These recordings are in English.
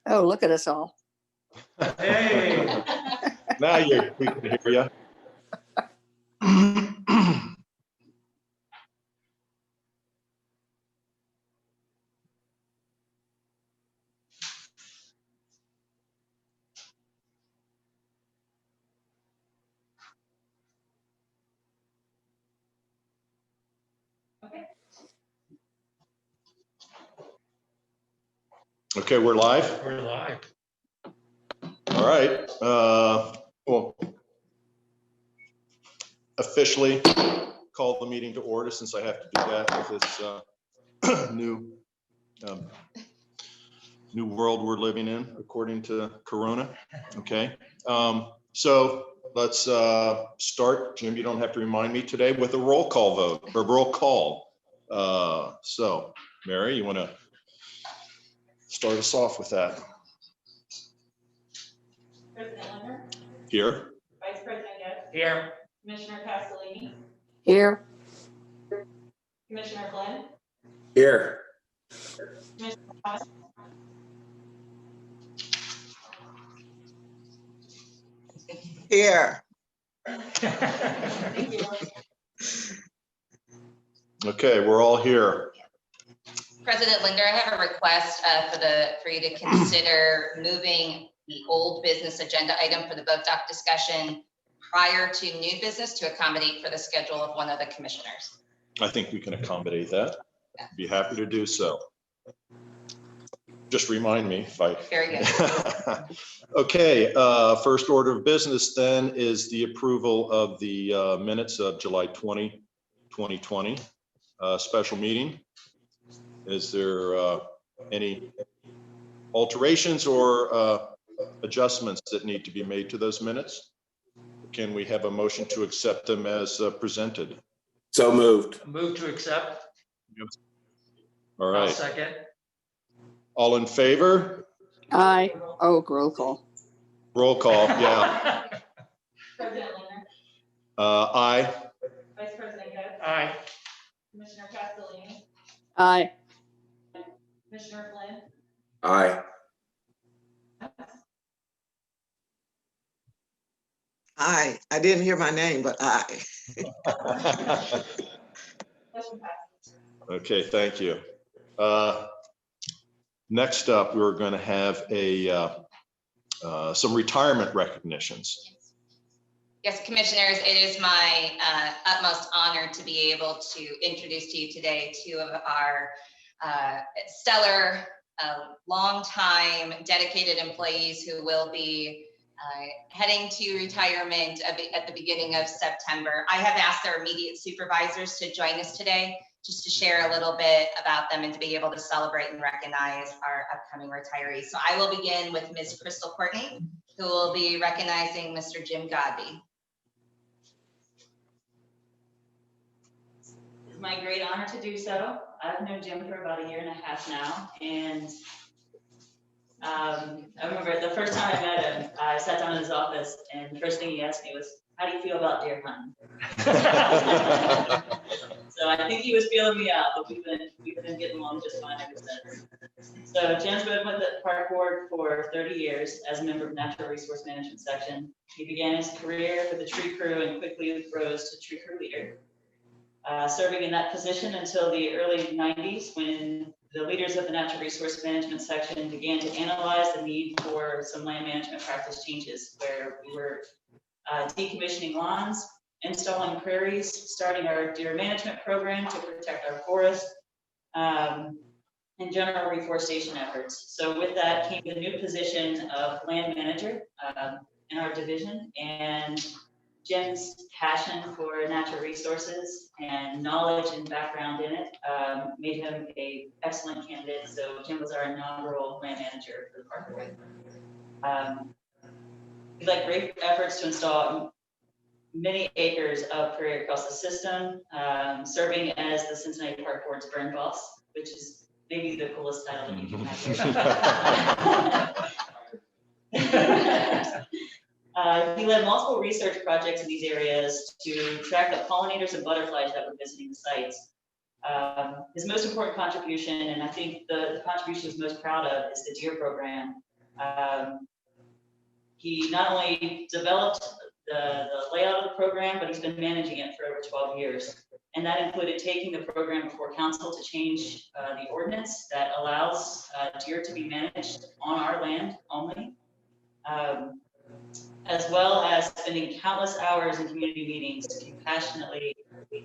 Oh, look at us all. Hey. Now we can hear you. Okay, we're live. We're live. All right. Well, officially call the meeting to order, since I have to do that with this new world we're living in, according to Corona. Okay. So let's start. Jim, you don't have to remind me today, with a roll call vote, or roll call. So Mary, you want to start us off with that? President Linder, Here. Vice President Getz, Here. Commissioner Castellini, Here. Commissioner Glenn, Here. Commissioner Thomas, Here. thank you. Okay, we're all here. President Linder, I have a request for you to consider moving the old business agenda item for the boat dock discussion prior to new business to accommodate for the schedule of one of the commissioners. I think we can accommodate that. Be happy to do so. Just remind me if I. Very good. Okay, first order of business then is the approval of the minutes of July 20, 2020 special meeting. Is there any alterations or adjustments that need to be made to those minutes? Can we have a motion to accept them as presented? So moved. Move to accept. All I'll right, second. all in favor? Aye. Oh, roll call. Roll call, yeah. President Linder, Aye. Vice President Getz, Aye. Commissioner Castellini, Aye. Commissioner Glenn, Aye. Aye. I didn't hear my name, but aye. motion passes. Okay, thank you. Next up, we're going to have some retirement recognitions. Yes, commissioners, it is my utmost honor to be able to introduce to you today two of our stellar, longtime dedicated employees who will be heading to retirement at the beginning of September. I have asked their immediate supervisors to join us today, just to share a little bit about them and to be able to celebrate and recognize our upcoming retirees. So I will begin with Ms. Crystal Courtney, who will be recognizing Mr. Jim Godby. It's my great honor to do so. I've known Jim for about 1.5 years now, and I remember the first time I met him, I sat down in his office, and the first thing he asked me was, "How do you feel about deer hunting?" So I think he was feeling me out, but we've been getting along just fine ever since. So Jim's been with the park board for 30 years as a member of Natural Resource Management Section. He began his career with the tree crew and quickly rose to tree crew leader, serving in that position until the early 90s, when the leaders of the Natural Resource Management Section began to analyze the need for some land management practice changes, where we were decommissioning lawns, installing prairies, starting our deer management program to protect our forest, and general reforestation efforts. So with that came the new position of land manager in our division, and Jim's passion for natural resources and knowledge and background in it made him an excellent candidate. So Jim was our inaugural land manager for the park board. We led great efforts to install many acres of prairie across the system, serving as the Cincinnati Park Board's burn boss, which is maybe the coolest title that you can have. He led multiple research projects in these areas to track the pollinators and butterflies that were visiting the sites. His most important contribution, and I think the contribution he's most proud of, is the deer program. He not only developed the layout of the program, but he's been managing it for over 12 years. And that included taking the program before council to change the ordinance that allows deer to be managed on our land only, as well as spending countless hours in community meetings, compassionately,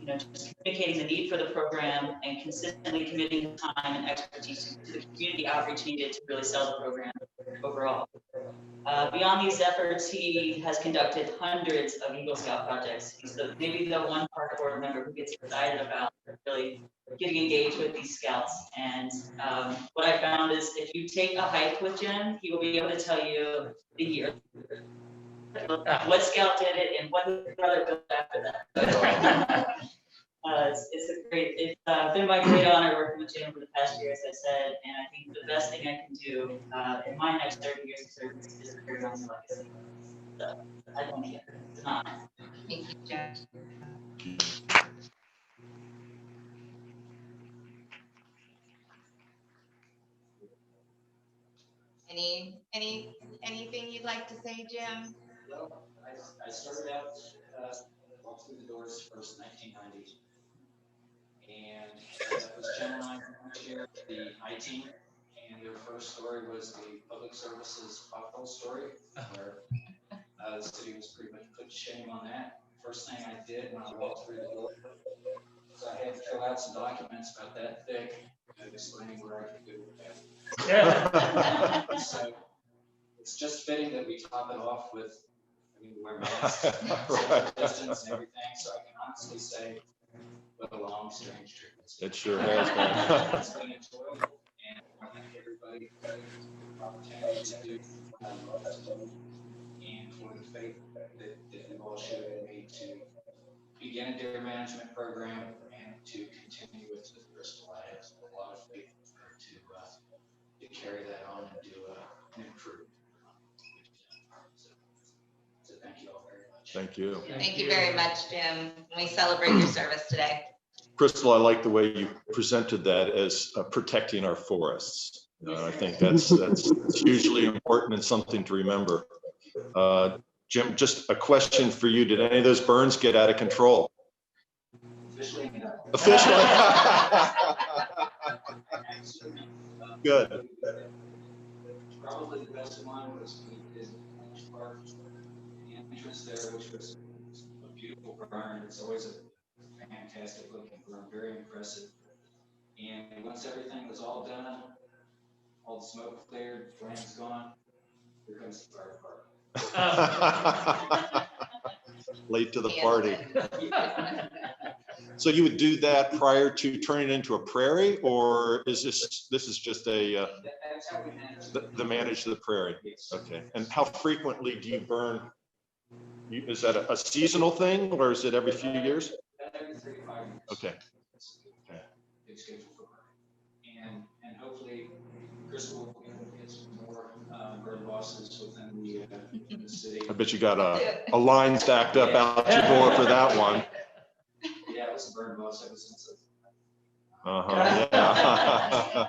just communicating the need for the program and consistently committing time and expertise to the community outreach needed to really sell the program overall. Beyond these efforts, he has conducted hundreds of Eagle Scout projects. He's maybe the one park board member who gets excited about really getting engaged with these scouts. And what I found is if you take a hike with Jim, he will be able to tell you the year, what scout did it, and what his brother built after that. It's been my great honor working with Jim for the past year, as I said, and I think the best thing I can do in my next 30 years of service is to carry on his legacy. So I don't care. It's an honor. Thank you, Jim. Anything you'd like to say, Jim? Well, I started out, walked through the doors first in 1990. And that was Jen and I shared the I-team. And their first story was the public services pothole story, where the city was pretty much put to shame on that. First thing I did when I walked through the door was I had to fill out some documents about that thick, explaining where I could go with that. Yeah. So it's just fitting that we top it off with, we wear masks, Right. social distance and everything, so I can honestly say, what a long, strange trip. It sure has been. It's been enjoyable, and I thank everybody for the opportunity to do what I love to do, and for the faith that you've all showed in me to begin a deer management program and to continue with Bristol. I have a lot of faith to carry that on and do improve. So thank you all very much. Thank you. Thank you very much, Jim. We celebrate your service today. Crystal, I like the way you presented that as protecting our forests. I think that's hugely important and something to remember. Jim, just a question for you. Did any of those burns get out of control? Officially, no. Officially? Good. Probably the best one was we did Orange Park, the entrance there, which was a beautiful burn. It's always a fantastic looking burn, very impressive. And once everything was all done, all the smoke cleared, flames gone, here comes the fire department. Late to the party. So you would do that prior to turning it into a prairie, or is this is just a That's how we manage the manage the prairie? Okay. And how frequently do you burn? Is that a seasonal thing, or is it every few years? Every 3 to 5 years. Okay. Okay. Big schedule for burning. And hopefully Chris will get some more bird bosses within the city. I bet you got a line stacked up out your door for that one. Yeah, it was a bird boss ever since. Yeah.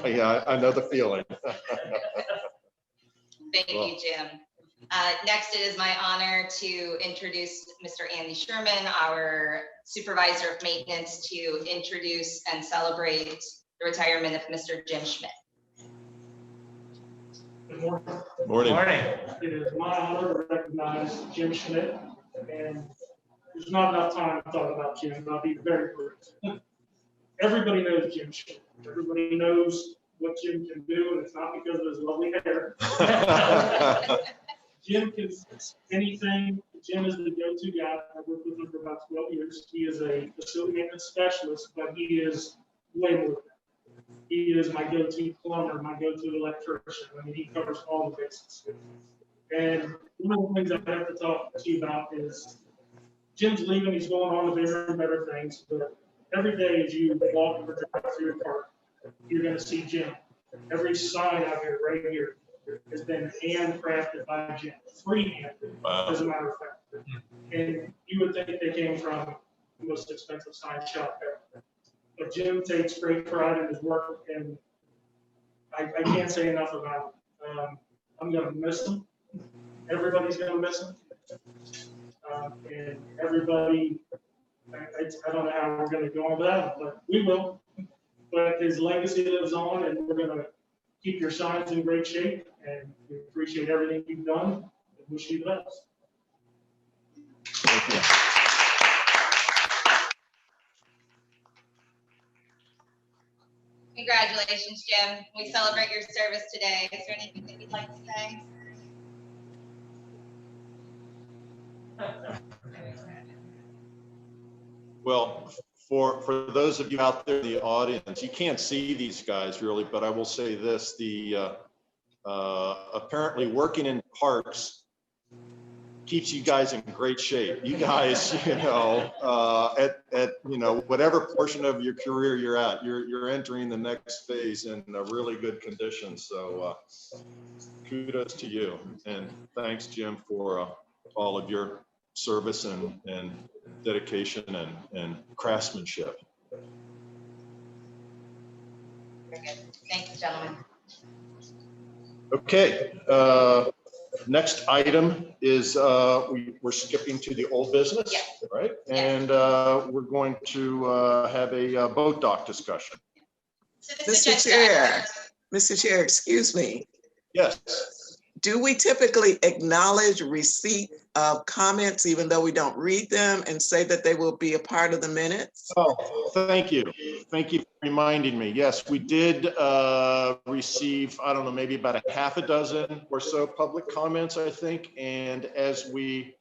Yeah, I know the feeling. Thank you, Jim. Next, it is my honor to introduce Mr. Andy Sherman, our supervisor of maintenance, to introduce and celebrate the retirement of Mr. Jim Schmidt. Good morning. Morning. It is my honor to recognize Jim Schmidt, and there's not enough time to talk about Jim, but I'll be very brief. Everybody knows Jim Schmidt. Everybody knows what Jim can do, and it's not because of his lovely hair. Jim can fix anything. Jim is the go-to guy. I've worked with him for about 12 years. He is a facility maintenance specialist, but he is way more than that. He is my go-to plumber, my go-to electrician. I mean, he covers all the bases. And one of the things I have to talk to you about is Jim's leaving. He's going on to bigger and better things. But every day as you walk or drive through your park, you're going to see Jim. Every sign out here, right here, has been handcrafted by Jim, freehanded, as a matter of fact. And you would think they came from the most expensive sign shop ever. But Jim takes great pride in his work, and I can't say enough about it. I'm gonna miss him. Everybody's gonna miss him. And everybody, I don't know how we're gonna go on that, but we will. But his legacy lives on, and we're gonna keep your signs in great shape, and we appreciate everything you've done, and wish you the best. Thank you. Congratulations, Jim. We celebrate your service today. Is there anything that you'd like to say? Well, for those of you out there in the audience, you can't see these guys really, but I will say this, apparently working in parks keeps you guys in great shape. You guys, at whatever portion of your career you're at, you're entering the next phase in a really good condition. So kudos to you, and thanks, Jim, for all of your service and dedication and craftsmanship. Very good. Thank you, gentlemen. Okay, next item is we're skipping to the old business, Yes. right? Yes. And we're going to have a boat dock discussion. So this Mr. agenda Chair, item- Mr. Chair, excuse me. Yes. Do we typically acknowledge receipt of comments even though we don't read them and say that they will be a part of the minutes? Oh, thank you. Thank you for reminding me. Yes, we did receive, I don't know, maybe about a half a dozen or so public comments, I think. And as we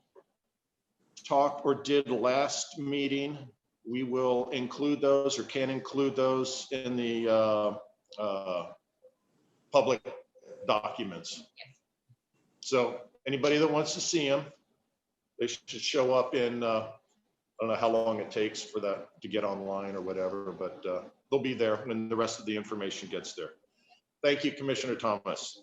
talked or did last meeting, we will include those or can include those in the public documents. So anybody that wants to see them, they should show up in, I don't know how long it takes for that to get online or whatever, but they'll be there when the rest of the information gets there. Thank you, Commissioner Thomas.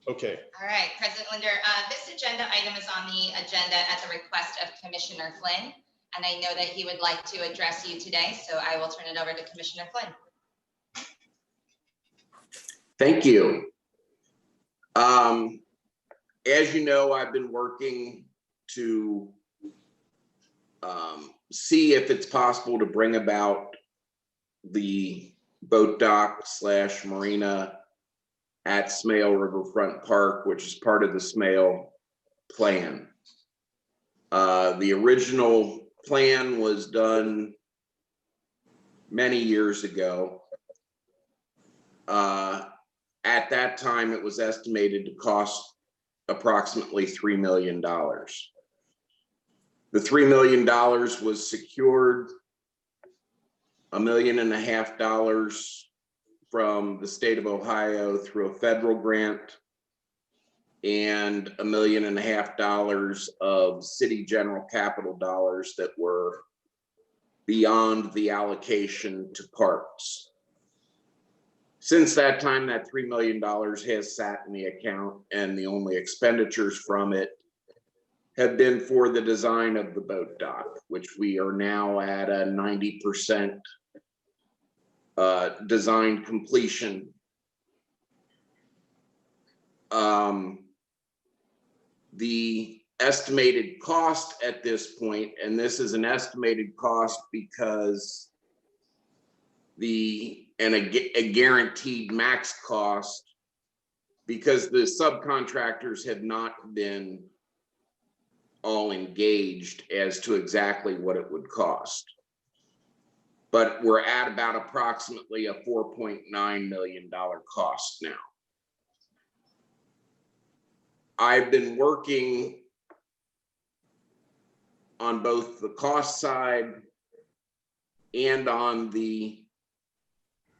Okay, All right, President Linder, this agenda item is on the agenda at the request of Commissioner Flynn. And I know that he would like to address you today, so I will turn it over to Commissioner Flynn. Thank you. As you know, I've been working to see if it's possible to bring about the boat dock / marina at Smale Riverfront Park, which is part of the Smale plan. The original plan was done many years ago. At that time, it was estimated to cost approximately $3 million. The $3 million was secured, $1.5 million from the state of Ohio through a federal grant, and $1.5 million of city general capital dollars that were beyond the allocation to parks. Since that time, that $3 million has sat in the account, and the only expenditures from it have been for the design of the boat dock, which we are now at a 90% design completion. The estimated cost at this point, and this is an estimated cost because a guaranteed max cost, because the subcontractors have not been all engaged as to exactly what it would cost. But we're at about approximately a $4.9 million cost now. I've been working on both the cost side and on the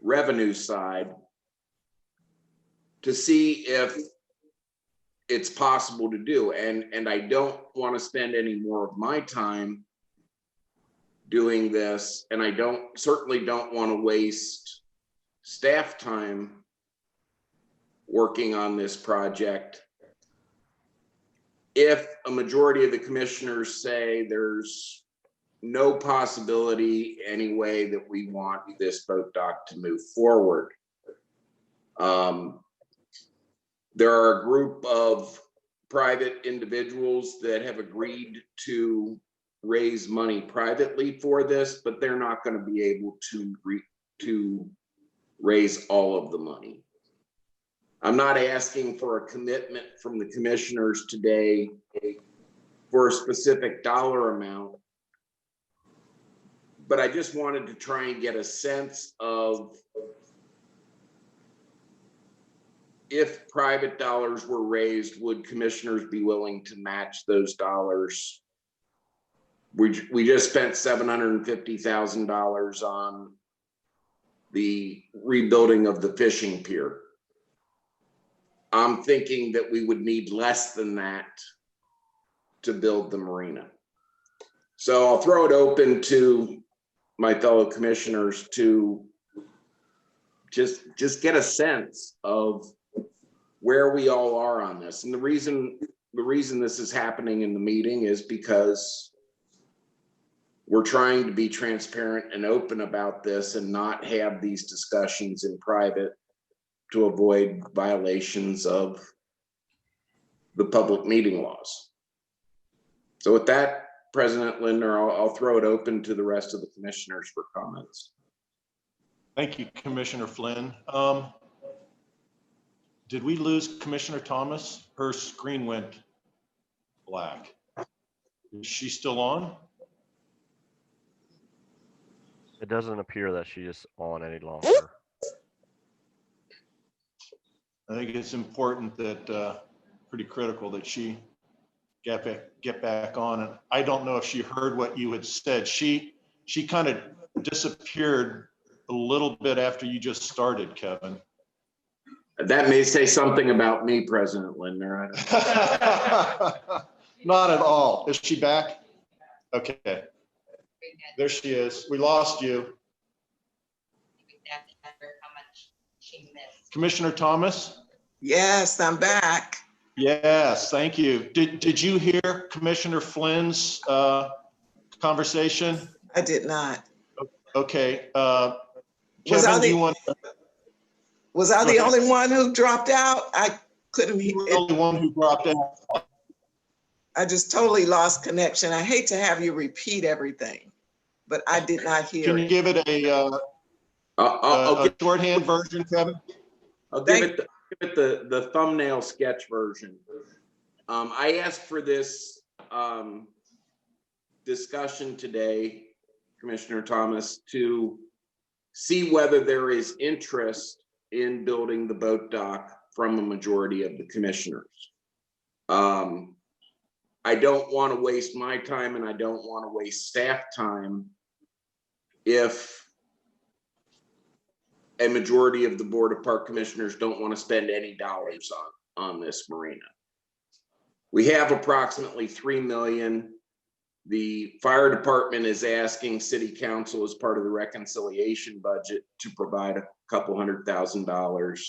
revenue side to see if it's possible to do. And I don't want to spend any more of my time doing this, and I certainly don't want to waste staff time working on this project if a majority of the commissioners say there's no possibility any way that we want this boat dock to move forward. There are a group of private individuals that have agreed to raise money privately for this, but they're not going to be able to raise all of the money. I'm not asking for a commitment from the commissioners today for a specific dollar amount, but I just wanted to try and get a sense of if private dollars were raised, would commissioners be willing to match those dollars? We just spent $750,000 on the rebuilding of the fishing pier. I'm thinking that we would need less than that to build the marina. So I'll throw it open to my fellow commissioners to just get a sense of where we all are on this. And the reason this is happening in the meeting is because we're trying to be transparent and open about this and not have these discussions in private to avoid violations of the public meeting laws. So with that, President Lindner, I'll throw it open to the rest of the commissioners for comments. Thank you, Commissioner Flynn. Did we lose Commissioner Thomas? Her screen went black. Is she still on? It doesn't appear that she is on any longer. I think it's important that, pretty critical that she get back on. And I don't know if she heard what you had said. She kind of disappeared a little bit after you just started, Kevin. That may say something about me, President Lindner. Not at all. Is she back? Okay. There she is. We lost you. How much she missed. Commissioner Thomas? Yes, I'm back. Yes, thank you. Did you hear Commissioner Flynn's conversation? I did not. Okay. Was Kevin, do you want? Was I the Okay. only one who dropped out? I couldn't You were the hear. only one who dropped out. I just totally lost connection. I hate to have you repeat everything, but I did not hear Can you it. give it a shorthand version, Kevin? I'll give it the thumbnail sketch version. I asked for this discussion today, Commissioner Thomas, to see whether there is interest in building the boat dock from a majority of the commissioners. I don't want to waste my time and I don't want to waste staff time if a majority of the Board of Park Commissioners don't want to spend any dollars on this marina. We have approximately $3 million. The fire department is asking City Council as part of the reconciliation budget to provide a couple $100,000.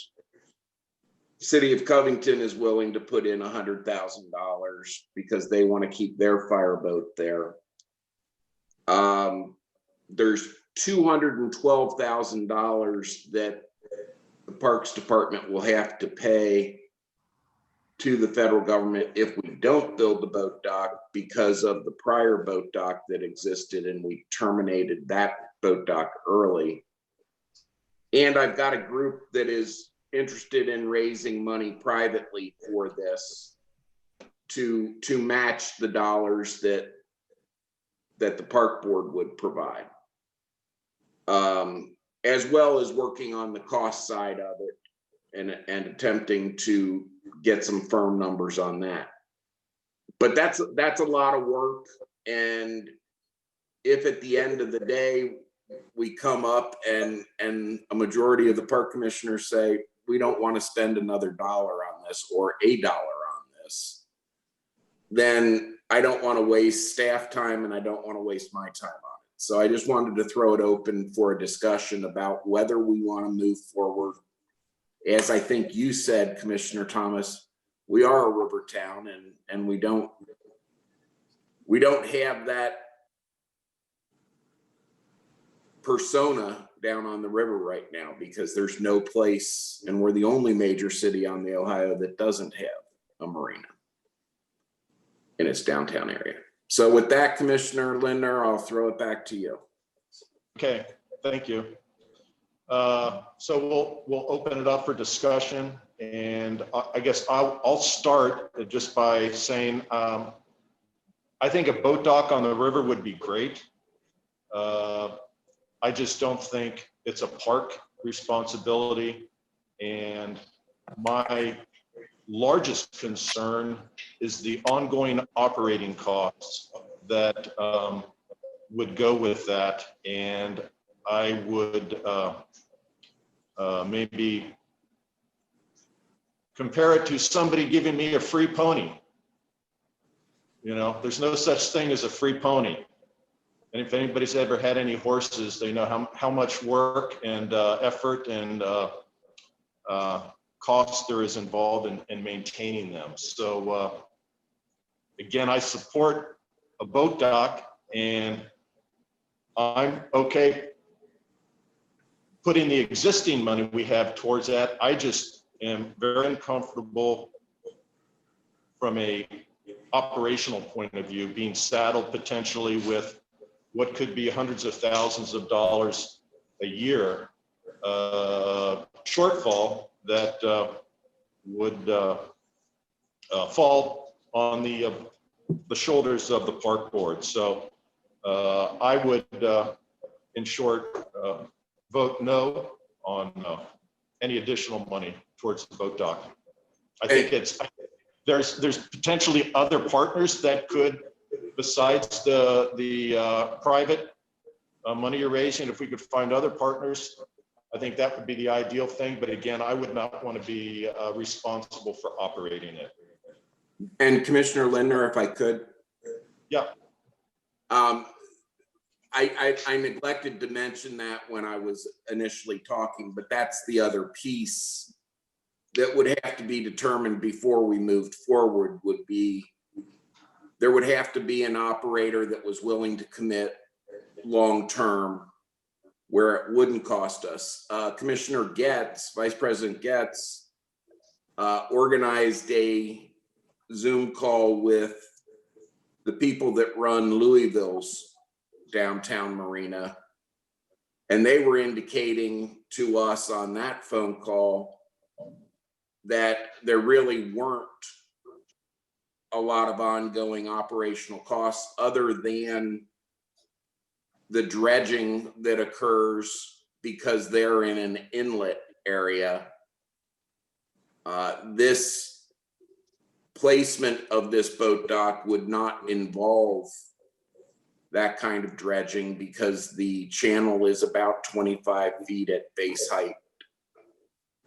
City of Covington is willing to put in $100,000 because they want to keep their fireboat there. There's $212,000 that the Parks Department will have to pay to the federal government if we don't build the boat dock because of the prior boat dock that existed and we terminated that boat dock early. And I've got a group that is interested in raising money privately for this to match the dollars that the park board would provide. As well as working on the cost side of it and attempting to get some firm numbers on that. But that's a lot of work. And if at the end of the day, we come up and a majority of the park commissioners say, we don't want to spend another dollar on this or $1 on this, then I don't want to waste staff time and I don't want to waste my time on it. So I just wanted to throw it open for a discussion about whether we want to move forward. As I think you said, Commissioner Thomas, we are a river town and we don't have that persona down on the river right now because there's no place, and we're the only major city on the Ohio that doesn't have a marina in its downtown area. So with that, Commissioner Lindner, I'll throw it back to you. Okay, thank you. So we'll open it up for discussion, and I guess I'll start just by saying I think a boat dock on the river would be great. I just don't think it's a park responsibility, and my largest concern is the ongoing operating costs that would go with that, and I would maybe compare it to somebody giving me a free pony. You know, there's no such thing as a free pony. And if anybody's ever had any horses, they know how much work and effort and cost there is involved in maintaining them. So again, I support a boat dock, and I'm okay putting the existing money we have towards that. I just am very uncomfortable from a operational point of view, being saddled potentially with what could be hundreds of thousands of dollars a year shortfall that would fall on the shoulders of the park board. So I would, in short, vote no on any additional money towards the boat dock. I think there's potentially other partners that could, besides the private money you're raising, if we could find other partners, I think that would be the ideal thing. But again, I would not want to be responsible for operating it. And Commissioner Lindner, if I could. Yeah. I neglected to mention that when I was initially talking, but that's the other piece that would have to be determined before we moved forward. Would be, there would have to be an operator that was willing to commit long-term where it wouldn't cost us. Commissioner Getz, Vice President Getz, organized a Zoom call with the people that run Louisville's downtown marina. And they were indicating to us on that phone call that there really weren't a lot of ongoing operational costs other than the dredging that occurs because they're in an inlet area. This placement of this boat dock would not involve that kind of dredging because the channel is about 25 feet at base height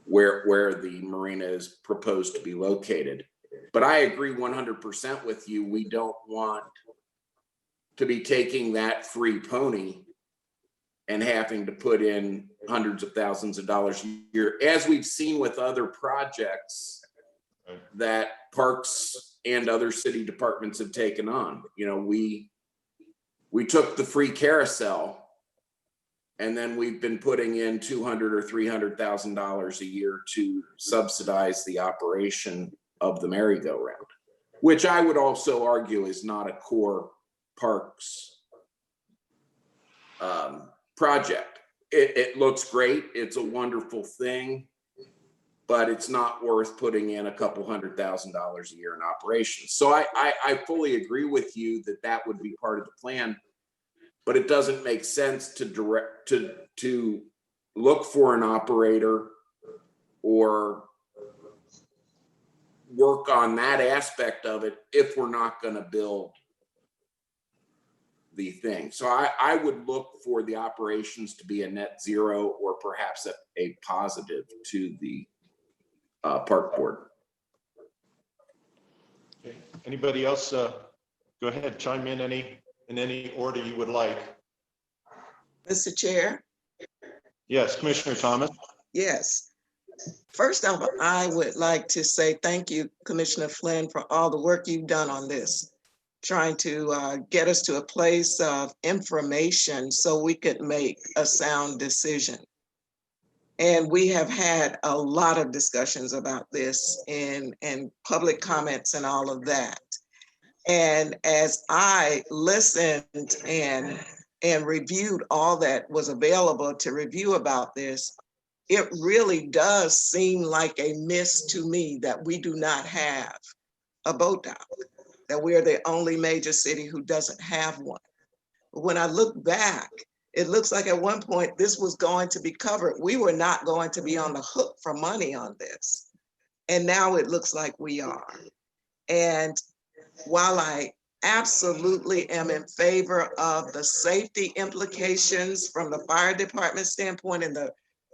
where the marina is proposed to be located. But I agree 100% with you. We don't want to be taking that free pony and having to put in hundreds of thousands of dollars a year, as we've seen with other projects that parks and other city departments have taken on. You know, we took the free carousel, and then we've been putting in $200,000 or $300,000 a year to subsidize the operation of the merry-go-round, which I would also argue is not a core parks project. It looks great. It's a wonderful thing, but it's not worth putting in a couple $100,000 a year in operations. So I fully agree with you that that would be part of the plan, but it doesn't make sense to look for an operator or work on that aspect of it if we're not going to build the thing. So I would look for the operations to be a net zero or perhaps a positive to the park board. Okay. Anybody else? Go ahead, chime in any order you would like. Mr. Chair? Yes, Commissioner Thomas. Yes. First off, I would like to say thank you, Commissioner Flynn, for all the work you've done on this. trying to get us to a place of information so we could make a sound decision. And we have had a lot of discussions about this and public comments and all of that. And as I listened and reviewed all that was available to review about this, it really does seem like a miss to me that we do not have a boat dock, that we're the only major city who doesn't have one. When I look back, it looks like at one point this was going to be covered. We were not going to be on the hook for money on this. And now it looks like we are. And while I absolutely am in favor of the safety implications from the fire department standpoint and the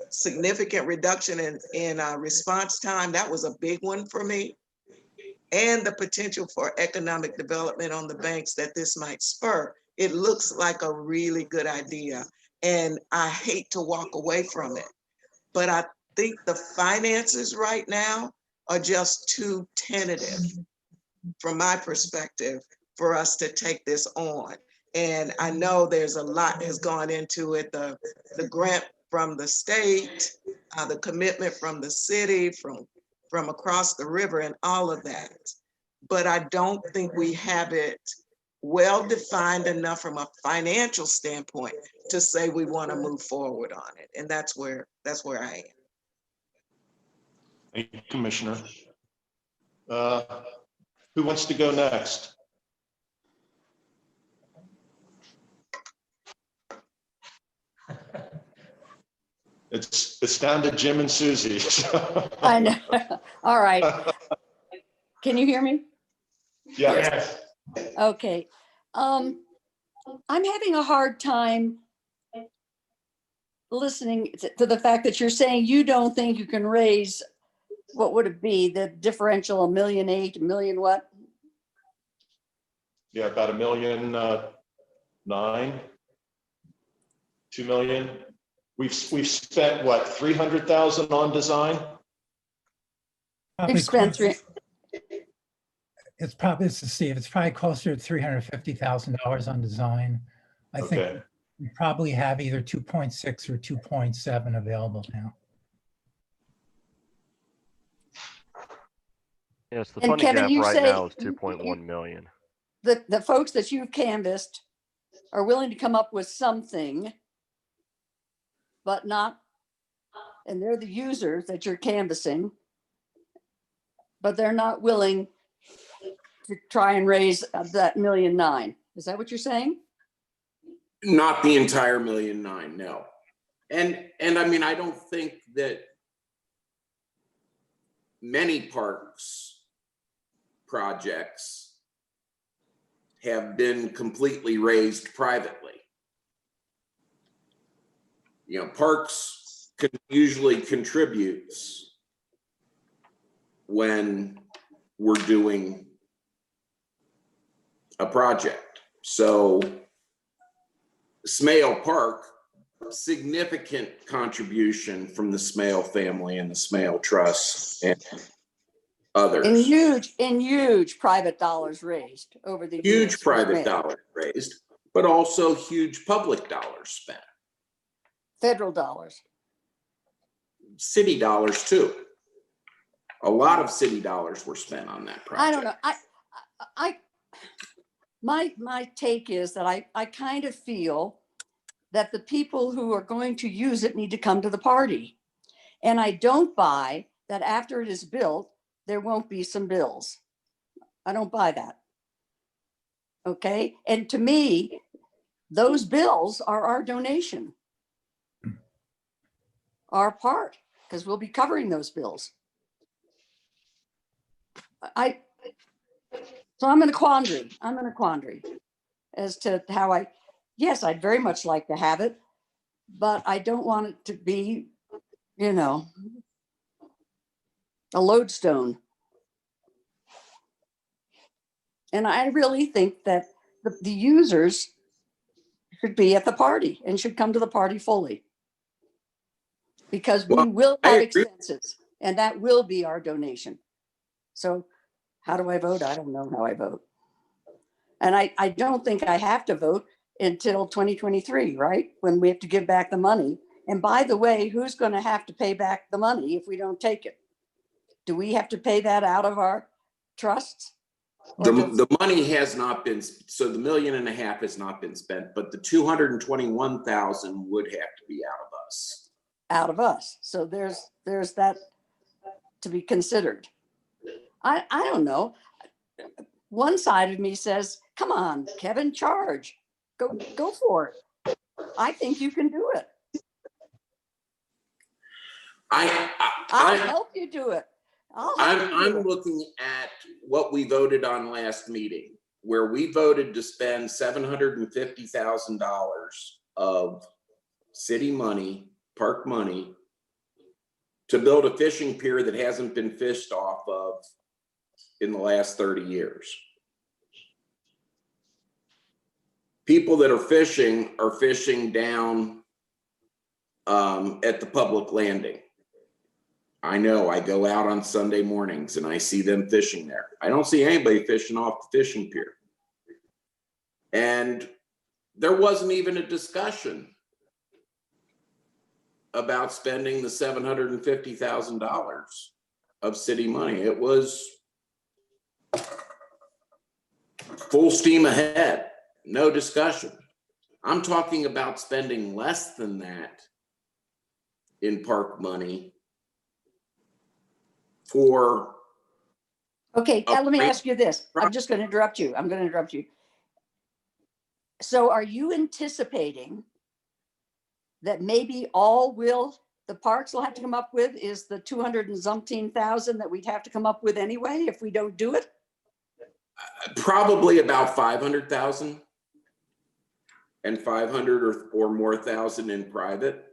significant reduction in response time, that was a big one for me, and the potential for economic development on the banks that this might spur, it looks like a really good idea. And I hate to walk away from it, but I think the finances right now are just too tentative from my perspective for us to take this on. And I know there's a lot has gone into it, the grant from the state, the commitment from the city, from across the river and all of that. But I don't think we have it well defined enough from a financial standpoint to say we want to move forward on it. And that's where I am. Thank you, Commissioner. Who wants to go next? It's down to Jim and Susie. I know. All right. Can you hear me? Yes. Okay. I'm having a hard time listening to the fact that you're saying you don't think you can raise, what would it be, the differential, $1.8 million, $1 million what? Yeah, about $1.9 million, 2 million. We've spent what, 300,000 on design? You've spent three. It's probably, let's see, it's probably closer to $350,000 on design. I think Okay. we probably have either 2.6 or 2.7 available now. Yes, the And funding Kevin, gap you right say now is 2.1 million. The folks that you've canvassed are willing to come up with something, but not, and they're the users that you're canvassing, but they're not willing to try and raise that $1.9 million. Is that what you're saying? Not the entire $1.9 million, no. And I mean, I don't think that many parks projects have been completely raised privately. You know, parks usually contributes when we're doing a project. So Smale Park, significant contribution from the Smale family and the Smale Trust and others. In huge private dollars raised over the years. Huge private dollars raised, but also huge public dollars spent. Federal dollars. City dollars too. A lot of city dollars were spent on that project. I don't know. My take is that I kind of feel that the people who are going to use it need to come to the party. And I don't buy that after it is built, there won't be some bills. I don't buy that. Okay. And to me, those bills are our donation. Our part, because we'll be covering those bills. So I'm in a quandary. As to how yes, I'd very much like to have it, but I don't want it to be, a lodestone. And I really think that the users should be at the party and should come to the party fully. Because we will have expenses and that will be our donation. So how do I vote? I don't know how I vote. And I don't think I have to vote until 2023, right? When we have to give back the money. And by the way, who's going to have to pay back the money if we don't take it? Do we have to pay that out of our trusts? Or does- The money has not been, so the $1.5 million has not been spent, but the 221,000 would have to be out of us. Out of us. So there's that to be considered. I don't know. One side of me says, come on, Kevin, charge. Go for it. I think you can do it. I'll I'm help you do it. I'll help you do it. looking at what we voted on last meeting, where we voted to spend $750,000 of city money, park money, to build a fishing pier that hasn't been fished off of in the last 30 years. People that are fishing down at the public landing. I know, I go out on Sunday mornings and I see them fishing there. I don't see anybody fishing off the fishing pier. And there wasn't even a discussion about spending the $750,000 of city money. It was full steam ahead, no discussion. I'm talking about spending less than that in park money for. Okay, let me ask you this. I'm just going to interrupt you. I'm going to interrupt you. So are you anticipating that maybe the parks will have to come up with is the 200 and something thousand that we'd have to come up with anyway if we don't do it? Probably about 500,000 and 500 or more thousand in private.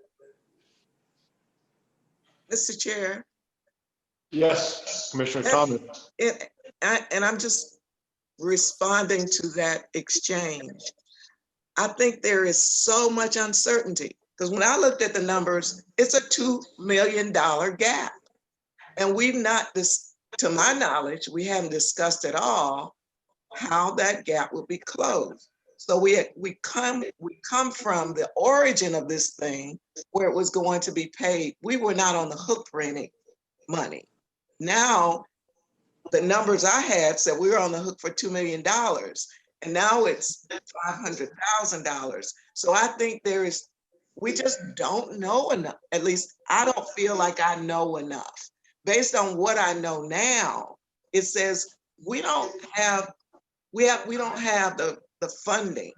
Mr. Chair, Yes, Commissioner Thomas. and I'm just responding to that exchange. I think there is so much uncertainty because when I looked at the numbers, it's a $2 million gap. And we've not, to my knowledge, we haven't discussed at all how that gap will be closed. So we come from the origin of this thing where it was going to be paid. We were not on the hook for any money. Now, the numbers I had said we were on the hook for $2 million, and now it's $500,000. So I think we just don't know enough. At least I don't feel like I know enough. Based on what I know now, it says we don't have the funding.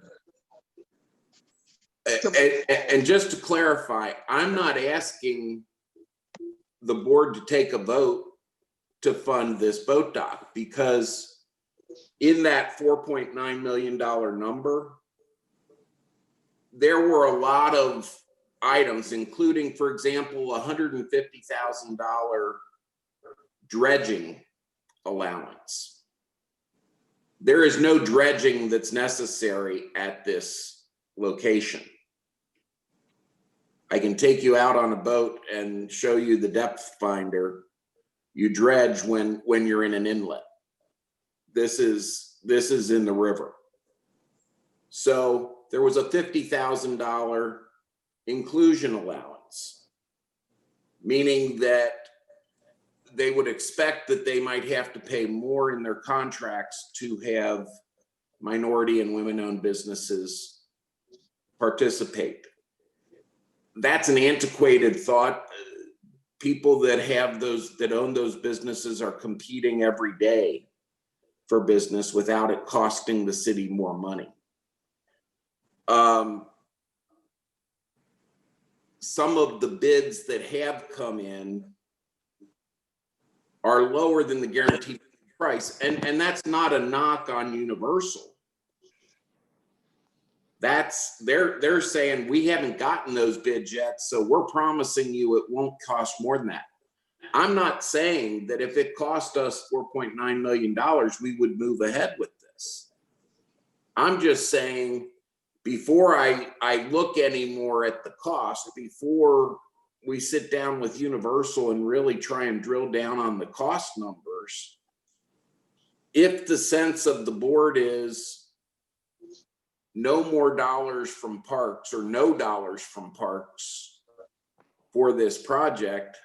And just to clarify, I'm not asking the board to take a vote to fund this boat dock, because in that $4.9 million number, there were a lot of items, including, for example, $150,000 dredging allowance. There is no dredging that's necessary at this location. I can take you out on a boat and show you the depth finder. You dredge when you're in an inlet. This is in the river. So there was a $50,000 inclusion allowance, meaning that they would expect that they might have to pay more in their contracts to have minority and women-owned businesses participate. That's an antiquated thought. People that own those businesses are competing every day for business without it costing the city more money. Some of the bids that have come in are lower than the guaranteed price. And that's not a knock on Universal. They're saying we haven't gotten those bids yet, so we're promising you it won't cost more than that. I'm not saying that if it cost us $4.9 million, we would move ahead with this. I'm just saying, before I look anymore at the cost, before we sit down with Universal and really try and drill down on the cost numbers, if the sense of the board is no more dollars from parks or no dollars from parks for this project,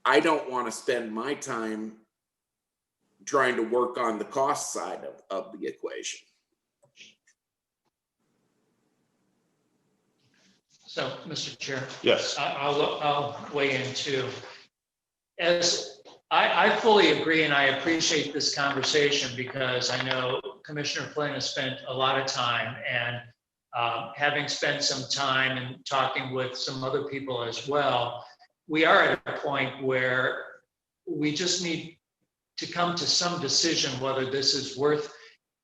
I don't want to spend my time trying to work on the cost side of the equation. So, Mr. Chair, Yes. I'll weigh in too. As I fully agree, and I appreciate this conversation because I know Commissioner Flynn has spent a lot of time, and having spent some time and talking with some other people as well, we are at a point where we just need to come to some decision whether this is worth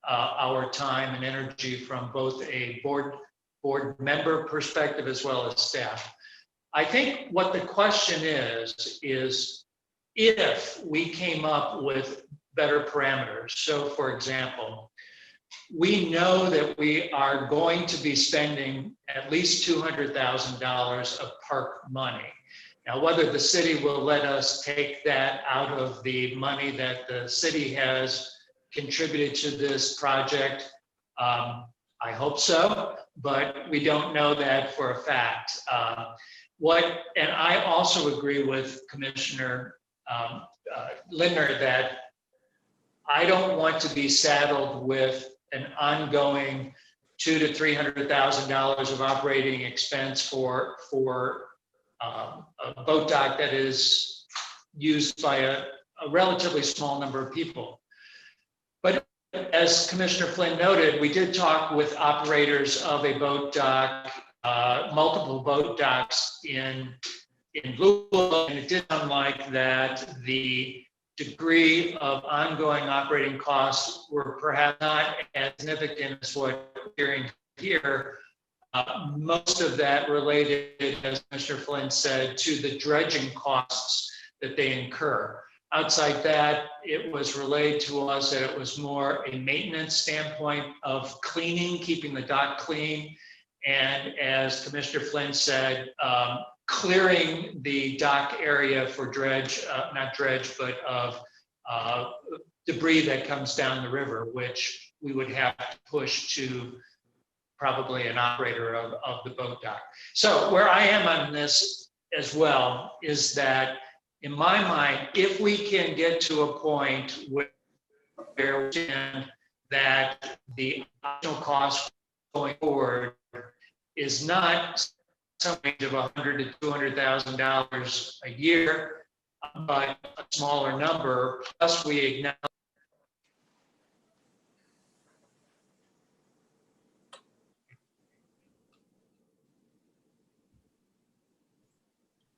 our time and energy from both a board member perspective as well as staff. I think what the question is if we came up with better parameters. So for example, we know that we are going to be spending at least $200,000 of park money. Now, whether the city will let us take that out of the money that the city has contributed to this project, I hope so, but we don't know that for a fact. And I also agree with Commissioner Lindner that I don't want to be saddled with an ongoing $200,000 to $300,000 of operating expense for a boat dock that is used by a relatively small number of people. But as Commissioner Flynn noted, we did talk with operators of a boat dock, multiple boat docks in Louisville, and it did sound like that the degree of ongoing operating costs were perhaps not as significant as what we're hearing here. Most of that related, as Mr. Flynn said, to the dredging costs that they incur. Outside that, it was relayed to us that it was more a maintenance standpoint of cleaning, keeping the dock clean. And as Commissioner Flynn said, clearing the dock area for dredge, not dredge, but of debris that comes down the river, which we would have to push to probably an operator of the boat dock. So where I am on this as well is that in my mind, if we can get to a point where that the optional cost going forward is not something of $100,000 to $200,000 a year, but a smaller number, plus we acknowledge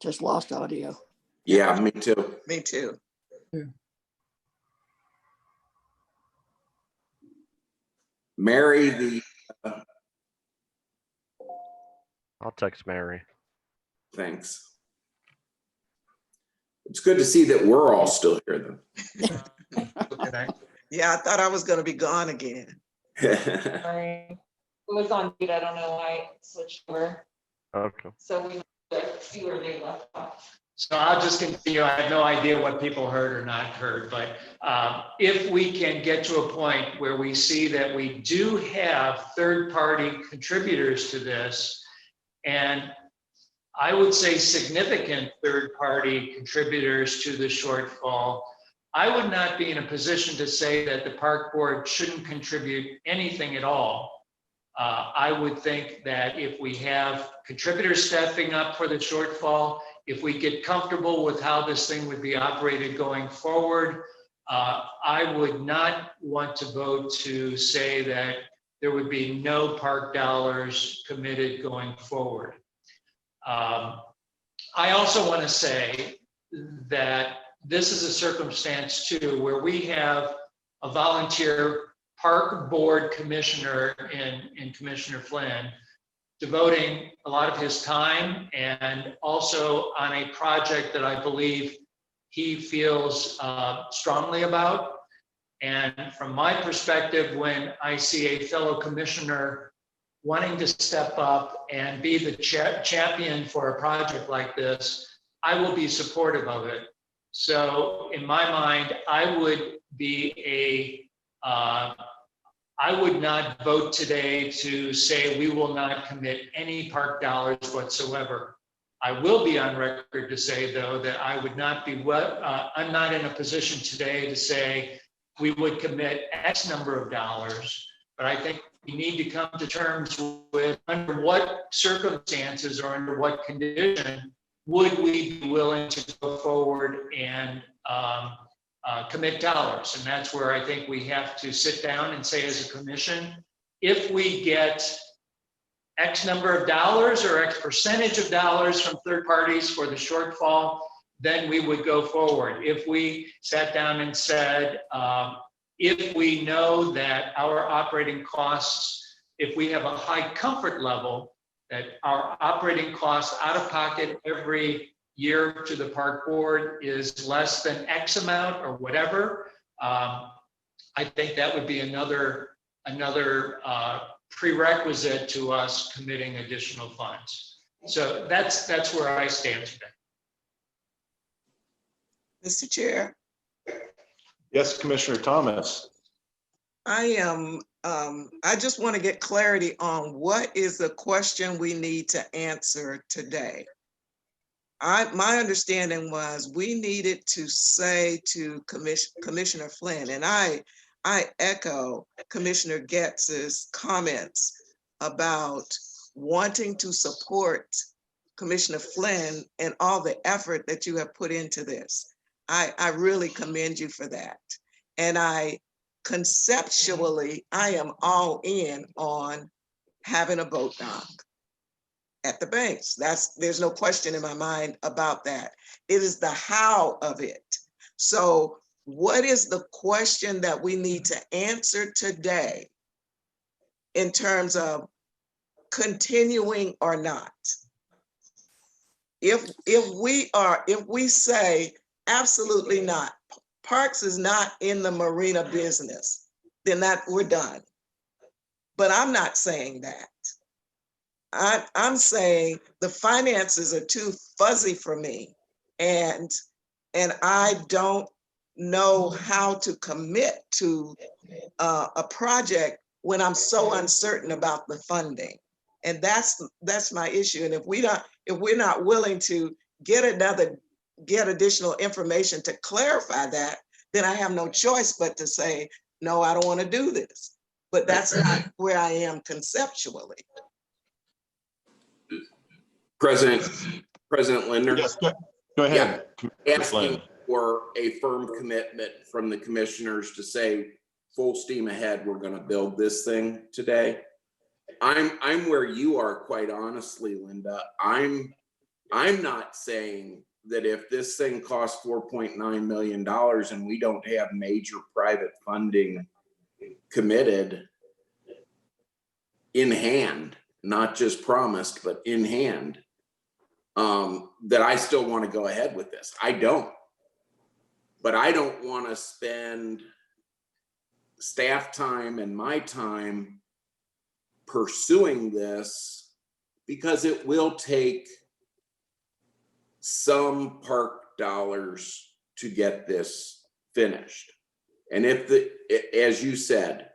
Just lost audio. Yeah, me too. Me too. Mary, I'll text Mary. thanks. It's good to see that we're all still here Yeah, I thought I was gonna be gone again. then. Sorry. It was on mute. I don't know why it switched over. Okay. So we see where they left off. So I'll just continue. I have no idea what people heard or not heard, but if we can get to a point where we see that we do have third-party contributors to this, and I would say significant third-party contributors to the shortfall, I would not be in a position to say that the park board shouldn't contribute anything at all. I would think that if we have contributors stepping up for the shortfall, if we get comfortable with how this thing would be operated going forward, I would not want to vote to say that there would be no park dollars committed going forward. I also want to say that this is a circumstance too, where we have a volunteer park board commissioner in Commissioner Flynn, devoting a lot of his time and also on a project that I believe he feels strongly about. And from my perspective, when I see a fellow commissioner wanting to step up and be the champion for a project like this, I will be supportive of it. So in my mind, I I would not vote today to say we will not commit any park dollars whatsoever. I will be on record to say, though, that I would not be, I'm not in a position today to say we would commit X number of dollars, but I think we need to come to terms with under what circumstances or under what condition would we be willing to go forward and commit dollars. And that's where I think we have to sit down and say as a commission, if we get X number of dollars or X percentage of dollars from third parties for the shortfall, then we would go forward. If we sat down and said, if we know that our operating costs, if we have a high comfort level, that our operating costs out of pocket every year to the park board is less than X amount or whatever, I think that would be another prerequisite to us committing additional funds. So that's where I stand today. Mr. Chair, Yes, Commissioner Thomas. I just want to get clarity on what is the question we need to answer today. My understanding was we needed to say to Commissioner Flynn, and I echo Commissioner Getz's comments about wanting to support Commissioner Flynn and all the effort that you have put into this. I really commend you for that. And conceptually, I am all in on having a boat dock at the banks. There's no question in my mind about that. It is the how of it. So what is the question that we need to answer today in terms of continuing or not? If we say absolutely not, Parks is not in the marina business, then we're done. But I'm not saying that. I'm saying the finances are too fuzzy for me, and I don't know how to commit to a project when I'm so uncertain about the funding. And that's my issue. And if we're not willing to get additional information to clarify that, then I have no choice but to say, no, I don't want to do this. But that's not where I am conceptually. President Lindner. Yes, go ahead. Yeah, asking for a firm commitment from the commissioners to say, full steam ahead, we're going to build this thing today. I'm where you are, quite honestly, Linda. I'm not saying that if this thing costs $4.9 million and we don't have major private funding committed in hand, not just promised, but in hand, that I still want to go ahead with this. I don't. But I don't want to spend staff time and my time pursuing this, because it will take some park dollars to get this finished. And as you said,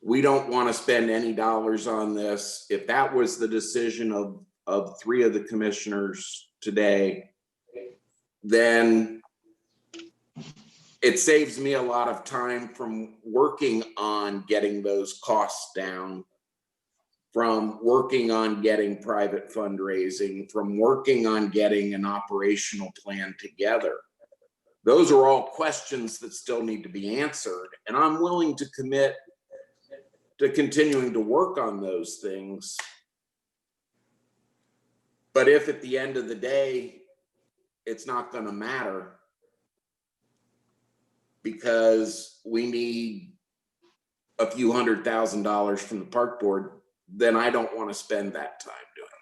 we don't want to spend any dollars on this. If that was the decision of three of the commissioners today, then it saves me a lot of time from working on getting those costs down, from working on getting private fundraising, from working on getting an operational plan together. Those are all questions that still need to be answered. And I'm willing to commit to continuing to work on those things. But if at the end of the day, it's not going to matter because we need a few $100,000 from the park board, then I don't want to spend that time doing that.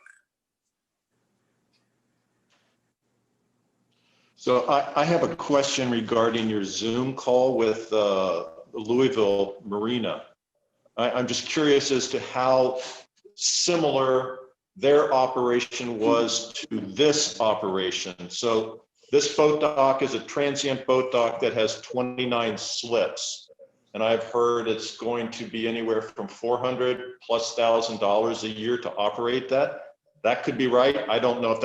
So I have a question regarding your Zoom call with Louisville Marina. I'm just curious as to how similar their operation was to this operation. So this boat dock is a transient boat dock that has 29 slips. And I've heard it's going to be anywhere from $400,000+ a year to operate that. That could be right. I don't know if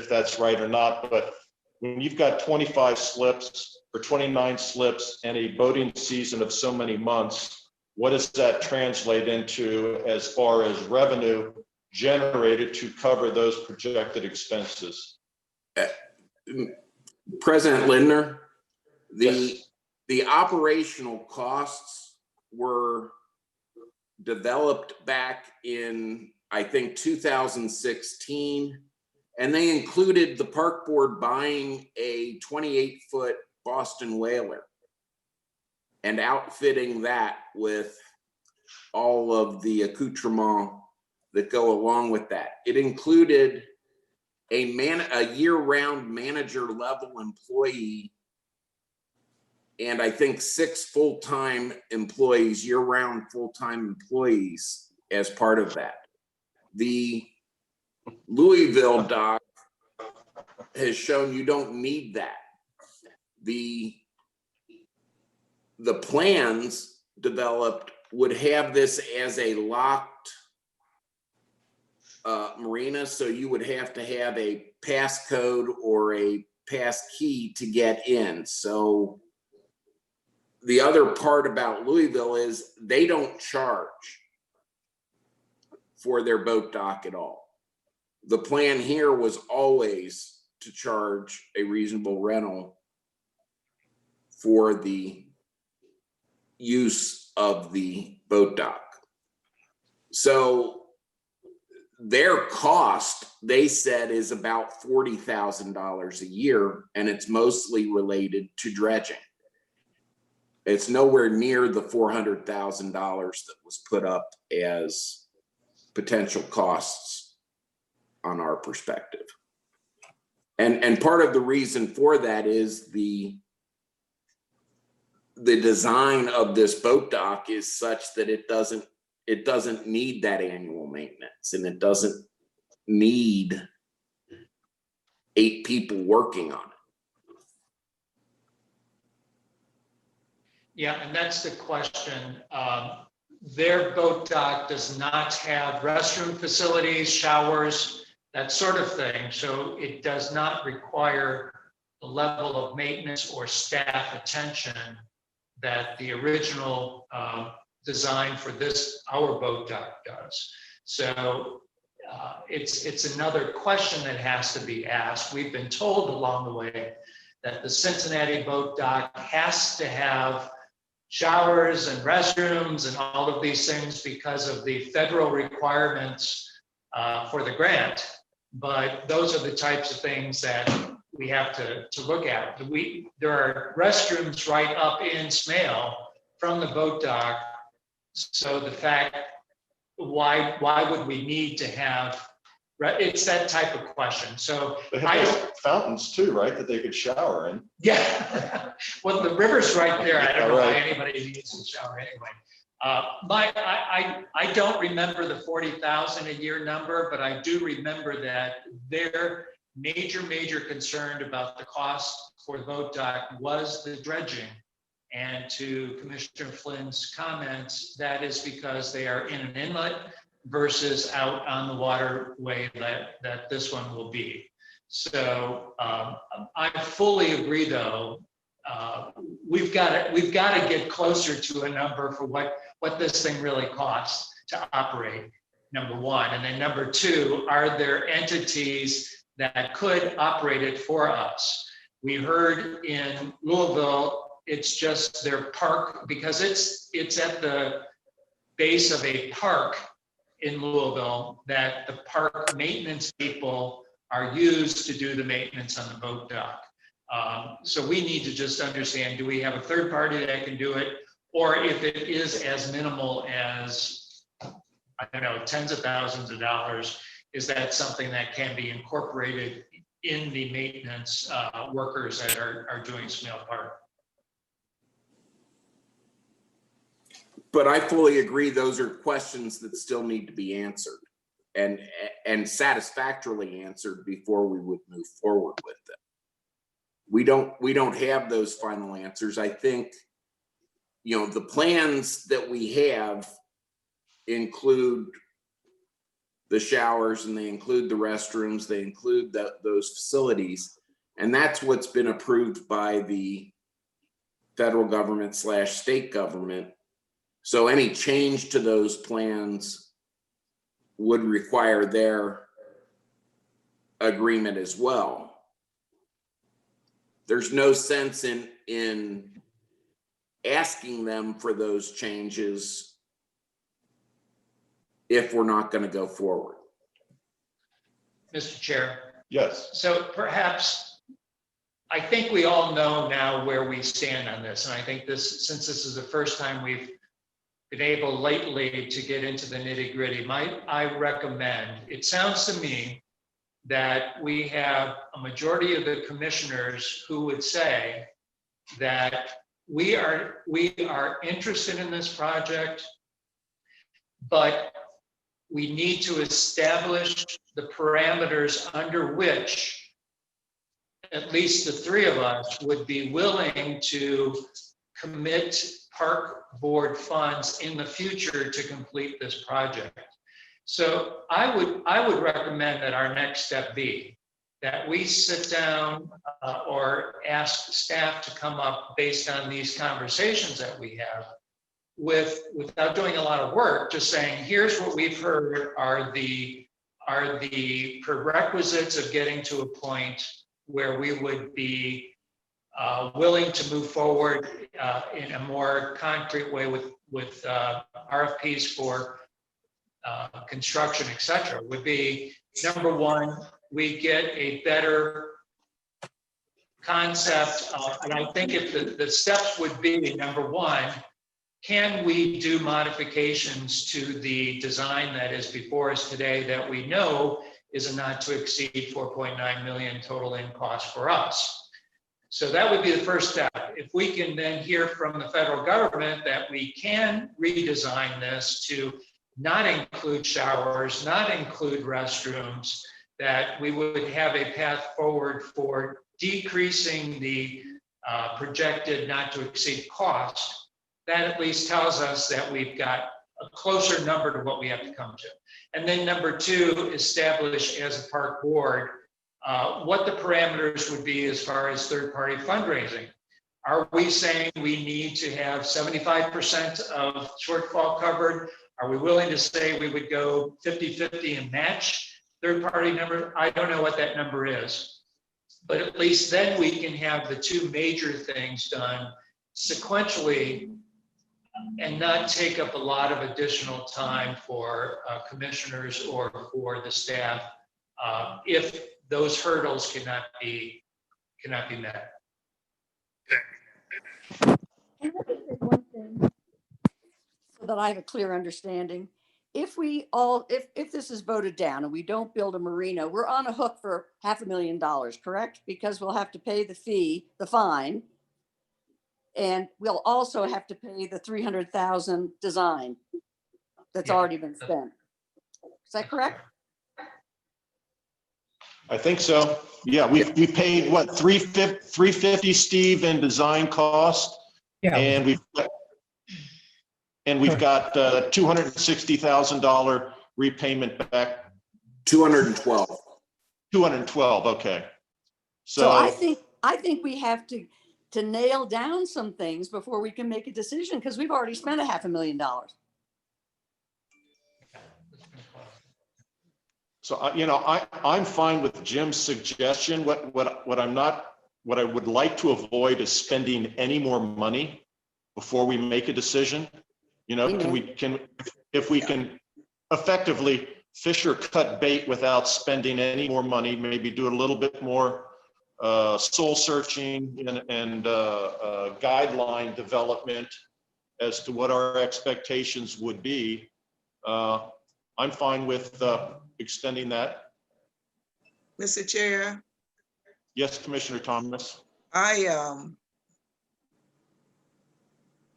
that's right or not, but when you've got 25 slips or 29 slips and a boating season of so many months, what does that translate into as far as revenue generated to cover those projected expenses? President Lindner, Yes. the operational costs were developed back in, I think, 2016, and they included the park board buying a 28-foot Boston Whaler and outfitting that with all of the accoutrements that go along with that. It included a year-round manager level employee, and I think 6 full-time employees, year-round full-time employees as part of that. The Louisville dock has shown you don't need that. The plans developed would have this as a locked marina, so you would have to have a passcode or a pass key to get in. So the other part about Louisville is they don't charge for their boat dock at all. The plan here was always to charge a reasonable rental for the use of the boat dock. So their cost, they said, is about $40,000 a year, and it's mostly related to dredging. It's nowhere near the $400,000 that was put up as potential costs on our perspective. And part of the reason for that is the design of this boat dock is such that it doesn't need that annual maintenance, and it doesn't need 8 people working on it. Yeah, and that's the question. Their boat dock does not have restroom facilities, showers, that sort of thing. So it does not require the level of maintenance or staff attention that the original design for our boat dock does. So it's another question that has to be asked. We've been told along the way that the Cincinnati boat dock has to have showers and restrooms and all of these things because of the federal requirements for the grant. But those are the types of things that we have to look at. There are restrooms right up in Smale from the boat dock. So the fact, why would we need to have, it's that type of question. So They have those fountains too, right, that they could shower in? Yeah, well, the river's right there. I don't know why Right. anybody needs to shower anyway. I don't remember the 40,000 a year number, but I do remember that their major concern about the cost for the boat dock was the dredging. And to Commissioner Flynn's comments, that is because they are in an inlet versus out on the waterway that this one will be. So I fully agree, though. We've got to get closer to a number for what this thing really costs to operate, number one. And then number two, are there entities that could operate it for us? We heard in Louisville, it's just their park, because it's at the base of a park in Louisville that the park maintenance people are used to do the maintenance on the boat dock. So we need to just understand, do we have a third party that can do it? Or if it is as minimal as, I don't know, tens of thousands of dollars, is that something that can be incorporated in the maintenance workers that are doing Smale Park? But I fully agree, those are questions that still need to be answered and satisfactorily answered before we would move forward with them. We don't have those final answers. I think the plans that we have include the showers and they include the restrooms, they include those facilities. And that's what's been approved by the federal government / state government. So any change to those plans would require their agreement as well. There's no sense in asking them for those changes if we're not going to go forward. Mr. Chair. Yes. So perhaps, I think we all know now where we stand on this. And I think since this is the first time we've been able lately to get into the nitty gritty, I recommend, it sounds to me that we have a majority of the commissioners who would say that we are interested in this project, but we need to establish the parameters under which at least the three of us would be willing to commit park board funds in the future to complete this project. So I would recommend that our next step be that we sit down or ask staff to come up based on these conversations that we have without doing a lot of work, just saying, here's what we've heard are the prerequisites of getting to a point where we would be willing to move forward in a more concrete way with RFPs for construction, et cetera, would be number one, we get a better concept and I think if the steps would be number one, can we do modifications to the design that is before us today that we know is a not to exceed 4.9 million total in cost for us? So that would be the first step. If we can then hear from the federal government that we can redesign this to not include showers, not include restrooms, that we would have a path forward for decreasing the projected not to exceed cost, that at least tells us that we've got a closer number to what we have to come to. And then number two, establish as a park board what the parameters would be as far as third-party fundraising. Are we saying we need to have 75% of shortfall covered? Are we willing to say we would go 50-50 and match third-party number? I don't know what that number is, but at least then we can have the two major things done sequentially and not take up a lot of additional time for commissioners or for the staff if those hurdles cannot be met. Can I just say one thing so that I have a clear understanding? If this is voted down and we don't build a marina, we're on a hook for $500,000, correct? Because we'll have to pay the fee, the fine, and we'll also have to pay the $300,000 design that's already been spent. Is that correct? I think so. Yeah, we paid what, $350, Steve, in design cost, Yeah. and we've got $260,000 repayment back. 212. 212. Okay. So I think we have to nail down some things before we can make a decision, because we've already spent $500,000. So I'm fine with Jim's suggestion. What I would like to avoid is spending any more money before we make a decision. If we can effectively fish or cut bait without spending any more money, maybe do a little bit more soul searching and guideline development as to what our expectations would be. I'm fine with extending that. Mr. Chair, Yes, Commissioner Thomas. I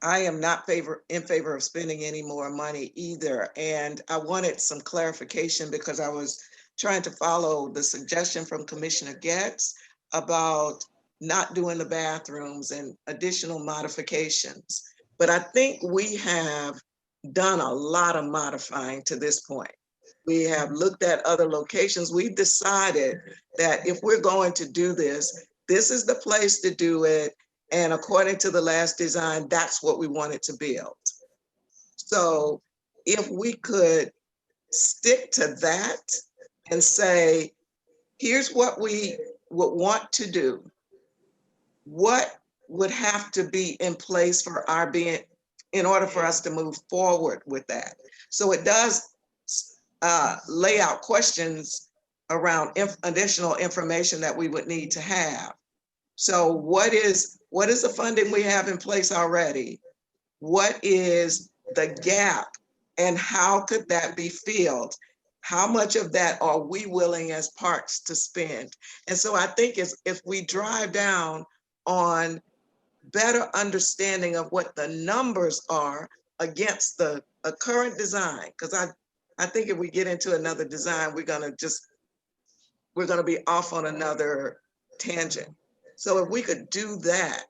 am not in favor of spending any more money either. And I wanted some clarification because I was trying to follow the suggestion from Commissioner Getz about not doing the bathrooms and additional modifications. But I think we have done a lot of modifying to this point. We have looked at other locations. We've decided that if we're going to do this, this is the place to do it. And according to the last design, that's what we wanted to build. So if we could stick to that and say, here's what we would want to do. What would have to be in place for our being, in order for us to move forward with that? So it does lay out questions around additional information that we would need to have. So what is the funding we have in place already? What is the gap and how could that be filled? How much of that are we willing as parks to spend? And so I think if we drive down on better understanding of what the numbers are against the current design, because I think if we get into another design, we're gonna be off on another tangent. So if we could do that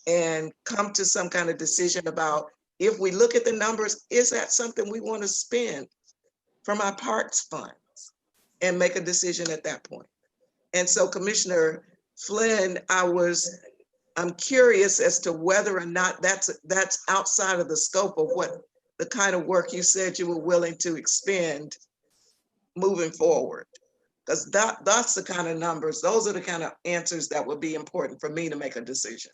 and come to some kind of decision about, if we look at the numbers, is that something we want to spend from our parks funds, and make a decision at that point. And so Commissioner Flynn, I'm curious as to whether or not that's outside of the scope of what the kind of work you said you were willing to expend moving forward. Because that's the kind of numbers, those are the kind of answers that would be important for me to make a decision.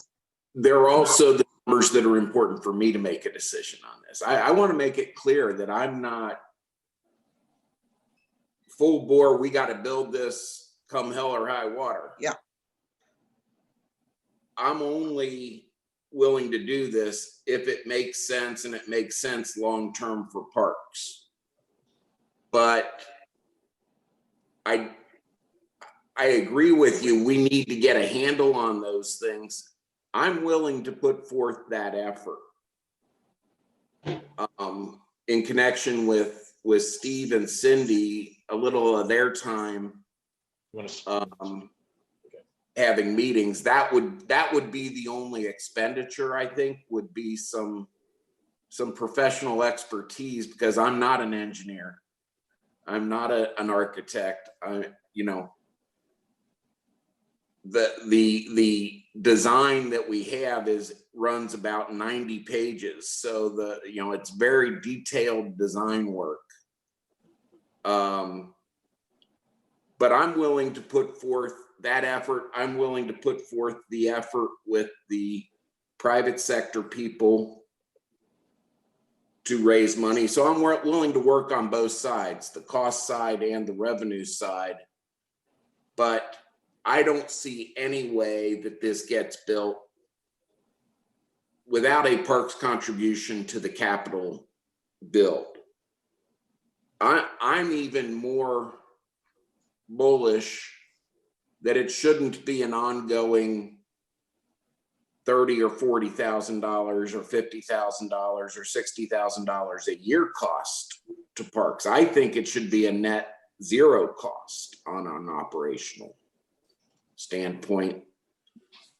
There are also the numbers that are important for me to make a decision on this. I want to make it clear that I'm not full bore, we got to build this come hell or high water. Yeah. I'm only willing to do this if it makes sense, and it makes sense long-term for parks. But I agree with you. We need to get a handle on those things. I'm willing to put forth that effort in connection with Steve and Cindy, a little of their time having meetings. That would be the only expenditure, I think, would be some professional expertise, because I'm not an engineer. I'm not an architect. The design that we have runs about 90 pages. So it's very detailed design work. But I'm willing to put forth that effort. I'm willing to put forth the effort with the private sector people to raise money. So I'm willing to work on both sides, the cost side and the revenue side. But I don't see any way that this gets built without a parks contribution to the capital build. I'm even more bullish that it shouldn't be an ongoing $30,000 or $40,000 or $50,000 or $60,000 a year cost to parks. I think it should be a net zero cost on an operational standpoint.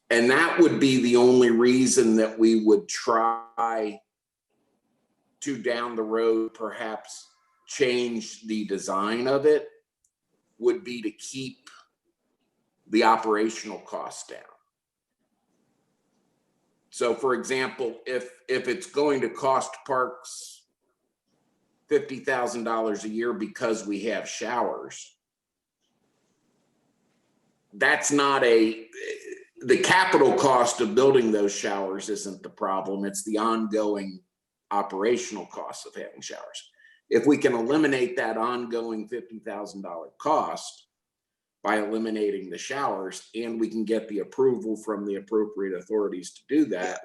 And that would be the only reason that we would try to, down the road, perhaps change the design of it, would be to keep the operational costs down. So for example, if it's going to cost parks $50,000 a year because we have showers, that's not the capital cost of building those showers isn't the problem. It's the ongoing operational costs of having showers. If we can eliminate that ongoing $50,000 cost by eliminating the showers, and we can get the approval from the appropriate authorities to do that,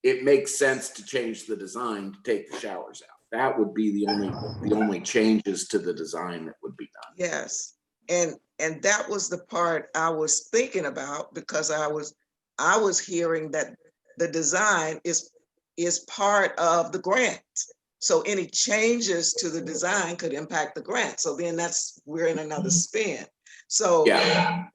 it makes sense to change the design to take the showers out. That would be the only changes to the design that would be done. Yes, and that was the part I was thinking about, because I was hearing that the design is part of the grant. So any changes to the design could impact the grant. So then we're in another spin. So yeah.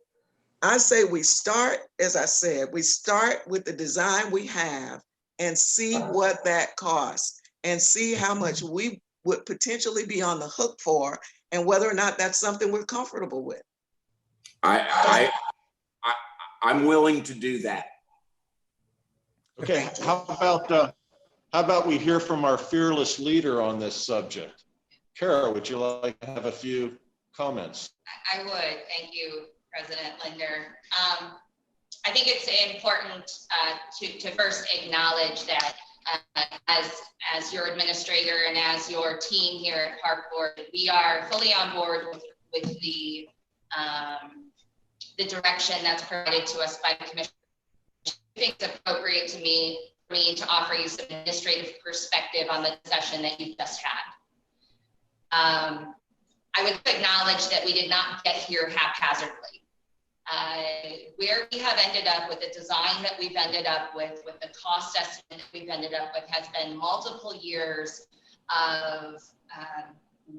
I say we start, as I said, we start with the design we have and see what that costs and see how much we would potentially be on the hook for and whether or not that's something we're comfortable with. I'm willing to do that. Okay, how about we hear from our fearless leader on this subject? Kara, would you like to have a few comments? I would. Thank you, President Linder. I think it's important to first acknowledge that as your administrator and as your team here at Park Board, we are fully on board with the direction that's provided to us by the Commission. I think it's appropriate for me to offer you some administrative perspective on the session that you just had. I would acknowledge that we did not get here haphazardly. Where we have ended up with the design that we've ended up with the cost estimate that we've ended up with has been multiple years of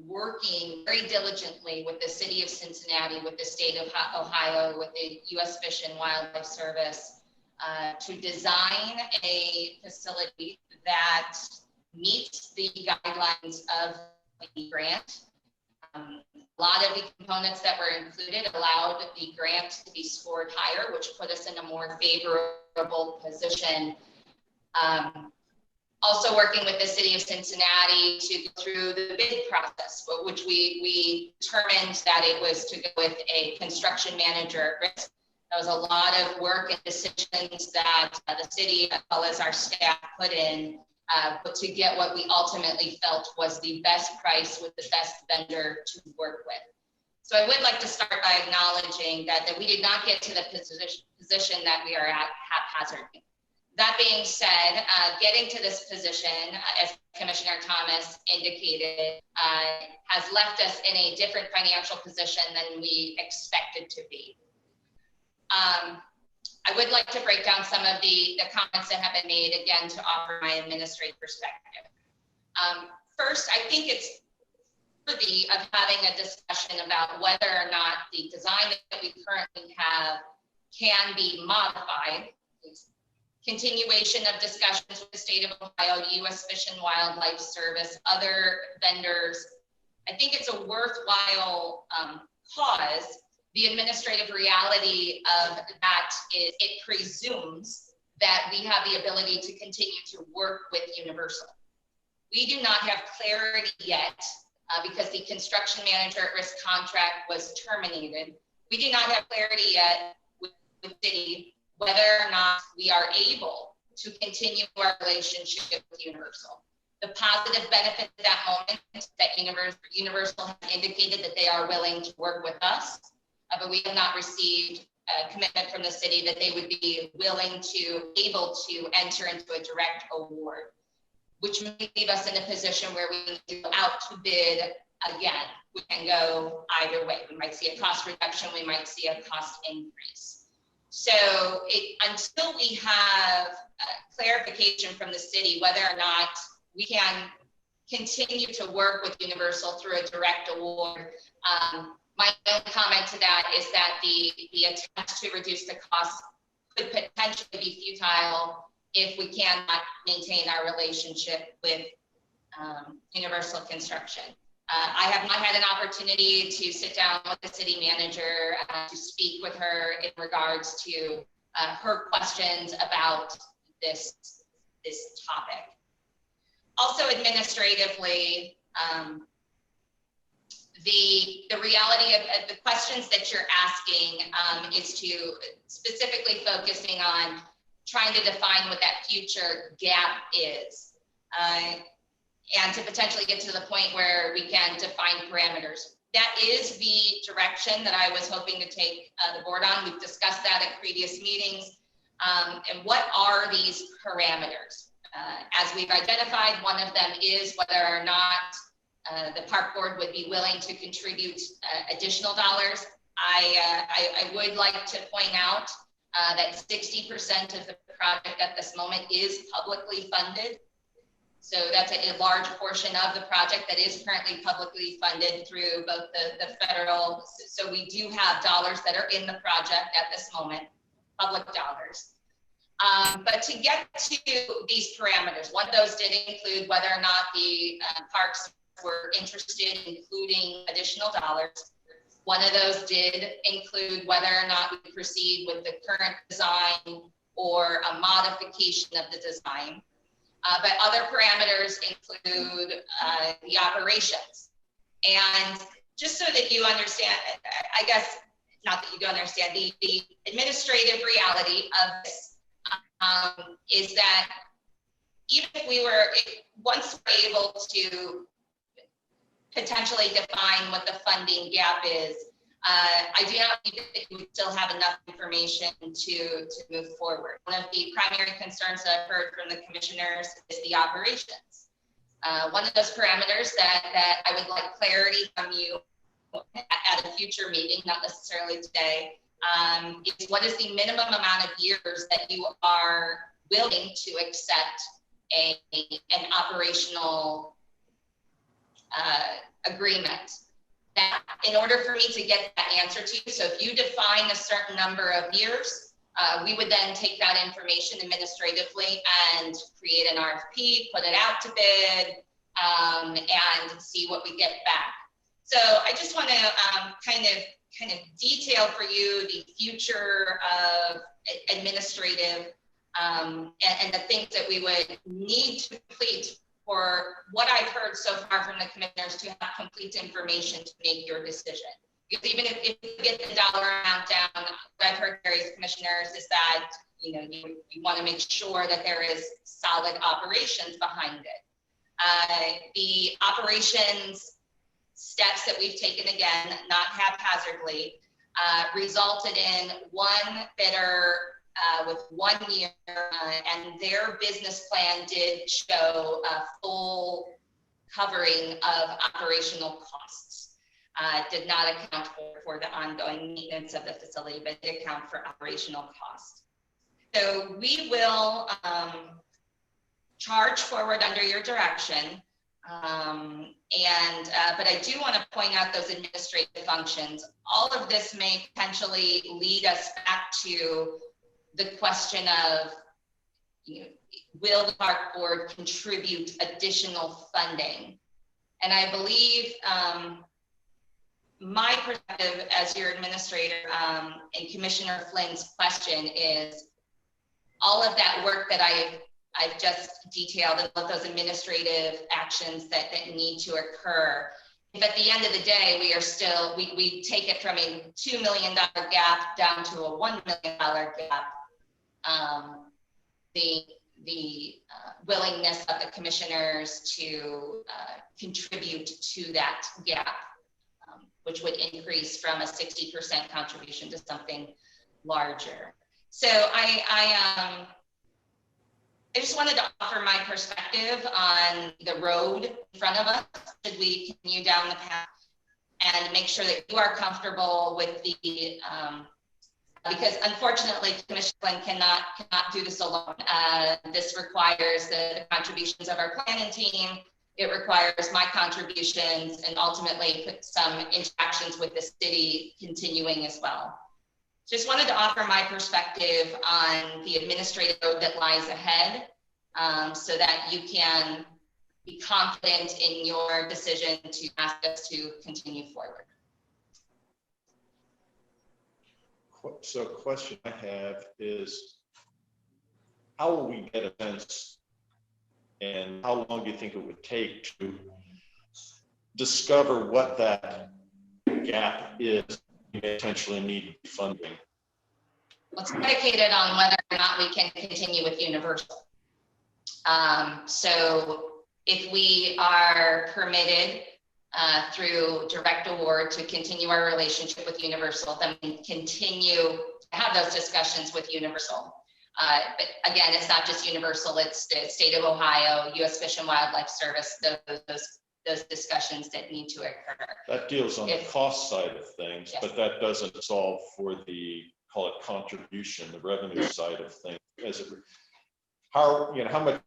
working very diligently with the city of Cincinnati, with the state of Ohio, with the U.S. Fish and Wildlife Service to design a facility that meets the guidelines of the grant. A lot of the components that were included allowed the grant to be scored higher, which put us in a more favorable position. Also working with the city of Cincinnati to go through the bid process, which we determined that it was to go with a construction manager at risk. That was a lot of work and decisions that the city as well as our staff put in but to get what we ultimately felt was the best price with the best vendor to work with. So I would like to start by acknowledging that we did not get to the position that we are at haphazardly. That being said, getting to this position, as Commissioner Thomas indicated, has left us in a different financial position than we expected to be. I would like to break down some of the comments that have been made again to offer my administrative perspective. First, I think it's worthy of having a discussion about whether or not the design that we currently have can be modified. Continuation of discussions with the state of Ohio, U.S. Fish and Wildlife Service, other vendors. I think it's a worthwhile cause. The administrative reality of that is it presumes that we have the ability to continue to work with Universal. We do not have clarity yet because the construction manager at risk contract was terminated. We do not have clarity yet with the city whether or not we are able to continue our relationship with Universal. The positive benefit at that moment that Universal has indicated that they are willing to work with us, but we have not received a commitment from the city that they would be willing to, able to enter into a direct award, which may leave us in a position where we need to go out to bid again. We can go either way. We might see a cost reduction, we might see a cost increase. So until we have clarification from the city whether or not we can continue to work with Universal through a direct award, my own comment to that is that the attempt to reduce the cost could potentially be futile if we cannot maintain our relationship with Universal Construction. I have not had an opportunity to sit down with the city manager to speak with her in regards to her questions about this topic. Also administratively, the reality of the questions that you're asking is to specifically focusing on trying to define what that future gap is. And to potentially get to the point where we can define parameters. That is the direction that I was hoping to take the board on. We've discussed that at previous meetings. And what are these parameters? As we've identified, one of them is whether or not the park board would be willing to contribute additional dollars. I would like to point out that 60% of the project at this moment is publicly funded. So that's a large portion of the project that is currently publicly funded through both the federal. So we do have dollars that are in the project at this moment, public dollars. But to get to these parameters, one of those did include whether or not the parks were interested in including additional dollars. One of those did include whether or not we proceed with the current design or a modification of the design. But other parameters include the operations. And just so that you understand, I guess, not that you don't understand, the administrative reality of this is that even if we were, once we're able to potentially define what the funding gap is, I do not think that we still have enough information to move forward. One of the primary concerns that I've heard from the commissioners is the operations. One of those parameters that I would like clarity from you at a future meeting, not necessarily today, is what is the minimum amount of years that you are willing to accept an operational agreement. That in order for me to get that answer to you, so if you define a certain number of years, we would then take that information administratively and create an RFP, put it out to bid, and see what we get back. So I just want to kind of detail for you the future of administrative and the things that we would need to complete for what I've heard so far from the commissioners to have complete information to make your decision. Because even if you get the dollar amount down, what I've heard various commissioners is that you want to make sure that there is solid operations behind it. The operations steps that we've taken, again, not haphazardly, resulted in one bidder with 1 year, and their business plan did show a full covering of operational costs. Did not account for the ongoing maintenance of the facility, but did account for operational costs. So we will charge forward under your direction. But I do want to point out those administrative functions. All of this may potentially lead us back to the question of, will the park board contribute additional funding? And I believe my perspective as your administrator and Commissioner Flynn's question is all of that work that I've just detailed and all those administrative actions that need to occur. If at the end of the day, we are still, we take it from a $2 million gap down to a $1 million gap, the willingness of the commissioners to contribute to that gap, which would increase from a 60% contribution to something larger. So I just wanted to offer my perspective on the road in front of us. Should we continue down the path and make sure that you are comfortable with the, because unfortunately, Commissioner Flynn cannot do this alone. This requires the contributions of our planning team. It requires my contributions and ultimately put some interactions with the city continuing as well. Just wanted to offer my perspective on the administrative road that lies ahead, so that you can be confident in your decision to ask us to continue forward. So question I have is, how will we get a sense, and how long do you think it would take to discover what that gap is you may potentially need funding? Well, it's predicated on whether or not we can continue with Universal. So if we are permitted through direct award to continue our relationship with Universal, then we continue to have those discussions with Universal. But again, it's not just Universal, it's the state of Ohio, U.S. Fish and Wildlife Service, those discussions that need to occur. That deals on the cost side of things, Yes. but that doesn't solve for the, call it contribution, the revenue side of things. How much,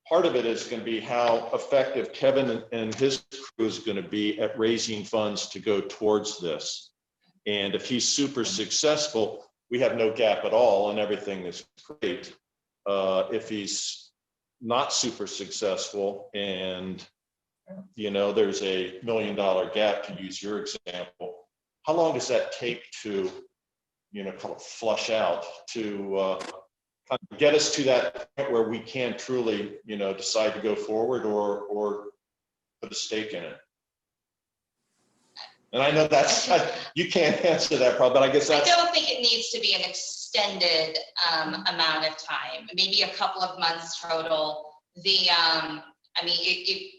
part of it is going to be how effective Kevin and his crew is going to be at raising funds to go towards this. And if he's super successful, we have no gap at all and everything is great. if he's not super successful and, you know, there's a $1 million gap, to use your example, how long does that take to, you know, kind of flush out to kind of get us to that point where we can truly, you know, decide to go forward or put a stake in it? And I know that's, you can't answer that problem, but I guess I that's. don't think it needs to be an extended amount of time, maybe a couple of months total. I mean,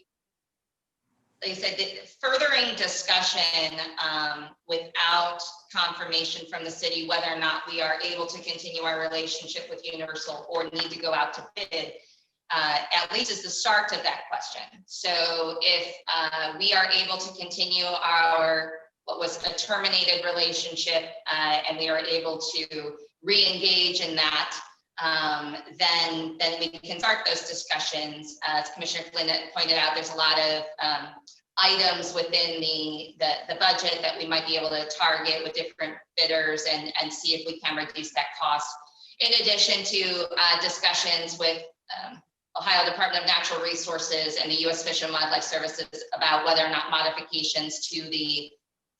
like I said, the furthering discussion without confirmation from the city whether or not we are able to continue our relationship with Universal or need to go out to bid, at least is the start of that question. So if we are able to continue our, what was a terminated relationship, and we are able to re-engage in that, then we can start those discussions. As Commissioner Flynn pointed out, there's a lot of items within the budget that we might be able to target with different bidders and see if we can reduce that cost. In addition to discussions with Ohio Department of Natural Resources and the U.S. Fish and Wildlife Services about whether or not modifications to the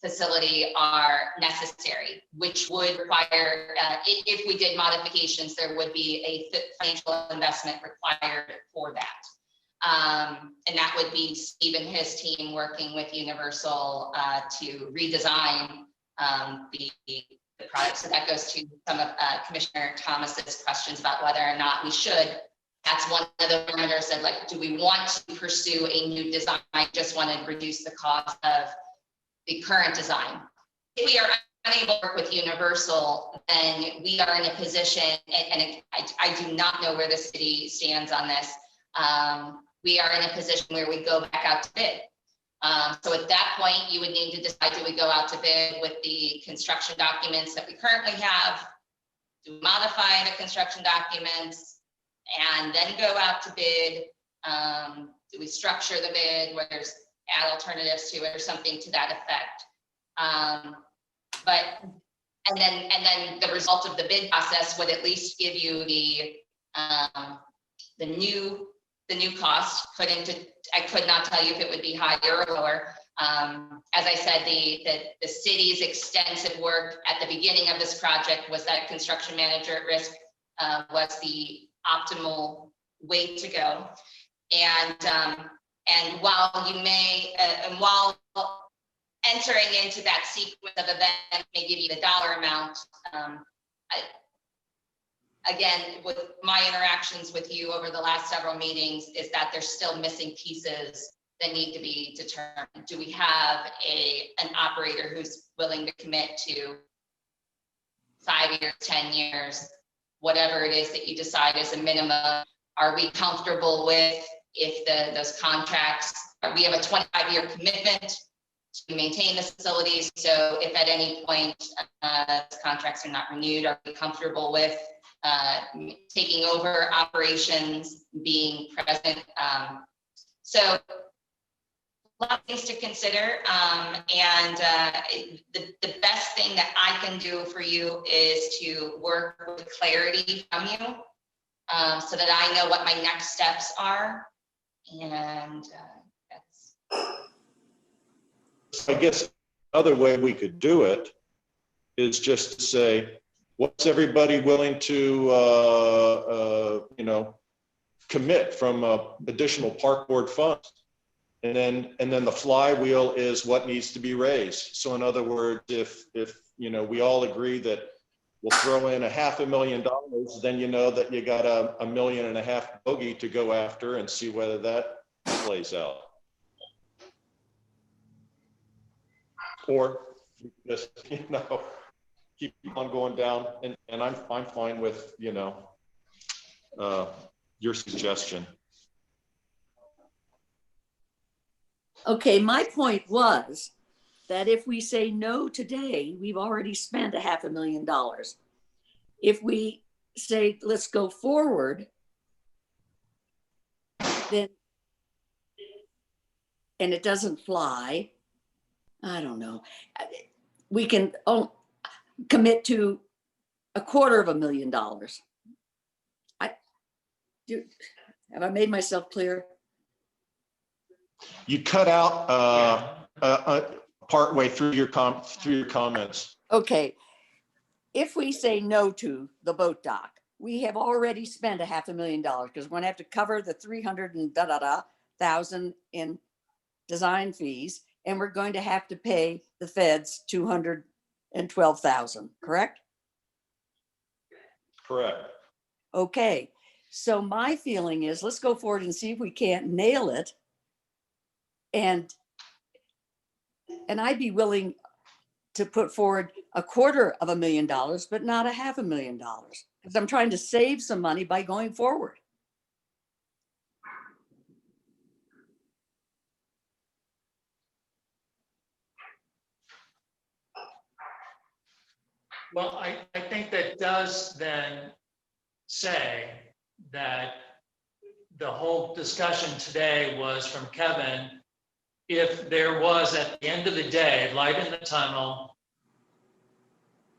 facility are necessary, which would require, if we did modifications, there would be a financial investment required for that. And that would be Steve and his team working with Universal to redesign the product. So that goes to some of Commissioner Thomas's questions about whether or not we should. That's one of the parameters that, like, do we want to pursue a new design? Just want to reduce the cost of the current design. If we are unable to work with Universal, then we are in a position, and I do not know where the city stands on this. We are in a position where we go back out to bid. So at that point, you would need to decide, do we go out to bid with the construction documents that we currently have? Do we modify the construction documents and then go out to bid? Do we structure the bid where there's add alternatives to it or something to that effect? And then the result of the bid process would at least give you the new cost. I could not tell you if it would be higher or lower. As I said, the city's extensive work at the beginning of this project was that construction manager at risk was the optimal way to go. And while you may, and while entering into that sequence of events may give you the dollar amount, again, with my interactions with you over the last several meetings, is that there's still missing pieces that need to be determined. Do we have an operator who's willing to commit to 5 years, 10 years, whatever it is that you decide is a minimum? Are we comfortable with if those contracts, we have a 25-year commitment to maintain the facilities. So if at any point contracts are not renewed, are we comfortable with taking over operations, being present? So a lot of things to consider. And the best thing that I can do for you is to work with clarity from you so that I know what my next steps are. And that's. I guess another way we could do it is just to say, what's everybody willing to, commit from additional park board funds? And then the flywheel is what needs to be raised. So in other words, if we all agree that we'll throw in $500,000, then you know that you got a $1.5 million bogey to go after and see whether that plays out. Or just, keep on going down, and I'm fine with, your suggestion. Okay, my point was that if we say no today, we've already spent $500,000. If we say, let's go forward, then, and it doesn't fly, I don't know, we can commit to $250,000. Have I made myself clear? You cut out partway through your comments. Okay. If we say no to the boat dock, we have already spent $500,000 because we're going to have to cover the 300 and thousand in design fees, and we're going to have to pay the feds 212,000, correct? Correct. Okay, so my feeling is let's go forward and see if we can't nail it. And I'd be willing to put forward $250,000, but not $500,000, because I'm trying to save some money by going forward. Well, I think that does then say that the whole discussion today was from Kevin. If there was, at the end of the day, light in the tunnel,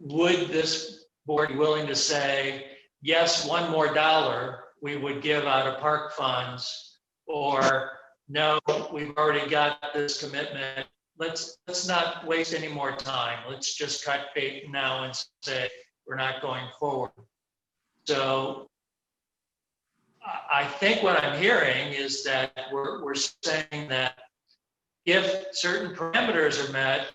would this board be willing to say, yes, one more dollar we would give out of park funds, or no, we've already got this commitment. Let's not waste any more time. Let's just cut bait now and say we're not going forward. So I think what I'm hearing is that we're saying that if certain parameters are met,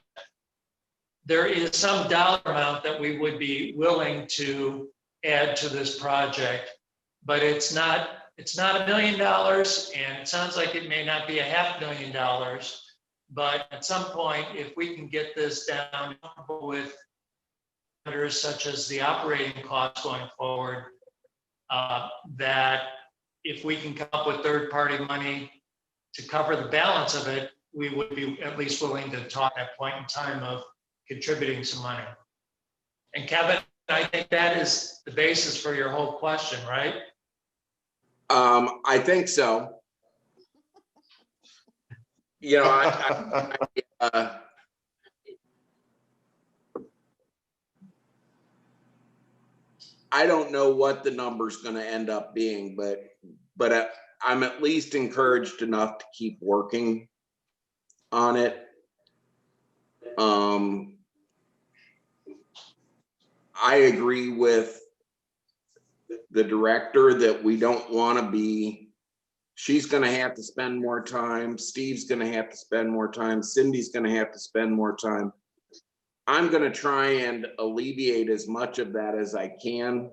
there is some dollar amount that we would be willing to add to this project, but it's not $1 million, and it sounds like it may not be $500,000. But at some point, if we can get this down with matters such as the operating costs going forward, that if we can come up with third-party money to cover the balance of it, we would be at least willing to talk at that point in time of contributing some money. And Kevin, I think that is the basis for your whole question, right? I think so. You know, I don't know what the number's going to end up being, but I'm at least encouraged enough to keep working on it. I agree with the director that we don't want to be. She's going to have to spend more time. Steve's going to have to spend more time. Cindy's going to have to spend more time. I'm going to try and alleviate as much of that as I can.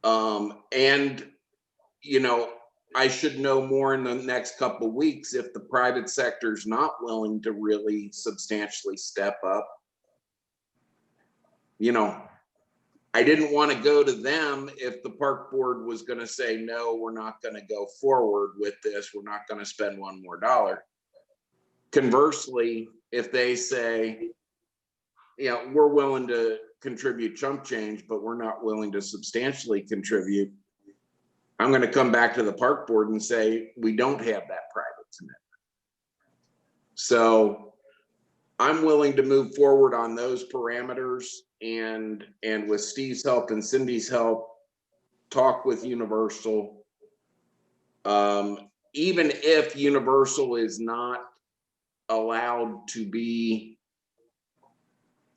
And, you know, I should know more in the next couple of weeks if the private sector's not willing to really substantially step up. You know, I didn't want to go to them if the park board was going to say, no, we're not going to go forward with this. We're not going to spend one more dollar. Conversely, if they say, you know, we're willing to contribute chump change, but we're not willing to substantially contribute, I'm going to come back to the park board and say, we don't have that private commitment. So I'm willing to move forward on those parameters, and with Steve's help and Cindy's help, talk with Universal. Even if Universal is not allowed to be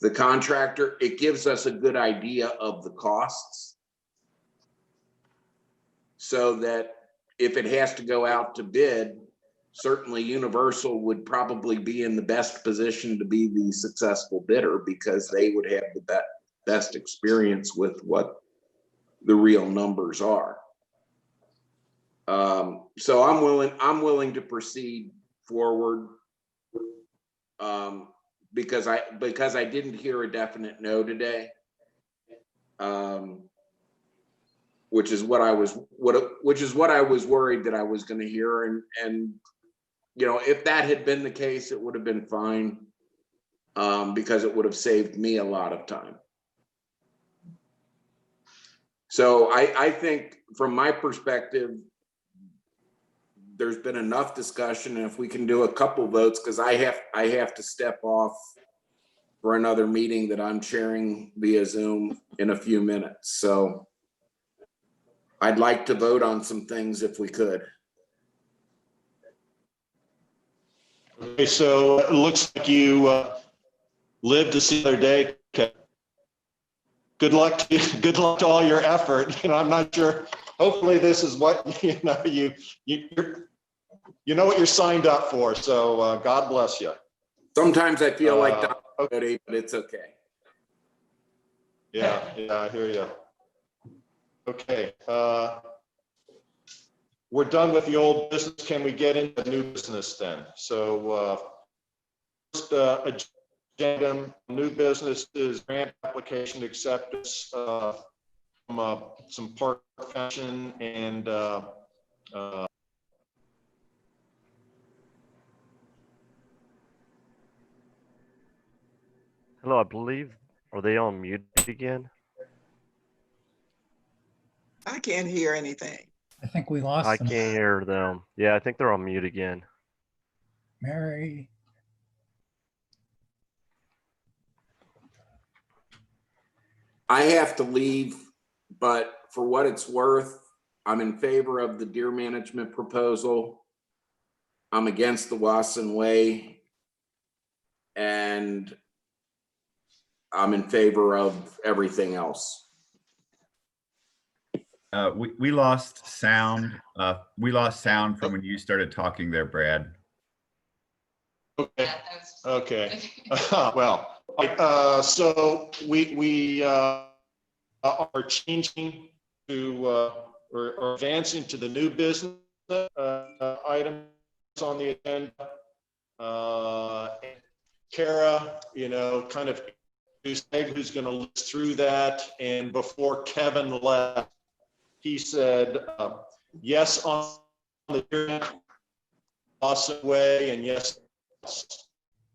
the contractor, it gives us a good idea of the costs, so that if it has to go out to bid, certainly Universal would probably be in the best position to be the successful bidder, because they would have the best experience with what the real numbers are. So I'm willing to proceed forward, because I didn't hear a definite no today, which is what I was worried that I was going to hear, and you know, if that had been the case, it would have been fine, because it would have saved me a lot of time. So I think from my perspective, there's been enough discussion, and if we can do a couple votes, because I have to step off for another meeting that I'm chairing via Zoom in a few minutes. So I'd like to vote on some things if we could. Okay, so it looks like you live to see another day. Okay. Good luck to you. Good luck to all your effort. I'm not sure. Hopefully this is what, you know what you're signed up for. So God bless you. Sometimes I feel like Don okay. Quixote, but it's okay. Yeah, I hear you. Okay. We're done with the old business. Can we get into new business then? So first agenda, new business is grant application acceptance from some park fashion and Hello, I believe, are they on mute again? I can't hear anything. I think we lost I them. can't hear them. Yeah, I think they're on mute again. Mary. I have to leave, but for what it's worth, I'm in favor of the deer management proposal. I'm against the Wasson Way. And I'm in favor of everything else. We lost sound. We lost sound from when you started talking there, Brad. okay. Okay. Well, so we are changing to or advancing to the new business items on the agenda. Kara, kind of who's going to list through that. And before Kevin left, he said yes on the Awesome Way and yes,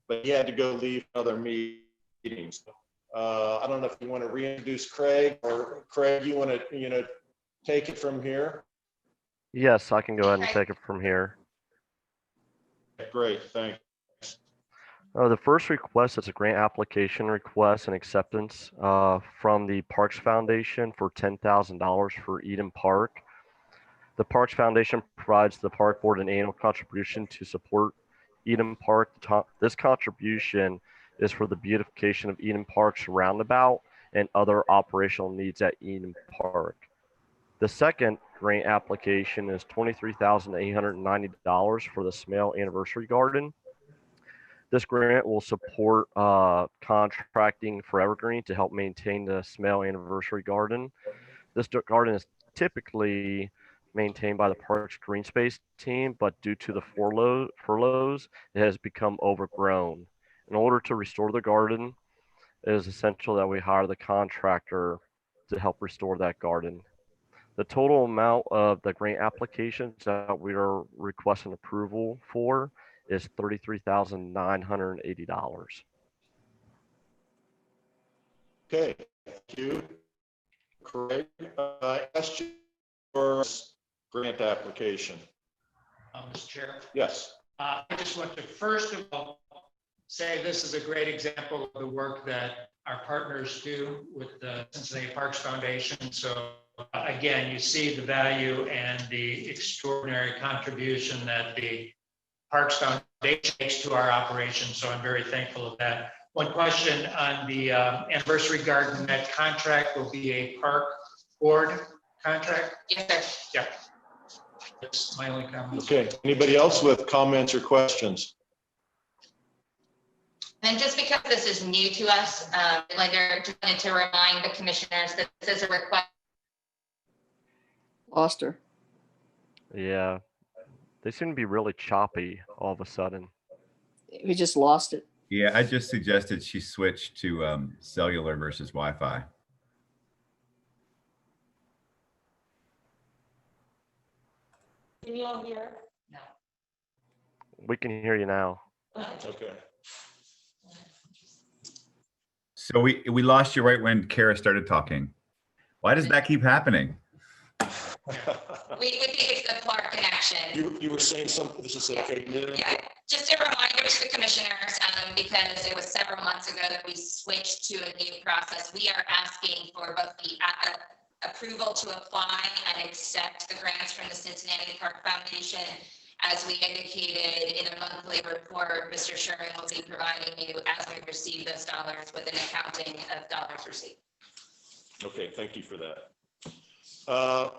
but he had to go leave other meetings. I don't know if you want to reintroduce Craig, or Craig, you want to take it from here? Yes, I can go ahead and take it from here. Great, thanks. The first request is a grant application request and acceptance from the Parks Foundation for $10,000 for Eden Park. The Parks Foundation provides the Park Board an annual contribution to support Eden Park. This contribution is for the beautification of Eden Park's roundabout and other operational needs at Eden Park. The second grant application is $23,890 for the Smale Anniversary Garden. This grant will support contracting for Evergreen to help maintain the Smale Anniversary Garden. This garden is typically maintained by the Parks Green Space team, but due to the furloughs, it has become overgrown. In order to restore the garden, it is essential that we hire the contractor to help restore that garden. The total amount of the grant applications that we are requesting approval for is $33,980. Okay, thank you. Craig, I asked you for grant application. Mr. Chair. Yes. I just want to first of all say this is a great example of the work that our partners do with the Cincinnati Parks Foundation. So again, you see the value and the extraordinary contribution that the Parks Foundation makes to our operation. So I'm very thankful of that. One question on the anniversary garden, that contract will be a park board contract? Yes, sir. Yeah. That's my only comment. Okay, anybody else with comments or questions? And just because this is new to us, I just wanted to remind the commissioners that this is a request. Lost her. Yeah, they seem to be really choppy all of a sudden. We just lost it. Yeah, I just suggested she switch to cellular versus Wi-Fi. Can you all hear? No. We can hear you now. Okay. So we lost you right when Kara started talking. Why does that keep happening? We think it's the Clark connection. You were saying something, this is okay. Yeah, just a reminder to the commissioners, because it was several months ago that we switched to a new process. We are asking for both the approval to apply and accept the grants from the Cincinnati Park Foundation. As we indicated in a monthly report, Mr. Sherman will be providing you, as we receive those dollars, with an accounting of dollars received. Okay, thank you for that.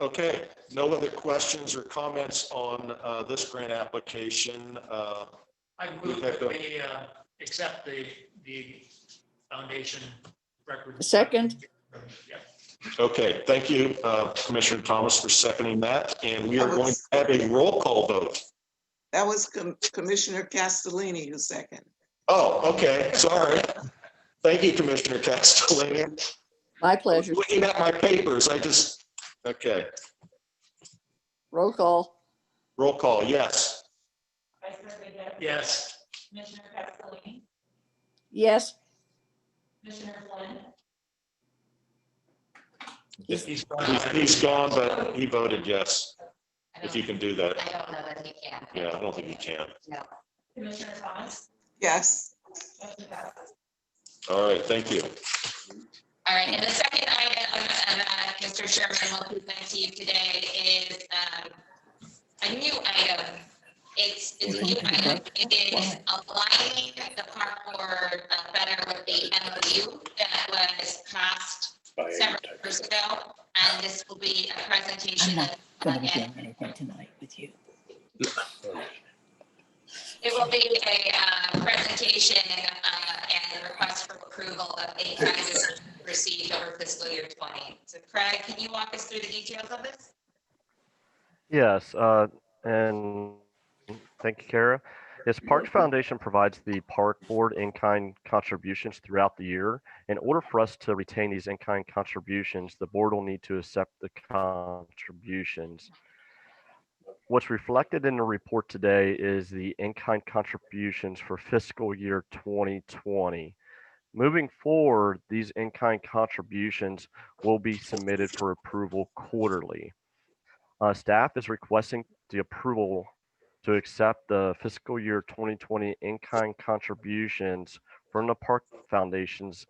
Okay, no other questions or comments on this grant application. I move that we accept the foundation record. Second. Yeah. Okay, thank you, Commissioner Thomas, for seconding that. And we are going to have a roll call vote. That was Commissioner Castellini who seconded. Oh, okay, sorry. Thank you, Commissioner Castellini. My pleasure. Looking at my papers, okay. Roll call. Roll call, yes. Vice President Gibbs? Yes. Commissioner Castellini? Yes. Commissioner Flynn? He's gone, but he voted yes, if you can do that. I don't know that he can. Yeah, I don't think you can. No. Commissioner Thomas? Yes. Motion passes. All right, thank you. All right, and the second item Mr. Sherman will present to you today is a new item. It's a new item. It is aligning the park board better with the MOU that was passed several years ago. And this will be a presentation of, Going to be doing anything tonight with you. it will be a presentation and a request for approval of a kind of received over fiscal year 20. So Craig, can you walk us through the details of this? Yes, and thank you, Kara. Yes, Parks Foundation provides the park board in-kind contributions throughout the year. In order for us to retain these in-kind contributions, the board will need to accept the contributions. What's reflected in the report today is the in-kind contributions for fiscal year 2020. Moving forward, these in-kind contributions will be submitted for approval quarterly. Staff is requesting the approval to accept the fiscal year 2020 in-kind contributions from the Park Foundations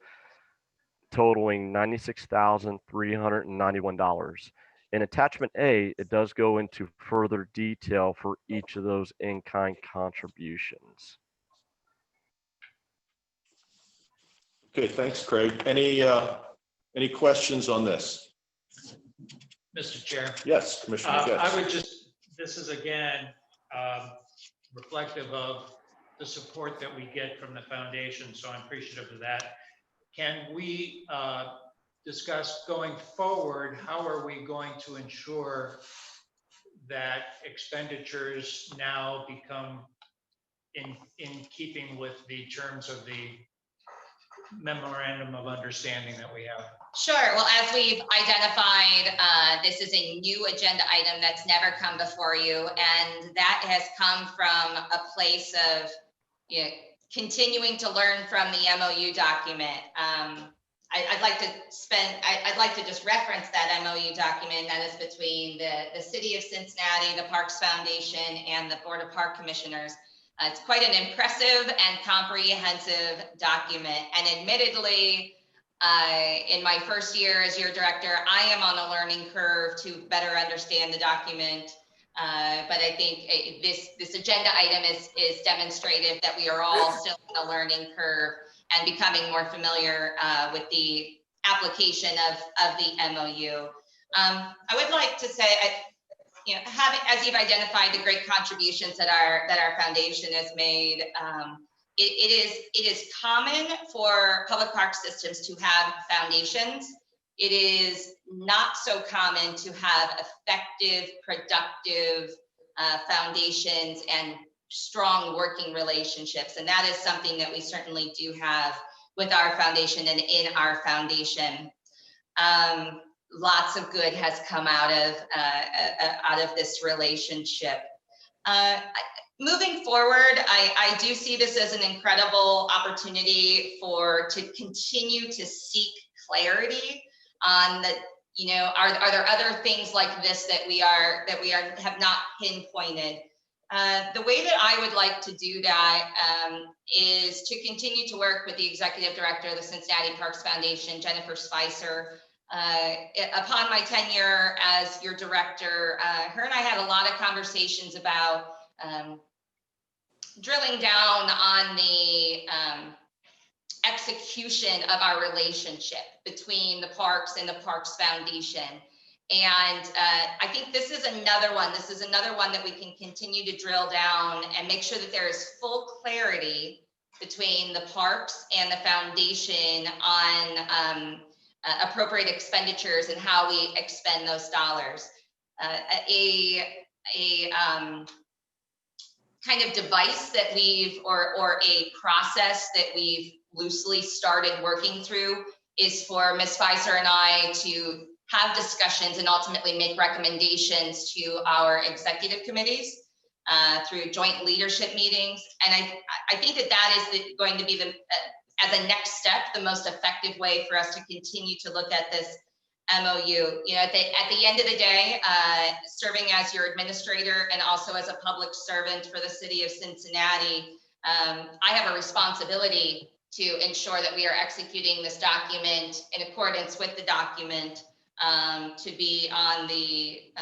totaling $96,391. In attachment A, it does go into further detail for each of those in-kind contributions. Okay, thanks, Craig. Any questions on this? Mr. Chair. Yes, Commissioner Getz. I would just, this is again reflective of the support that we get from the foundation, so I'm appreciative of that. Can we discuss going forward, how are we going to ensure that expenditures now become in keeping with the terms of the memorandum of understanding that we have? Sure. Well, as we've identified, this is a new agenda item that's never come before you, and that has come from a place of, you know, continuing to learn from the MOU document. I'd like to just reference that MOU document that is between the City of Cincinnati, the Parks Foundation, and the Board of Park Commissioners. It's quite an impressive and comprehensive document, and admittedly, in my first year as your director, I am on a learning curve to better understand the document. But I think this agenda item is demonstrative that we are all still on a learning curve and becoming more familiar with the application of the MOU. I would like to say, you know, as you've identified the great contributions that our foundation has made, it is common for public park systems to have foundations. It is not so common to have effective, productive foundations and strong working relationships. And that is something that we certainly do have with our foundation and in our foundation. Lots of good has come out of this relationship. Moving forward, I do see this as an incredible opportunity to continue to seek clarity on the, you know, are there other things like this that we have not pinpointed. The way that I would like to do that is to continue to work with the executive director of the Cincinnati Parks Foundation, Jennifer Spicer, Upon my tenure as your director, her and I had a lot of conversations about drilling down on the execution of our relationship between the parks and the Parks Foundation. And I think this is another one. This is another one that we can continue to drill down and make sure that there is full clarity between the parks and the foundation on appropriate expenditures and how we expend those dollars. Kind of device that we've, or a process that we've loosely started working through is for Ms. Spicer and I to have discussions and ultimately make recommendations to our executive committees through joint leadership meetings. And I think that is going to be as a next step, the most effective way for us to continue to look at this MOU. You know, at the end of the day, serving as your administrator and also as a public servant for the city of Cincinnati, I have a responsibility to ensure that we are executing this document in accordance with the document, to be on the,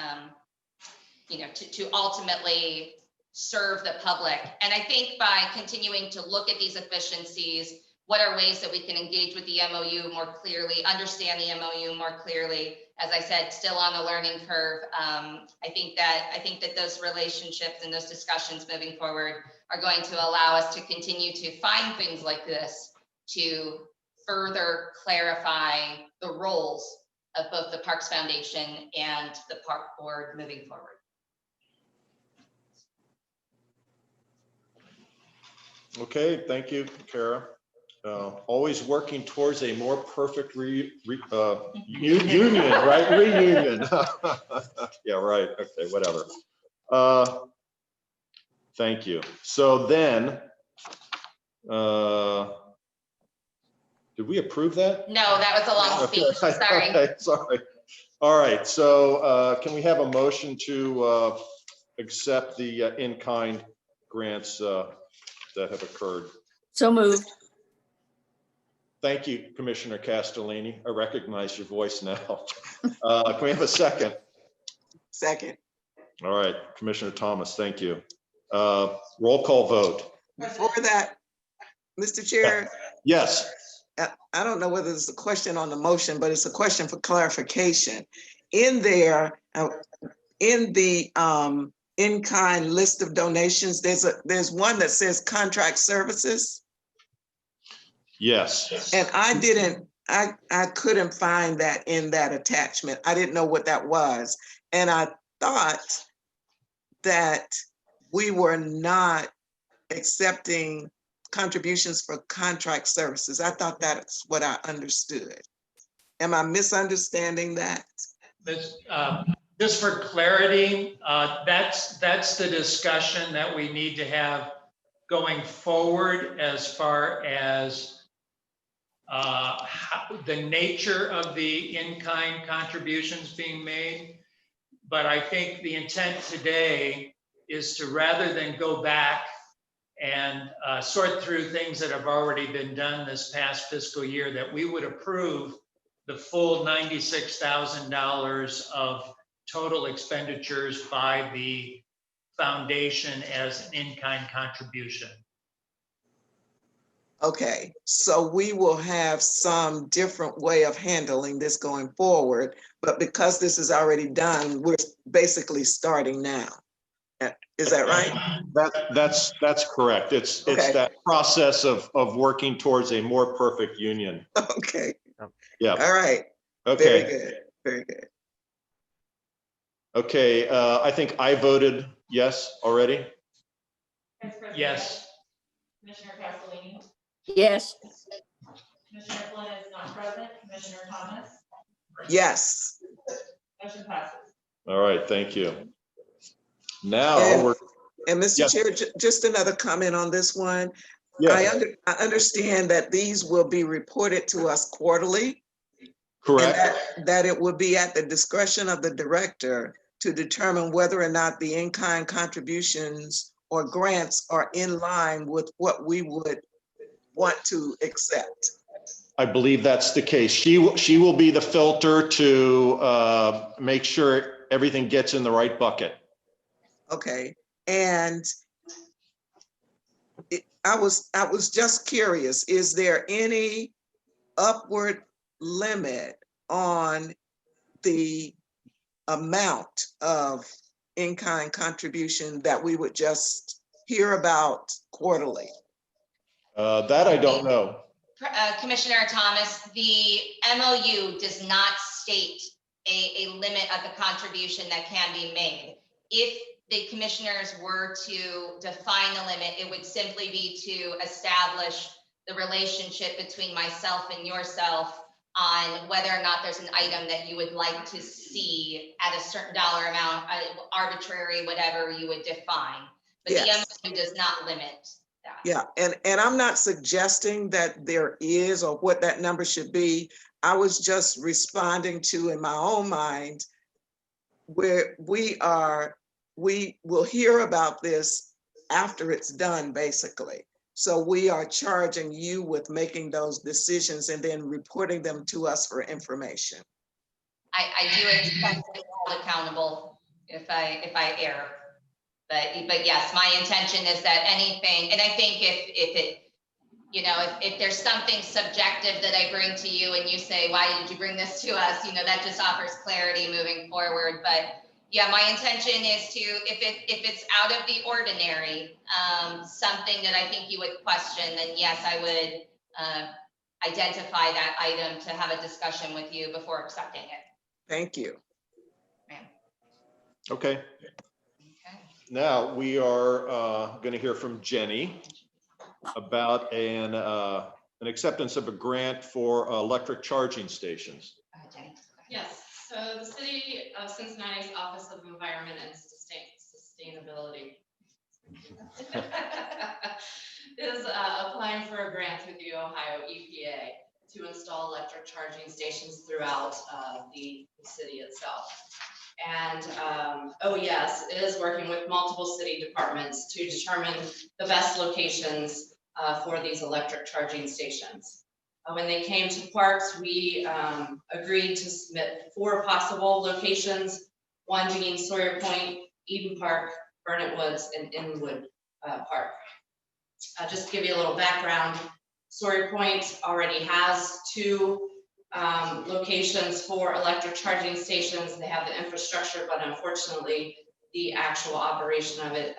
to ultimately serve the public. And I think by continuing to look at these efficiencies, what are ways that we can engage with the MOU more clearly, understand the MOU more clearly? As I said, still on the learning curve. I think that those relationships and those discussions moving forward are going to allow us to continue to find things like this to further clarify the roles of both the Parks Foundation and the Park Board moving forward. Okay, thank you, Kara. Always working towards a more perfect union, right? Reunion. Yeah, right. Okay, whatever. Thank you. So then, did we approve that? No, that was a long speech. Sorry. Okay, sorry. All right. So can we have a motion to accept the in-kind grants that have occurred? So moved. Thank you, Commissioner Castellini. I recognize your voice now. Can we have a second? Second. All right, Commissioner Thomas, thank you. Roll call vote. Before that, Mr. Chair, Yes. I don't know whether it's a question on the motion, but it's a question for clarification. In there, in the in-kind list of donations, there's one that says contract services. Yes. And I couldn't find that in that attachment. I didn't know what that was. And I thought that we were not accepting contributions for contract services. I thought that's what I understood. Am I misunderstanding that? Just for clarity, that's the discussion that we need to have going forward as far as the nature of the in-kind contributions being made. But I think the intent today is to, rather than go back and sort through things that have already been done this past fiscal year, that we would approve the full $96,000 of total expenditures by the foundation as an in-kind contribution. Okay, so we will have some different way of handling this going forward, but because this is already done, we're basically starting now. Is that right? That's correct. It's Okay. that process of working towards a more perfect union. Okay. Yeah. All right. Okay. Very good. Very good. Okay. I think I voted yes already. Yes. Commissioner Castellini? Yes. Commissioner Flynn is not present. Commissioner Thomas? Yes. Motion passes. All right. Thank you. Now And Mr. Yes. Chair, just another comment on this one. Yes. I understand that these will be reported to us quarterly. Correct. And that it would be at the discretion of the director to determine whether or not the in-kind contributions or grants are in line with what we would want to accept. I believe that's the case. She will be the filter to make sure everything gets in the right bucket. Okay, and I was just curious, is there any upward limit on the amount of in-kind contribution that we would just hear about quarterly? That I don't know. Commissioner Thomas, the MOU does not state a limit of the contribution that can be made. If the commissioners were to define the limit, it would simply be to establish the relationship between myself and yourself on whether or not there's an item that you would like to see at a certain dollar amount, arbitrary, whatever you would define. But Yes. the MOU does not limit that. Yeah, and I'm not suggesting that there is or what that number should be. I was just responding to, in my own mind, where we will hear about this after it's done, basically. So we are charging you with making those decisions and then reporting them to us for information. I do expect to be held accountable if I err. But yes, my intention is that anything, and I think if there's something subjective that I bring to you and you say, why did you bring this to us? That just offers clarity moving forward. But yeah, my intention is to, if it's out of the ordinary, something that I think you would question, then yes, I would identify that item to have a discussion with you before accepting it. Thank you. Okay. Now we are going to hear from Jenny about an acceptance of a grant for electric charging stations. Yes, so the City of Cincinnati's Office of Environment and Sustainability is applying for a grant through the Ohio EPA to install electric charging stations throughout the city itself. And OES is working with multiple city departments to determine the best locations for these electric charging stations. When they came to parks, we agreed to submit 4 possible locations, one being Sawyer Point, Eden Park, Burnett Woods, and Inwood Park. Just to give you a little background, Sawyer Point already has 2 locations for electric charging stations. They have the infrastructure, but unfortunately, the actual operation of it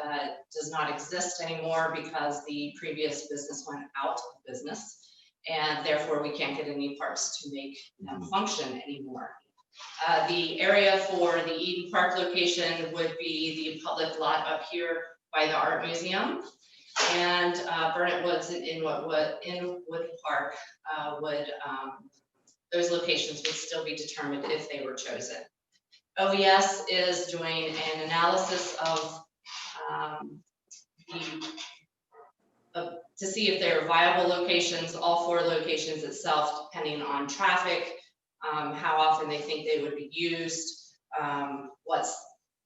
does not exist anymore because the previous business went out of business. And therefore we can't get any parks to make them function anymore. The area for the Eden Park location would be the public lot up here by the Art Museum. And Burnett Woods and Inwood Park those locations would still be determined if they were chosen. OES is doing an analysis of to see if there are viable locations, all 4 locations itself, depending on traffic, how often they think they would be used, what's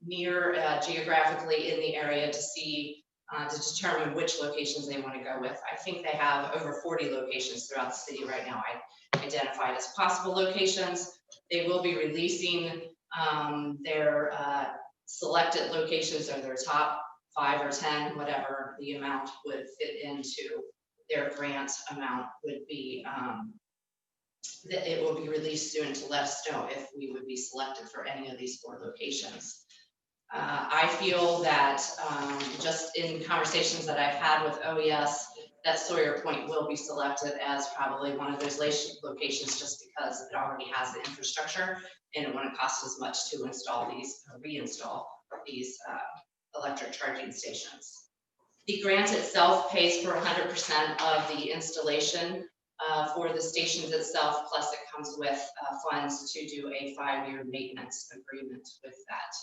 near geographically in the area to see, to determine which locations they want to go with. I think they have over 40 locations throughout the city right now identified as possible locations. They will be releasing their selected locations, or their top 5 or 10, whatever the amount would fit into their grant amount would be, that it will be released soon to let us know if we would be selected for any of these 4 locations. I feel that just in conversations that I've had with OES, that Sawyer Point will be selected as probably one of those locations just because it already has the infrastructure and it wouldn't cost as much to install these, reinstall these electric charging stations. The grant itself pays for 100% of the installation for the stations itself, plus it comes with funds to do a 5-year maintenance agreement with that.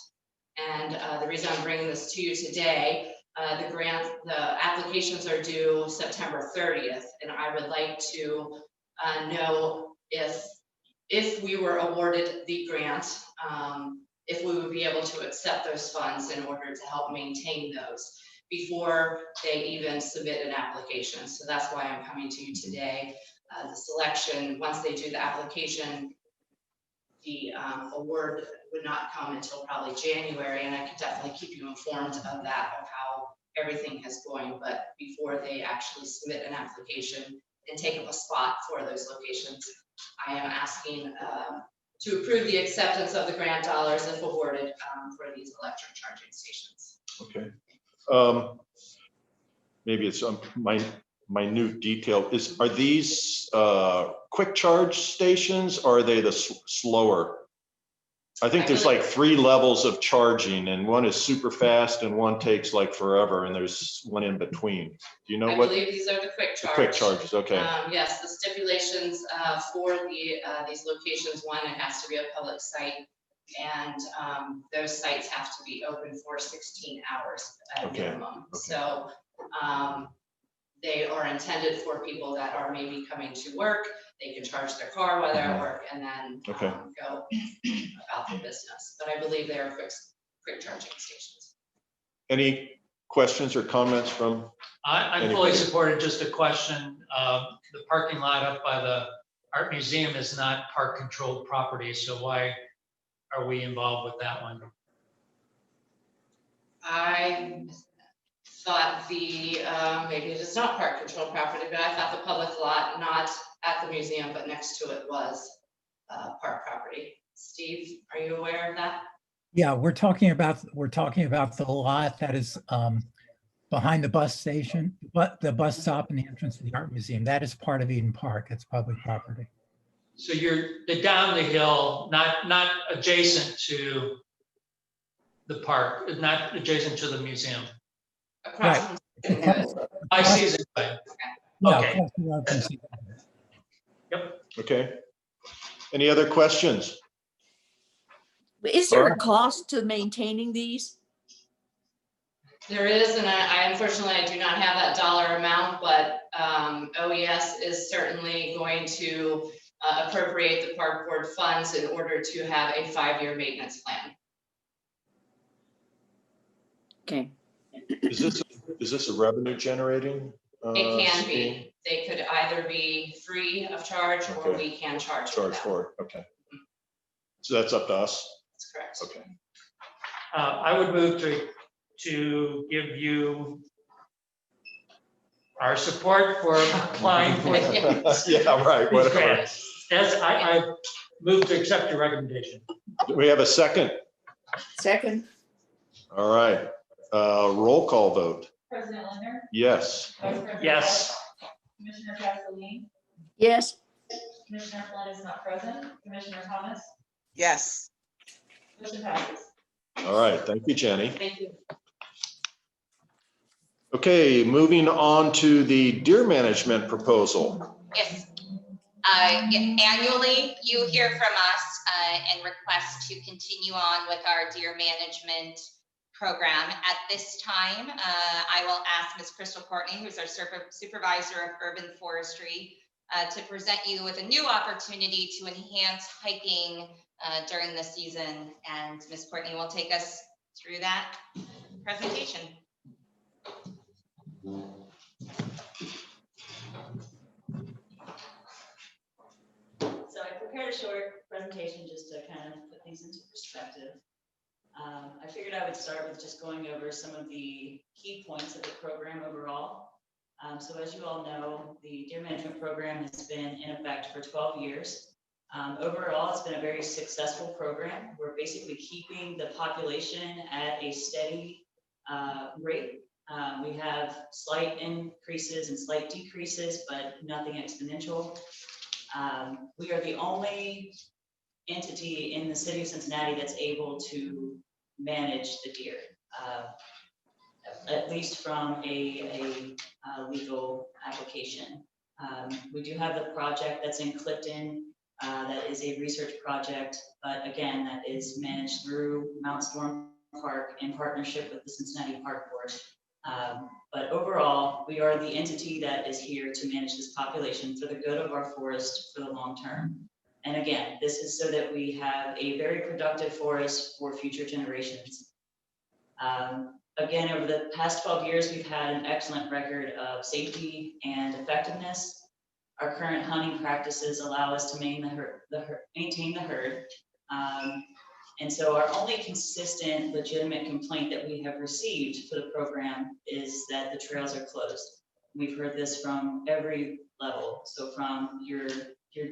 And the reason I'm bringing this to you today, the applications are due September 30th, and I would like to know if we were awarded the grant, if we would be able to accept those funds in order to help maintain those before they even submit an application. So that's why I'm coming to you today. the selection, once they do the application, the award would not come until probably January, and I can definitely keep you informed of that, of how everything is going. But before they actually submit an application and take up a spot for those locations, I am asking to approve the acceptance of the grant dollars if awarded for these electric charging stations. Okay. Maybe it's my minute detail. Are these quick charge stations, or are they the slower? I think there's like 3 levels of charging, and one is super fast and one takes like forever, and there's one in between. Do you know I what? believe these are the quick charge. Quick charges, okay. Yes, the stipulations for these locations, one, it has to be a public site, and those sites have to be open for 16 hours at a minimum. So they are intended for people that are maybe coming to work. They can charge their car while they're at work and then go about their business. But I believe they are quick charging stations. Any questions or comments from? I'm fully supported. Just a question. The parking lot up by the Art Museum is not park controlled property. So why are we involved with that one? I thought maybe it is not park control property, but I thought the public lot, not at the museum, but next to it was park property. Steve, are you aware of that? Yeah, we're talking about the lot that is behind the bus station, but the bus stop and the entrance to the art museum. That is part of Eden Park. It's public property. So you're down the hill, not adjacent to the park, not adjacent to the museum. Across Right. I see it. Okay. Yep. Okay. Any other questions? Is there a cost to maintaining these? There is, and I unfortunately, I do not have that dollar amount, but OES is certainly going to appropriate the park board funds in order to have a 5-year maintenance plan. Okay. Is this a revenue generating? It can scheme? be. They could either be free of charge or we can charge for them. For it, okay. So that's up to us? That's correct. Okay. I would move to give you our support for applying for Yeah, right, whatever. grants. I move to accept your recommendation. Do we have a second? Second. All right, roll call vote. President Linder? Yes. Vice President Yes. Wright, Commissioner Castelline? Yes. Commissioner Flynn is not present. Commissioner Thomas? Yes. Motion passes. All right, thank you, Jenny. Thank you. Okay, moving on to the deer management proposal. Yes. Annually, you hear from us and request to continue on with our deer management program. At this time, I will ask Ms. Crystal Courtney, who's our supervisor of urban forestry, to present you with a new opportunity to enhance hiking during the season. And Ms. Courtney will take us through that presentation. So I prepared a short presentation just to kind of put things into perspective. I figured I would start with just going over some of the key points of the program overall. So as you all know, the deer management program has been in effect for 12 years. Overall, it's been a very successful program. We're basically keeping the population at a steady rate. We have slight increases and slight decreases, but nothing exponential. We are the only entity in the city of Cincinnati that's able to manage the deer, at least from a legal application. We do have the project that's in Clifton, that is a research project, but again, that is managed through Mount Storm Park in partnership with the Cincinnati Park Board. But overall, we are the entity that is here to manage this population for the good of our forest for the long term. And again, this is so that we have a very productive forest for future generations. Again, over the past 12 years, we've had an excellent record of safety and effectiveness. Our current hunting practices allow us to maintain the herd. And so our only consistent legitimate complaint that we have received for the program is that the trails are closed. We've heard this from every level. So from your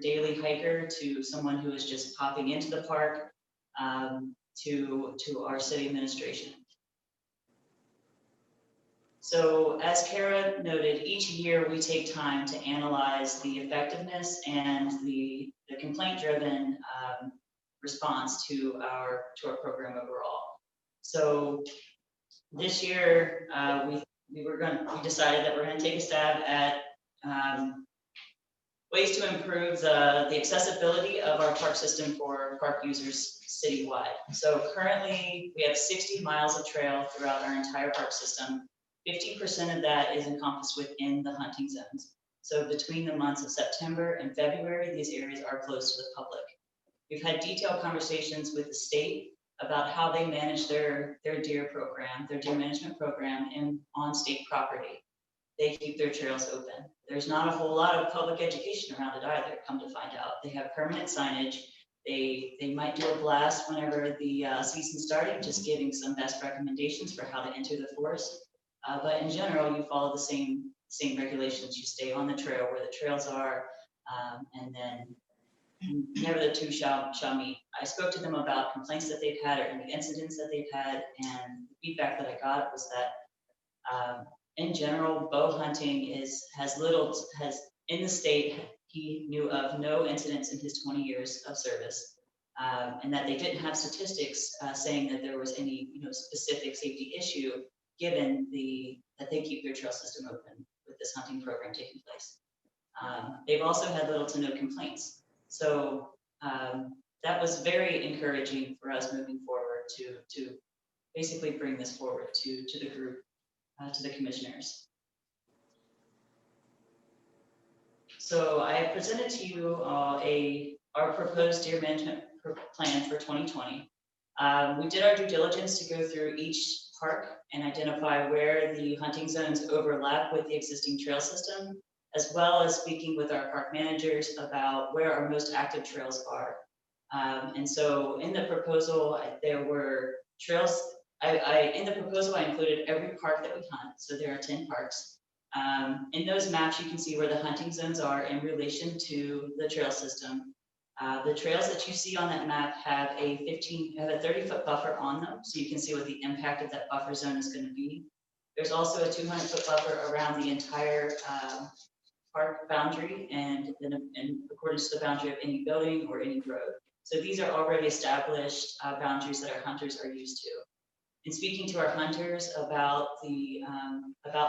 daily hiker to someone who is just popping into the park, to our city administration. So as Kara noted, each year we take time to analyze the effectiveness and the complaint-driven response to our program overall. So this year we decided that we're going to take a stab at ways to improve the accessibility of our park system for park users citywide. So currently we have 60 miles of trail throughout our entire park system. 50% of that is encompassed within the hunting zones. So between the months of September and February, these areas are closed to the public. We've had detailed conversations with the state about how they manage their deer program, their deer management program on state property. They keep their trails open. There's not a whole lot of public education around it either, come to find out. They have permanent signage. They might do a blast whenever the season's starting, just giving some best recommendations for how to enter the forest. But in general, you follow the same regulations. You stay on the trail where the trails are, and then never the two shall meet. I spoke to them about complaints that they've had or any incidents that they've had, and the feedback that I got was that in general, bow hunting has in the state, he knew of no incidents in his 20 years of service, and that they didn't have statistics saying that there was any specific safety issue, given that they keep their trail system open with this hunting program taking place. They've also had little to no complaints. So that was very encouraging for us moving forward to basically bring this forward to the group, to the commissioners. So I have presented to you our proposed deer management plan for 2020. We did our due diligence to go through each park and identify where the hunting zones overlap with the existing trail system, as well as speaking with our park managers about where our most active trails are. And so in the proposal, there were trails. In the proposal, I included every park that we hunt. So there are 10 parks. In those maps, you can see where the hunting zones are in relation to the trail system. The trails that you see on that map have a 30-foot buffer on them, so you can see what the impact of that buffer zone is going to be. There's also a 200-foot buffer around the entire park boundary and in accordance to the boundary of any building or any road. So these are already established boundaries that our hunters are used to. In speaking to our hunters about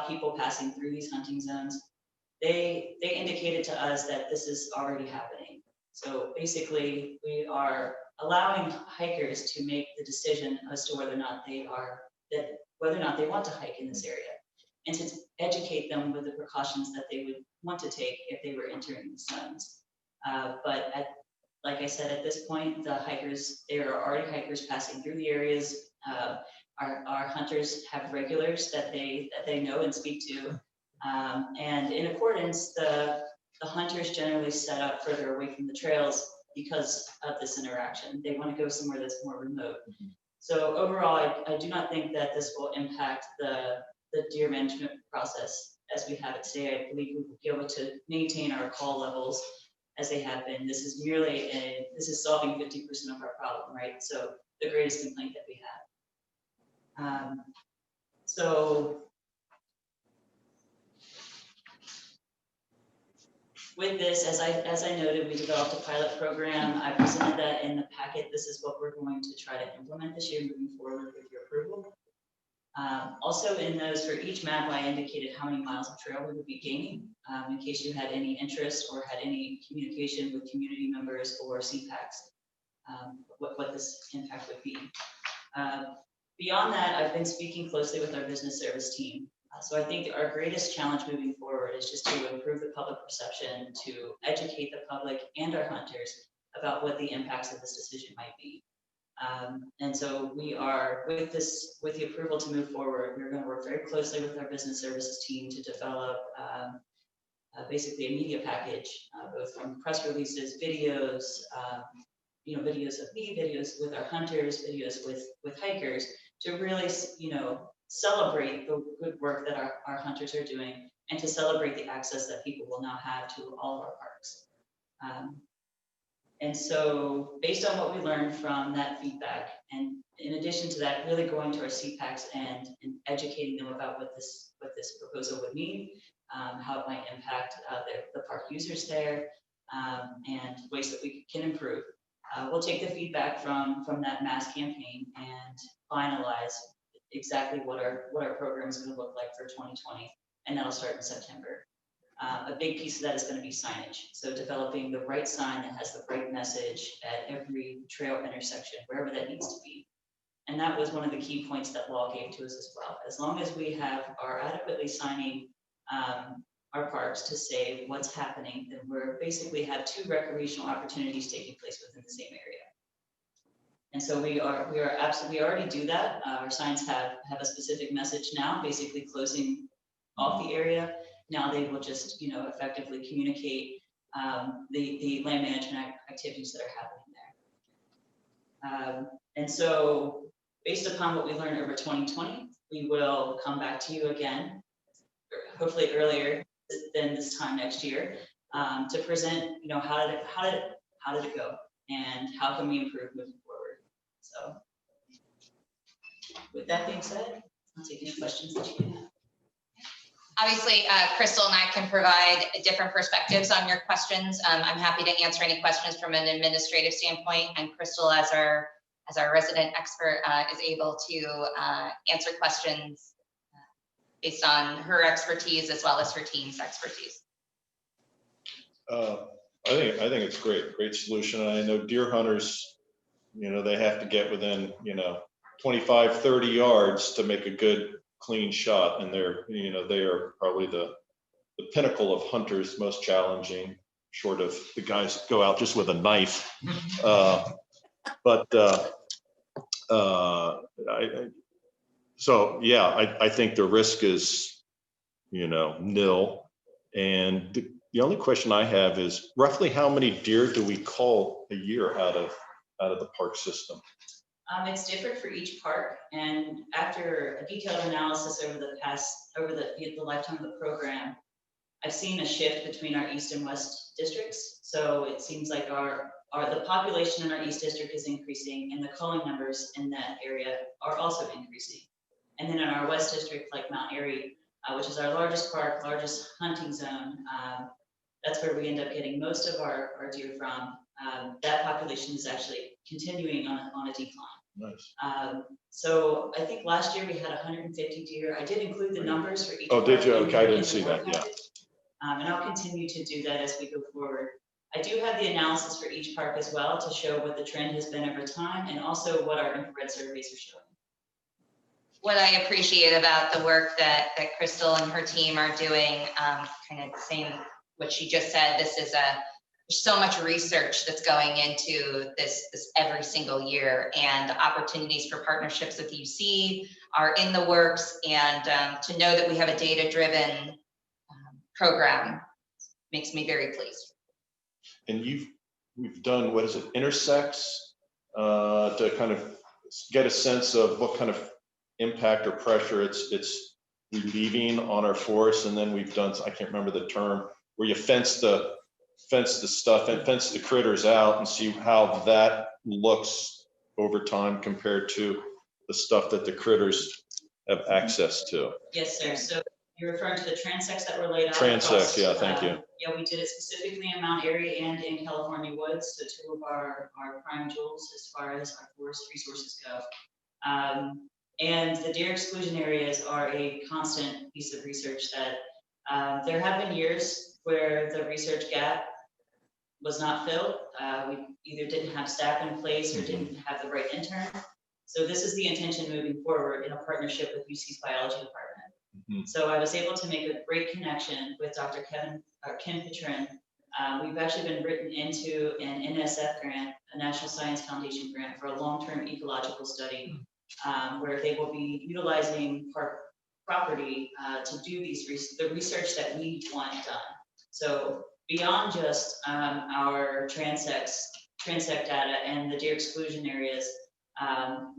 people passing through these hunting zones, they indicated to us that this is already happening. So basically, we are allowing hikers to make the decision as to whether or not they want to hike in this area, and to educate them with the precautions that they would want to take if they were entering the zones. But like I said, at this point, there are already hikers passing through the areas. Our hunters have regulars that they know and speak to, and in accordance, the hunters generally set up further away from the trails because of this interaction. They want to go somewhere that's more remote. So overall, I do not think that this will impact the deer management process as we have it today. I believe we will be able to maintain our call levels as they have been. This is solving 50% of our problem, right? So the greatest complaint that we have. So with this, as I noted, we developed a pilot program. I presented that in the packet. This is what we're going to try to implement this year moving forward with your approval. Also in those, for each map, I indicated how many miles of trail we would be gaining in case you had any interest or had any communication with community members or CPACs, what this impact would be. Beyond that, I've been speaking closely with our business service team. So I think our greatest challenge moving forward is just to improve the public perception, to educate the public and our hunters about what the impacts of this decision might be. And so we are, with the approval to move forward, we're going to work very closely with our business services team to develop basically a media package, both from press releases, videos, videos of me, videos with our hunters, videos with hikers, to really, celebrate the good work that our hunters are doing, and to celebrate the access that people will now have to all of our parks. And so based on what we learned from that feedback, and in addition to that, really going to our CPACs and educating them about what this proposal would mean, how it might impact the park users there, and ways that we can improve. We'll take the feedback from that mass campaign and finalize exactly what our program is going to look like for 2020, and that'll start in September. A big piece of that is going to be signage. So developing the right sign that has the right message at every trail intersection, wherever that needs to be. And that was one of the key points that law gave to us as well. As long as we are adequately signing our parks to say what's happening, then we're basically have 2 recreational opportunities taking place within the same area. And so we already do that. Our signs have a specific message now, basically closing off the area. Now they will just, effectively communicate the land management activities that are happening there. And so based upon what we learned over 2020, we will come back to you again, hopefully earlier than this time next year, to present, how did it go, and how can we improve moving forward. So with that being said, I'll take any questions that you have. Obviously, Crystal and I can provide different perspectives on your questions. I'm happy to answer any questions from an administrative standpoint, and Crystal, as our resident expert, is able to answer questions based on her expertise as well as her team's expertise. I think it's great solution. And I know deer hunters, they have to get within, 25, 30 yards to make a good, clean shot. And they are probably the pinnacle of hunters, most challenging, short of the guys that go out just with a knife. I think the risk is, nil. And the only question I have is roughly how many deer do we call a year out of the park system? It's different for each park, and after a detailed analysis over the lifetime of the program, I've seen a shift between our east and west districts. So it seems like the population in our east district is increasing, and the culling numbers in that area are also increasing. And then in our west district, like Mount Airy, which is our largest park, largest hunting zone, that's where we end up getting most of our deer from. That population is actually continuing on a decline. Nice. So I think last year we had 150 deer. I did include the numbers for each. Oh, did you? park Okay, I didn't in see the that. Yeah. And I'll continue to do that as we go forward. I do have the analysis for each park as well to show what the trend has been over time, and also what our infrared surveys are showing. What I appreciate about the work that Crystal and her team are doing, kind of saying what she just said, there's so much research that's going into this every single year, and the opportunities for partnerships with UC are in the works, and to know that we have a data-driven program makes me very pleased. And we've done, what is it, intersects, to kind of get a sense of what kind of impact or pressure it's relieving on our forests. And then we've done, I can't remember the term, where you fence the stuff and fence the critters out and see how that looks over time compared to the stuff that the critters have access to. Yes, sir. So you're referring to the transects that were laid out? Transects, yeah, thank you. Yeah, we did it specifically in Mount Airy and in California Woods, so 2 of our prime jewels as far as our forest resources go. And the deer exclusion areas are a constant piece of research that there have been years where the research gap was not filled. We either didn't have staff in place or didn't have the right intern. So this is the intention moving forward in a partnership with UC's biology department. Mm-hmm. So I was able to make a great connection with Dr. Ken Petrin. We've actually been written into an NSF grant, a National Science Foundation grant, for a long-term ecological study, where they will be utilizing park property to do the research that we want done. So beyond just our transect data and the deer exclusion areas,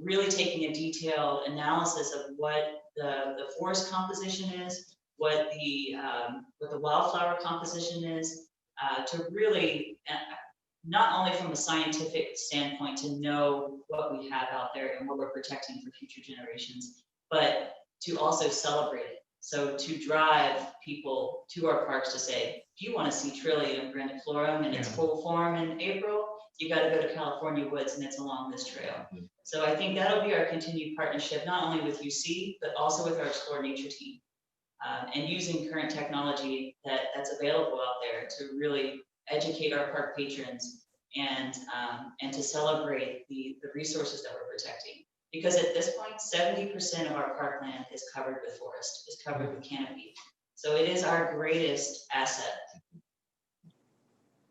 really taking a detailed analysis of what the forest composition is, what the wildflower composition is, to really, not only from a scientific standpoint to know what we have out there and what we're protecting for future generations, but to also celebrate it. So to drive people to our parks to say, if you want to see Trillium grandiflorum in its full form in April, you got to go to California woods and it's along this trail. So I think that'll be our continued partnership, not only with UC, but also with our Explore Nature team. And using current technology that's available out there to really educate our park patrons and to celebrate the resources that we're protecting. Because at this point, 70% of our parkland is covered with forest, is covered with canopy. So it is our greatest asset.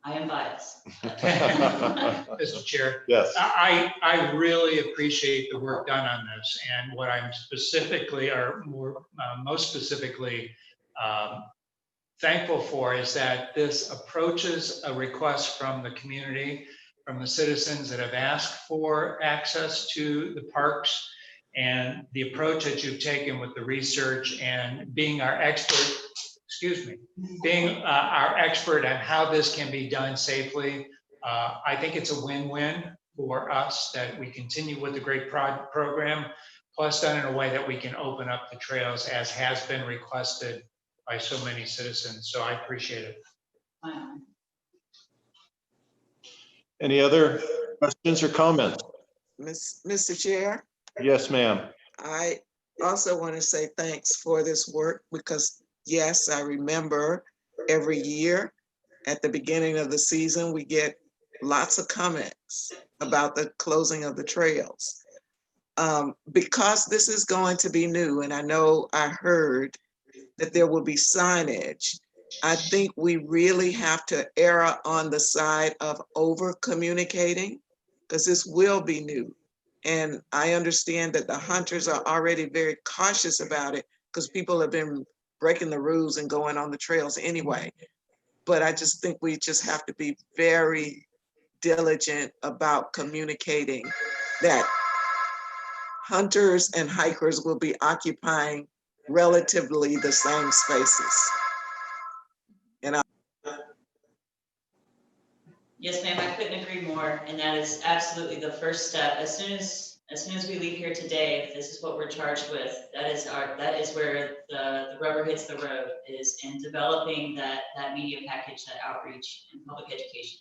I am biased. Mr. Chair. Yes. I really appreciate the work done on this, and what I'm specifically, or more, most specifically, thankful for is that this approaches a request from the community, from the citizens that have asked for access to the parks, and the approach that you've taken with the research and being our expert, being our expert on how this can be done safely. I think it's a win-win for us that we continue with the great program, plus done in a way that we can open up the trails as has been requested by so many citizens. So I appreciate it. Any other questions or comments? Mr. Chair, Yes, ma'am. I also want to say thanks for this work because yes, I remember every year at the beginning of the season, we get lots of comments about the closing of the trails. Because this is going to be new, and I know I heard that there will be signage, I think we really have to err on the side of over communicating because this will be new. And I understand that the hunters are already very cautious about it because people have been breaking the rules and going on the trails anyway. But I just think we just have to be very diligent about communicating that hunters and hikers will be occupying relatively the same spaces. Yes, ma'am, I couldn't agree more. And that is absolutely the first step. As soon as we leave here today, if this is what we're charged with, that is where the rubber hits the road, is in developing that media package, that outreach and public education.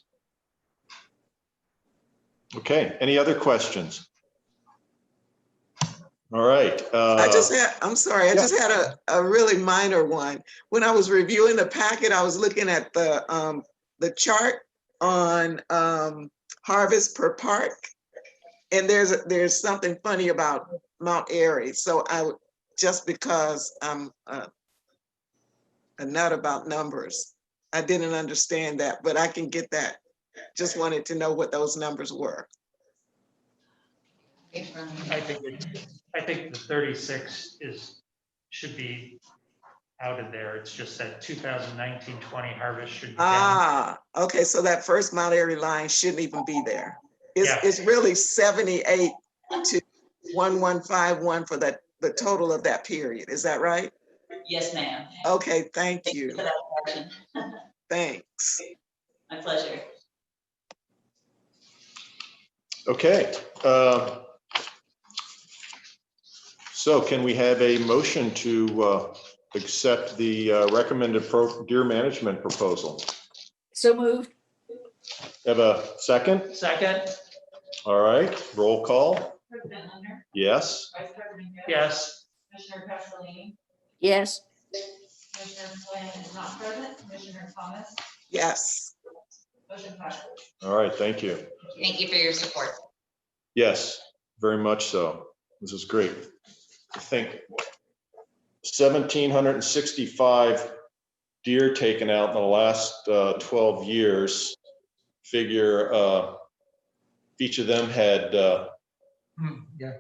Okay, any other questions? All right. I'm sorry, I just had a really minor one. When I was reviewing the packet, I was looking at the chart on harvest per park. And there's something funny about Mount Airy. So just because I'm a nut about numbers, I didn't understand that, but I can get that. Just wanted to know what those numbers were. I think the 36 should be out of there. It's just that 2019-20 harvest should be down. Okay, so that first Mount Airy line shouldn't even be there. It's really 78 to 1151 for the total of that period. Is that right? Yes, ma'am. Okay, thank you. For that question. Thanks. My pleasure. Okay. So can we have a motion to accept the recommended deer management proposal? So moved. Have a second? Second. All right, roll call. President Linder, Yes. Vice President Gill, Yes. Commissioner Castellini, Yes. Commissioner Flynn is not present, Commissioner Thomas, Yes. motion passes. All right, thank you. Thank you for your support. Yes, very much so. This is great. I think 1,765 deer taken out in the last 12 years. Figure each of them had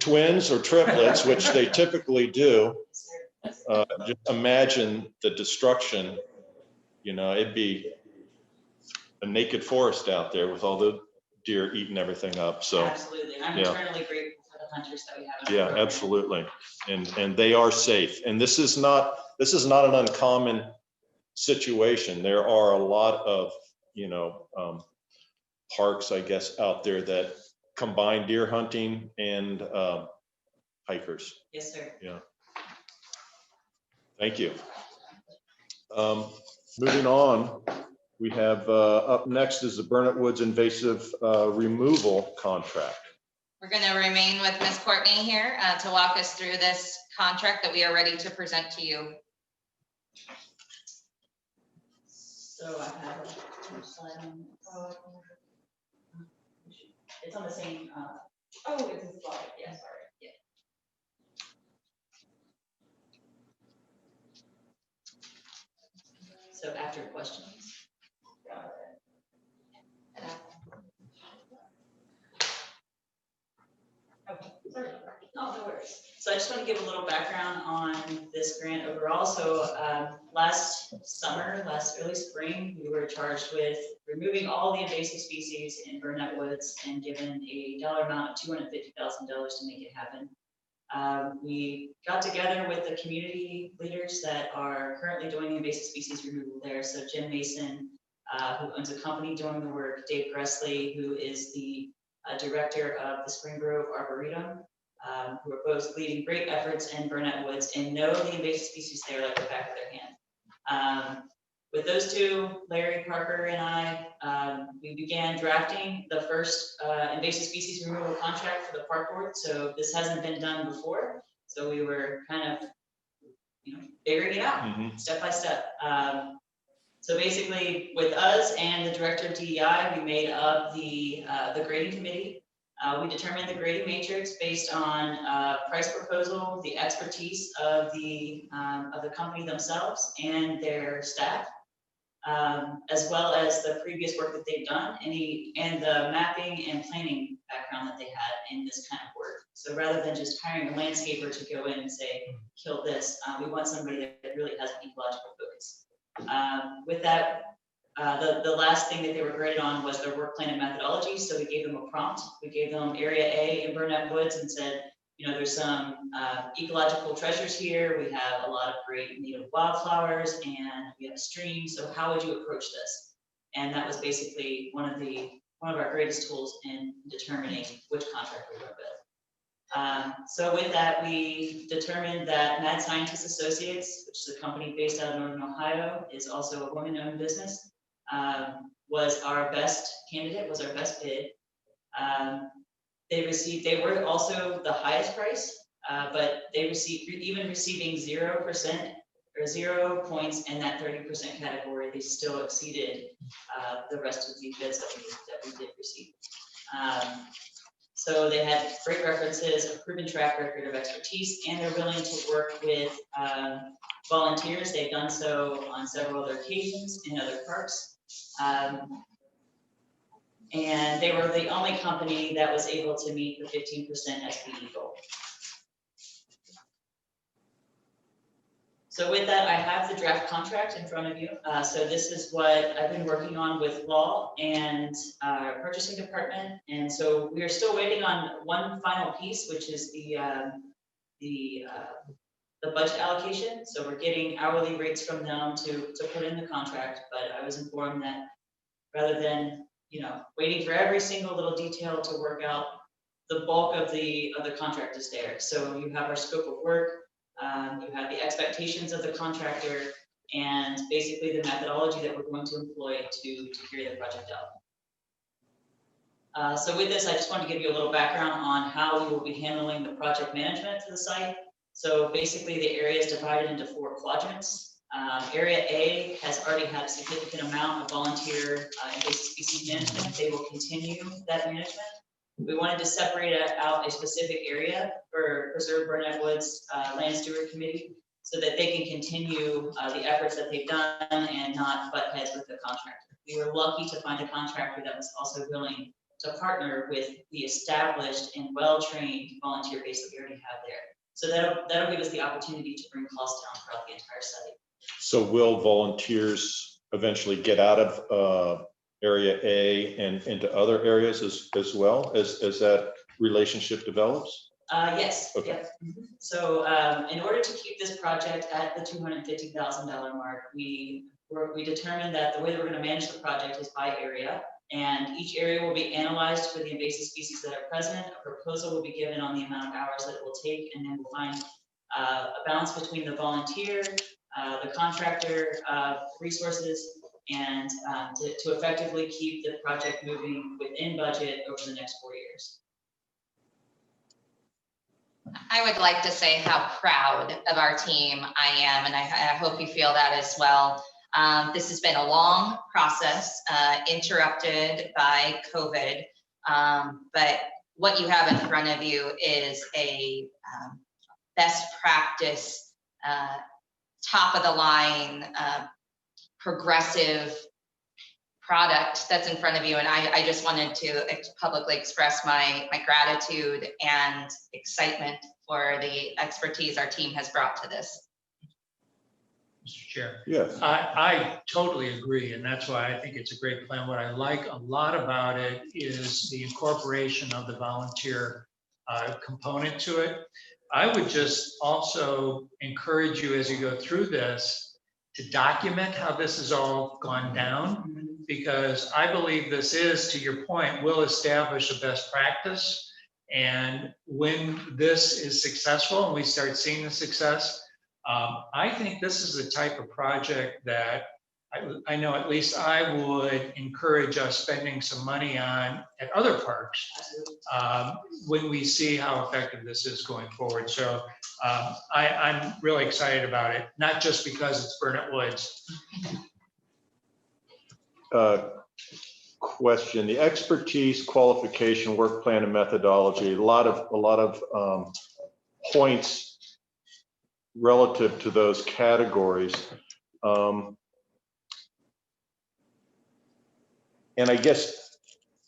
twins or triplets, which they typically do. Just imagine the destruction, You know, it'd be a naked forest out there with all the deer eating everything up. So, Absolutely. I'm yeah. eternally grateful for the hunters that we have. in our yeah, program. absolutely. And they are safe. And this is not an uncommon situation. There are a lot of, you know, parks, I guess, out there that combine deer hunting and hikers. Yes, sir. Yeah. Thank you. Moving on, we have up next is the Burnett Woods invasive removal contract. We're going to remain with Ms. Courtney here to walk us through this contract that we are ready to present to you. So I have a slide on. It's on the same, oh, it's a slide, yeah, sorry, yeah. So after questions. Okay, sorry, no worries. So I just want to give a little background on this grant overall. So last early spring, we were charged with removing all the invasive species in Burnett Woods and given a dollar amount of $250,000 to make it happen. We got together with the community leaders that are currently doing invasive species removal there. So Jim Mason, who owns a company doing the work, Dave Gressley, who is the director of the Spring Grove Arboretum, who are both leading great efforts in Burnett Woods and know the invasive species there like the back of their hand. With those two, Larry Parker and I, we began drafting the first invasive species removal contract for the park board. So this hasn't been done before. So we were kind of, figuring it out step by step. So basically, with us and the director of DEI, we made up the grading committee. We determined the grading matrix based on price proposal, the expertise of the company themselves and their staff, as well as the previous work that they've done, and the mapping and planning background that they had in this kind of work. So rather than just hiring a landscaper to go in and say, kill this, we want somebody that really has an ecological focus. With that, the last thing that they were graded on was their work plan and methodology. So we gave them a prompt. We gave them Area A in Burnett Woods and said, there's some ecological treasures here. We have a lot of great native wildflowers and we have a stream. So how would you approach this? And that was basically one of our greatest tools in determining which contract we were with. So with that, we determined that Mad Scientist Associates, which is a company based out of Northern Ohio, is also a woman-owned business, was our best candidate, was our best bid. They were also the highest price, but they even receiving 0% or 0 points in that 30% category, they still exceeded the rest of the bids that we did receive. So they had great references, a proven track record of expertise, and they're willing to work with volunteers. They've done so on several other occasions in other parks. And they were the only company that was able to meet the 15% SPE goal. So with that, I have the draft contract in front of you. So this is what I've been working on with law and purchasing department. And so we are still waiting on one final piece, which is the budget allocation. So we're getting hourly rates from them to put in the contract. But I was informed that rather than waiting for every single little detail to work out, the bulk of the contract is there. So you have our scope of work. You have the expectations of the contractor and basically the methodology that we're going to employ to carry the project out. So with this, I just wanted to give you a little background on how we will be handling the project management for the site. So basically the area is divided into 4 quadrants. Area A has already had a significant amount of volunteer invasive species management. They will continue that management. We wanted to separate out a specific area for Preserve Burnett Woods Land Steward Committee so that they can continue the efforts that they've done and not butt heads with the contractor. We were lucky to find a contractor that was also willing to partner with the established and well-trained volunteer base that we already have there. So that'll give us the opportunity to bring costs down throughout the entire site. So will volunteers eventually get out of area A and into other areas as well as that relationship develops? Yes, Okay. yep. So, in order to keep this project at the $250,000 mark, we determined that the way that we're gonna manage the project is by area. And each area will be analyzed for the invasive species that are present. A proposal will be given on the amount of hours that it will take, and then we'll find a balance between the volunteer, the contractor resources, and to effectively keep the project moving within budget over the next 4 years. I would like to say how proud of our team I am, and I hope you feel that as well. This has been a long process, interrupted by COVID, but what you have in front of you is a best practice, top of the line, progressive product that's in front of you. And I just wanted to publicly express my gratitude and excitement for the expertise our team has brought to this. Mr. Chair. Yes. I totally agree, and that's why I think it's a great plan. What I like a lot about it is the incorporation of the volunteer component to it. I would just also encourage you as you go through this to document how this has all gone down, because I believe this is, to your point, will establish a best practice. And when this is successful and we start seeing the success, I think this is the type of project that I know at least I would encourage us spending some money on at other parks when we see how effective this is going forward. So I'm really excited about it, not just because it's Burnett Woods. Question: the expertise, qualification, work plan, and methodology. A lot of points relative to those categories. And I guess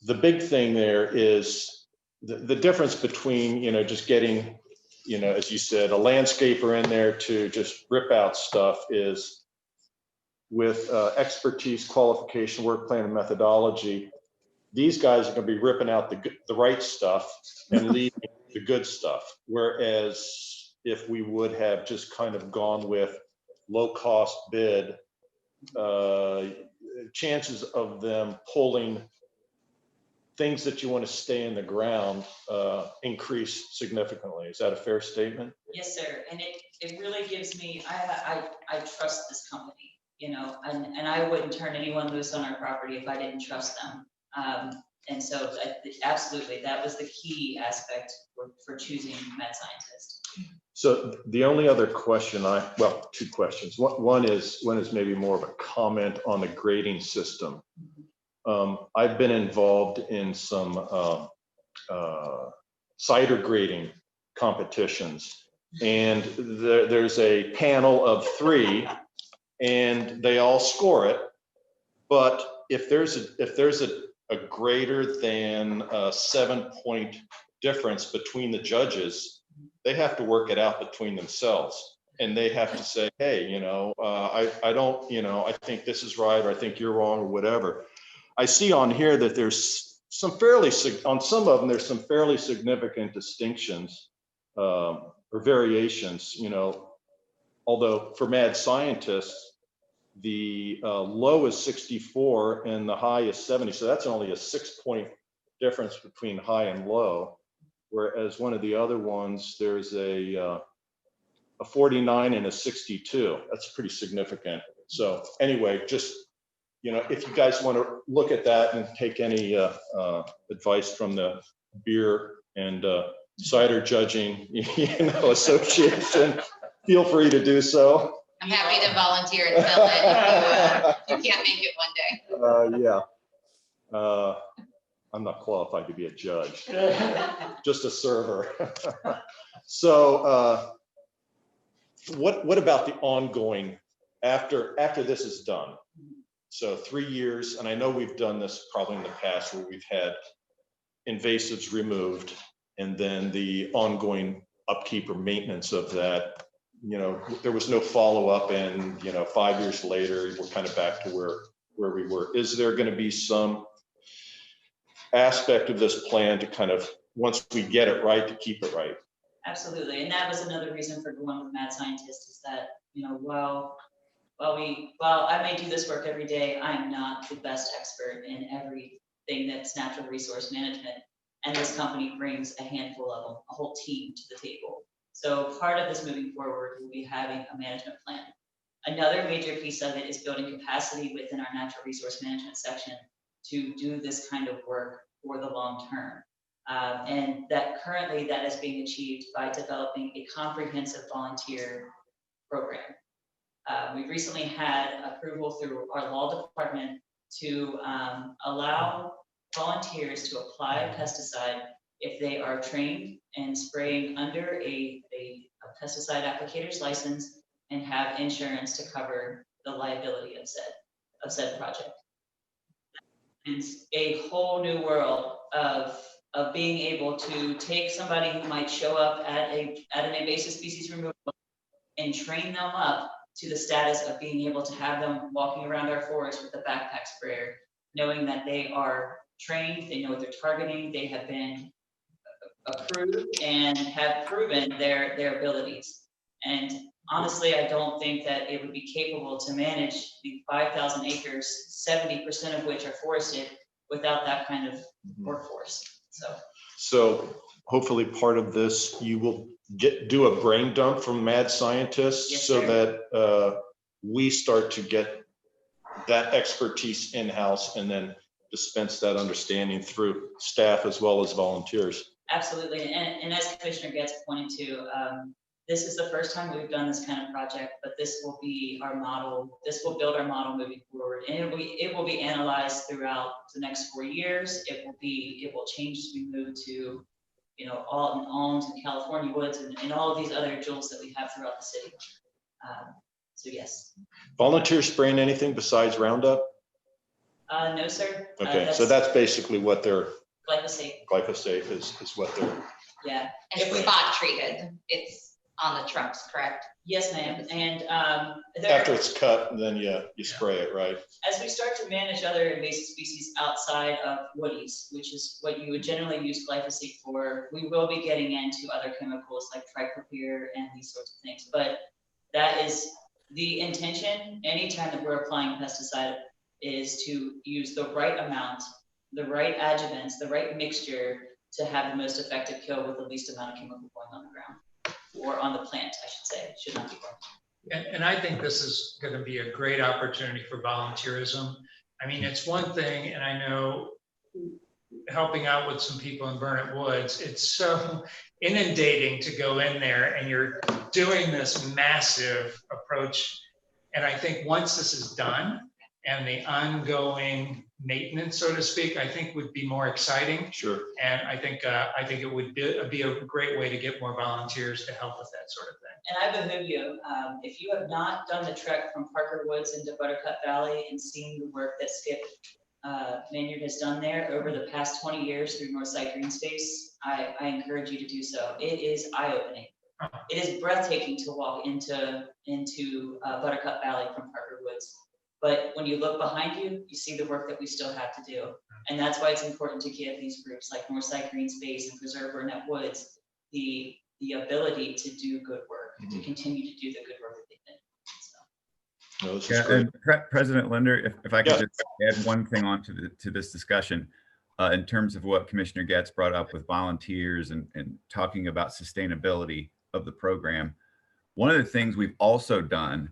the big thing there is the difference between, just getting, as you said, a landscaper in there to just rip out stuff is with expertise, qualification, work plan, and methodology. These guys are going to be ripping out the right stuff and leaving the good stuff. Whereas if we would have just kind of gone with low cost bid, chances of them pulling things that you want to stay in the ground increase significantly. Is that a fair statement? Yes, sir. And it really gives me, I trust this company, and I wouldn't turn anyone loose on our property if I didn't trust them. And so absolutely, that was the key aspect for choosing Met Scientist. So the only other question well, two questions. One is maybe more of a comment on the grading system. I've been involved in some cider grading competitions, and there's a panel of 3, and they all score it. But if there's a greater than 7-point difference between the judges, they have to work it out between themselves, and they have to say, hey, I don't, I think this is right, or I think you're wrong, or whatever. I see on here that there's on some of them, there's some fairly significant distinctions or variations, although for mad scientists, the low is 64 and the high is 70. So that's only a 6-point difference between high and low. Whereas one of the other ones, there's a 49 and a 62. That's pretty significant. So anyway, just, if you guys want to look at that and take any advice from the beer and cider judging, association, feel free to do so. I'm happy to volunteer and fill in if you can't make it one day. Yeah. I'm not qualified to be a judge, just a server. So what about the ongoing after this is done? So 3 years, and I know we've done this probably in the past where we've had invasives removed and then the ongoing upkeep or maintenance of that. there was no follow-up, and 5 years later, we're kind of back to where we were. Is there going to be some aspect of this plan to kind of, once we get it right, to keep it right? Absolutely, and that was another reason for going with Mad Scientist, is that, while I may do this work every day, I am not the best expert in everything that's natural resource management. And this company brings a handful of them, a whole team to the table. So part of this moving forward will be having a management plan. Another major piece of it is building capacity within our natural resource management section to do this kind of work for the long term. And that currently that is being achieved by developing a comprehensive volunteer program. We recently had approval through our law department to allow volunteers to apply a pesticide if they are trained in spraying under a pesticide applicator's license and have insurance to cover the liability of said project. It's a whole new world of being able to take somebody who might show up at an invasive species removal and train them up to the status of being able to have them walking around our forest with a backpack sprayer, knowing that they are trained, they know what they're targeting, they have been approved and have proven their abilities. And honestly, I don't think that it would be capable to manage the 5,000 acres, 70% of which are forested, without that kind of workforce. So hopefully part of this, you will do a brain dump from Mad Scientists. Yes, so sir. that we start to get that expertise in-house and then dispense that understanding through staff as well as volunteers. Absolutely, and as Commissioner Getz pointed to, this is the first time we've done this kind of project, but this will be our model. This will build our model moving forward, and it will be analyzed throughout the next 4 years. It will change as we move to, all in Alms and California woods and all of these other jewels that we have throughout the city. So yes. Volunteers spraying anything besides Roundup? No, sir. Okay, so that's basically what their glyphosate is what they're. Yeah. And it's spot treated. It's on the trucks, correct? Yes, ma'am. And After it's cut, then you spray it, right? as we start to manage other invasive species outside of woodies, which is what you would generally use glyphosate for, we will be getting into other chemicals like triclopyr and these sorts of things. But that is the intention. Anytime that we're applying pesticide, is to use the right amount, the right adjuvants, the right mixture to have the most effective kill with the least amount of chemical going on the ground, or on the plant, I should say. It should not be going. And I think this is going to be a great opportunity for volunteerism. I mean, it's one thing, and I know helping out with some people in Burnett Woods, it's so inundating to go in there and you're doing this massive approach. And I think once this is done and the ongoing maintenance, so to speak, I think would be more exciting. Sure. And I think it would be a great way to get more volunteers to help with that sort of thing. And I behoove you, if you have not done the trek from Parker Woods into Buttercup Valley and seen the work that Skip Maynard has done there over the past 20 years through Northside Green Space, I encourage you to do so. It is eye-opening. It is breathtaking to walk into Buttercup Valley from Parker Woods. But when you look behind you, you see the work that we still have to do. And that's why it's important to give these groups like Northside Green Space and Preserve Burnett Woods the ability to do good work, to continue to do the good work that they've been. No, this is great. And President Linder, if I could just add one thing on to this discussion, in terms of what Commissioner Getz brought up with volunteers and talking about sustainability of the program. One of the things we've also done,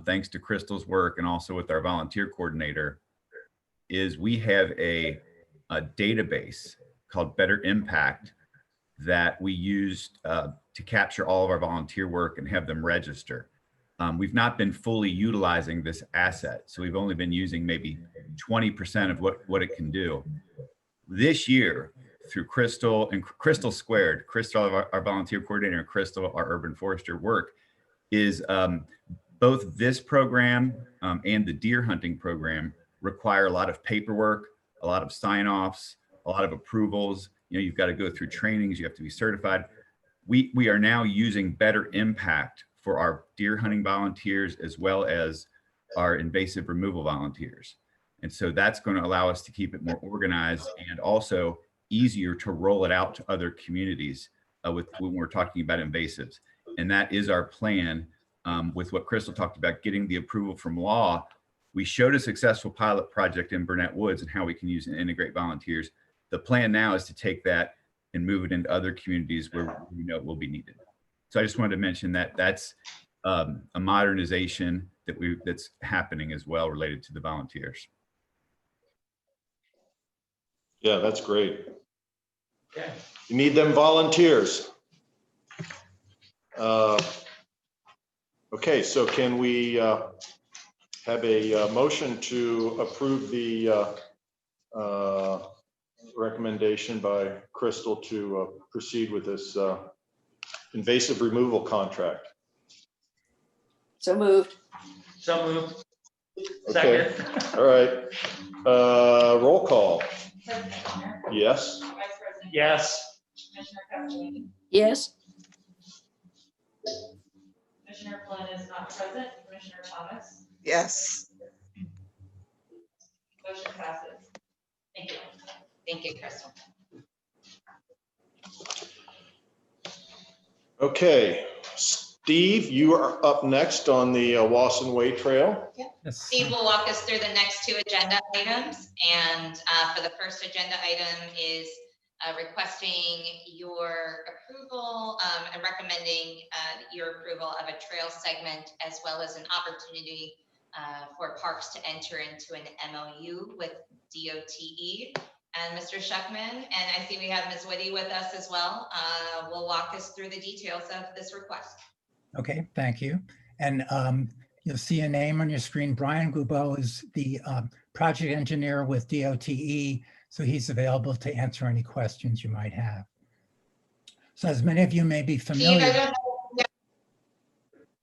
thanks to Crystal's work and also with our volunteer coordinator, is we have a database called Better Impact that we used to capture all of our volunteer work and have them register. We've not been fully utilizing this asset, so we've only been using maybe 20% of what it can do. This year, through Crystal and Crystal Squared, Crystal, our volunteer coordinator, and Crystal, our urban forester work, is both this program and the deer hunting program require a lot of paperwork, a lot of sign-offs, a lot of approvals. You know, you've got to go through trainings, you have to be certified. We are now using Better Impact for our deer hunting volunteers as well as our invasive removal volunteers. And so that's going to allow us to keep it more organized and also easier to roll it out to other communities when we're talking about invasives. And that is our plan with what Crystal talked about, getting the approval from law. We showed a successful pilot project in Burnett Woods and how we can use and integrate volunteers. The plan now is to take that and move it into other communities where we know it will be needed. So I just wanted to mention that that's a modernization that's happening as well related to the volunteers. Yeah, that's great. Okay. You need them volunteers. Okay, so can we have a motion to approve the recommendation by Crystal to proceed with this invasive removal contract? So moved. So moved. Okay. Second. All right. Roll call. Yes. Yes. Commissioner Castellini. Yes. Commissioner Flynn is not present. Commissioner Thomas. Yes. Motion passes. Thank you. Thank you, Crystal. Okay. Steve, you are up next on the Wasson Way Trail. Yes. Steve will walk us through the next two agenda items. And for the first agenda item is requesting your approval and recommending your approval of a trail segment, as well as an opportunity for parks to enter into an MOU with DOTE and Mr. Shuckman. And I see we have Ms. Whitty with us as well. Will walk us through the details of this request. Okay, thank you. And you'll see a name on your screen. Brian Gubeau is the project engineer with DOTE, so he's available to answer any questions you might have. So as many of you may be Steve, I familiar, don't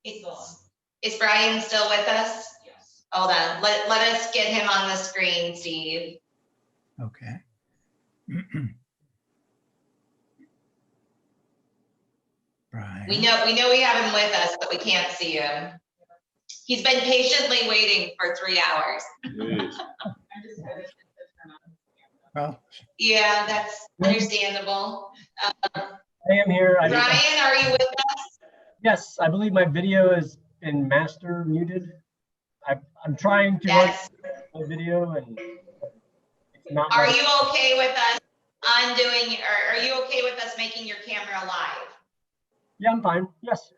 know. Is Brian still with us? Yes. Hold on, let us get him on the screen, Steve. okay. Brian. We know we have him with us, but we can't see him. He's been patiently waiting for 3 hours. Jeez. Well, Yeah, that's understandable. I am here. Brian, are you with us? Yes, I believe my video is in master muted. I'm trying to run Yes. my video and it's not. Are letting- you okay with us undoing, or are you okay with us making your camera live? Yeah, I'm fine. Yes,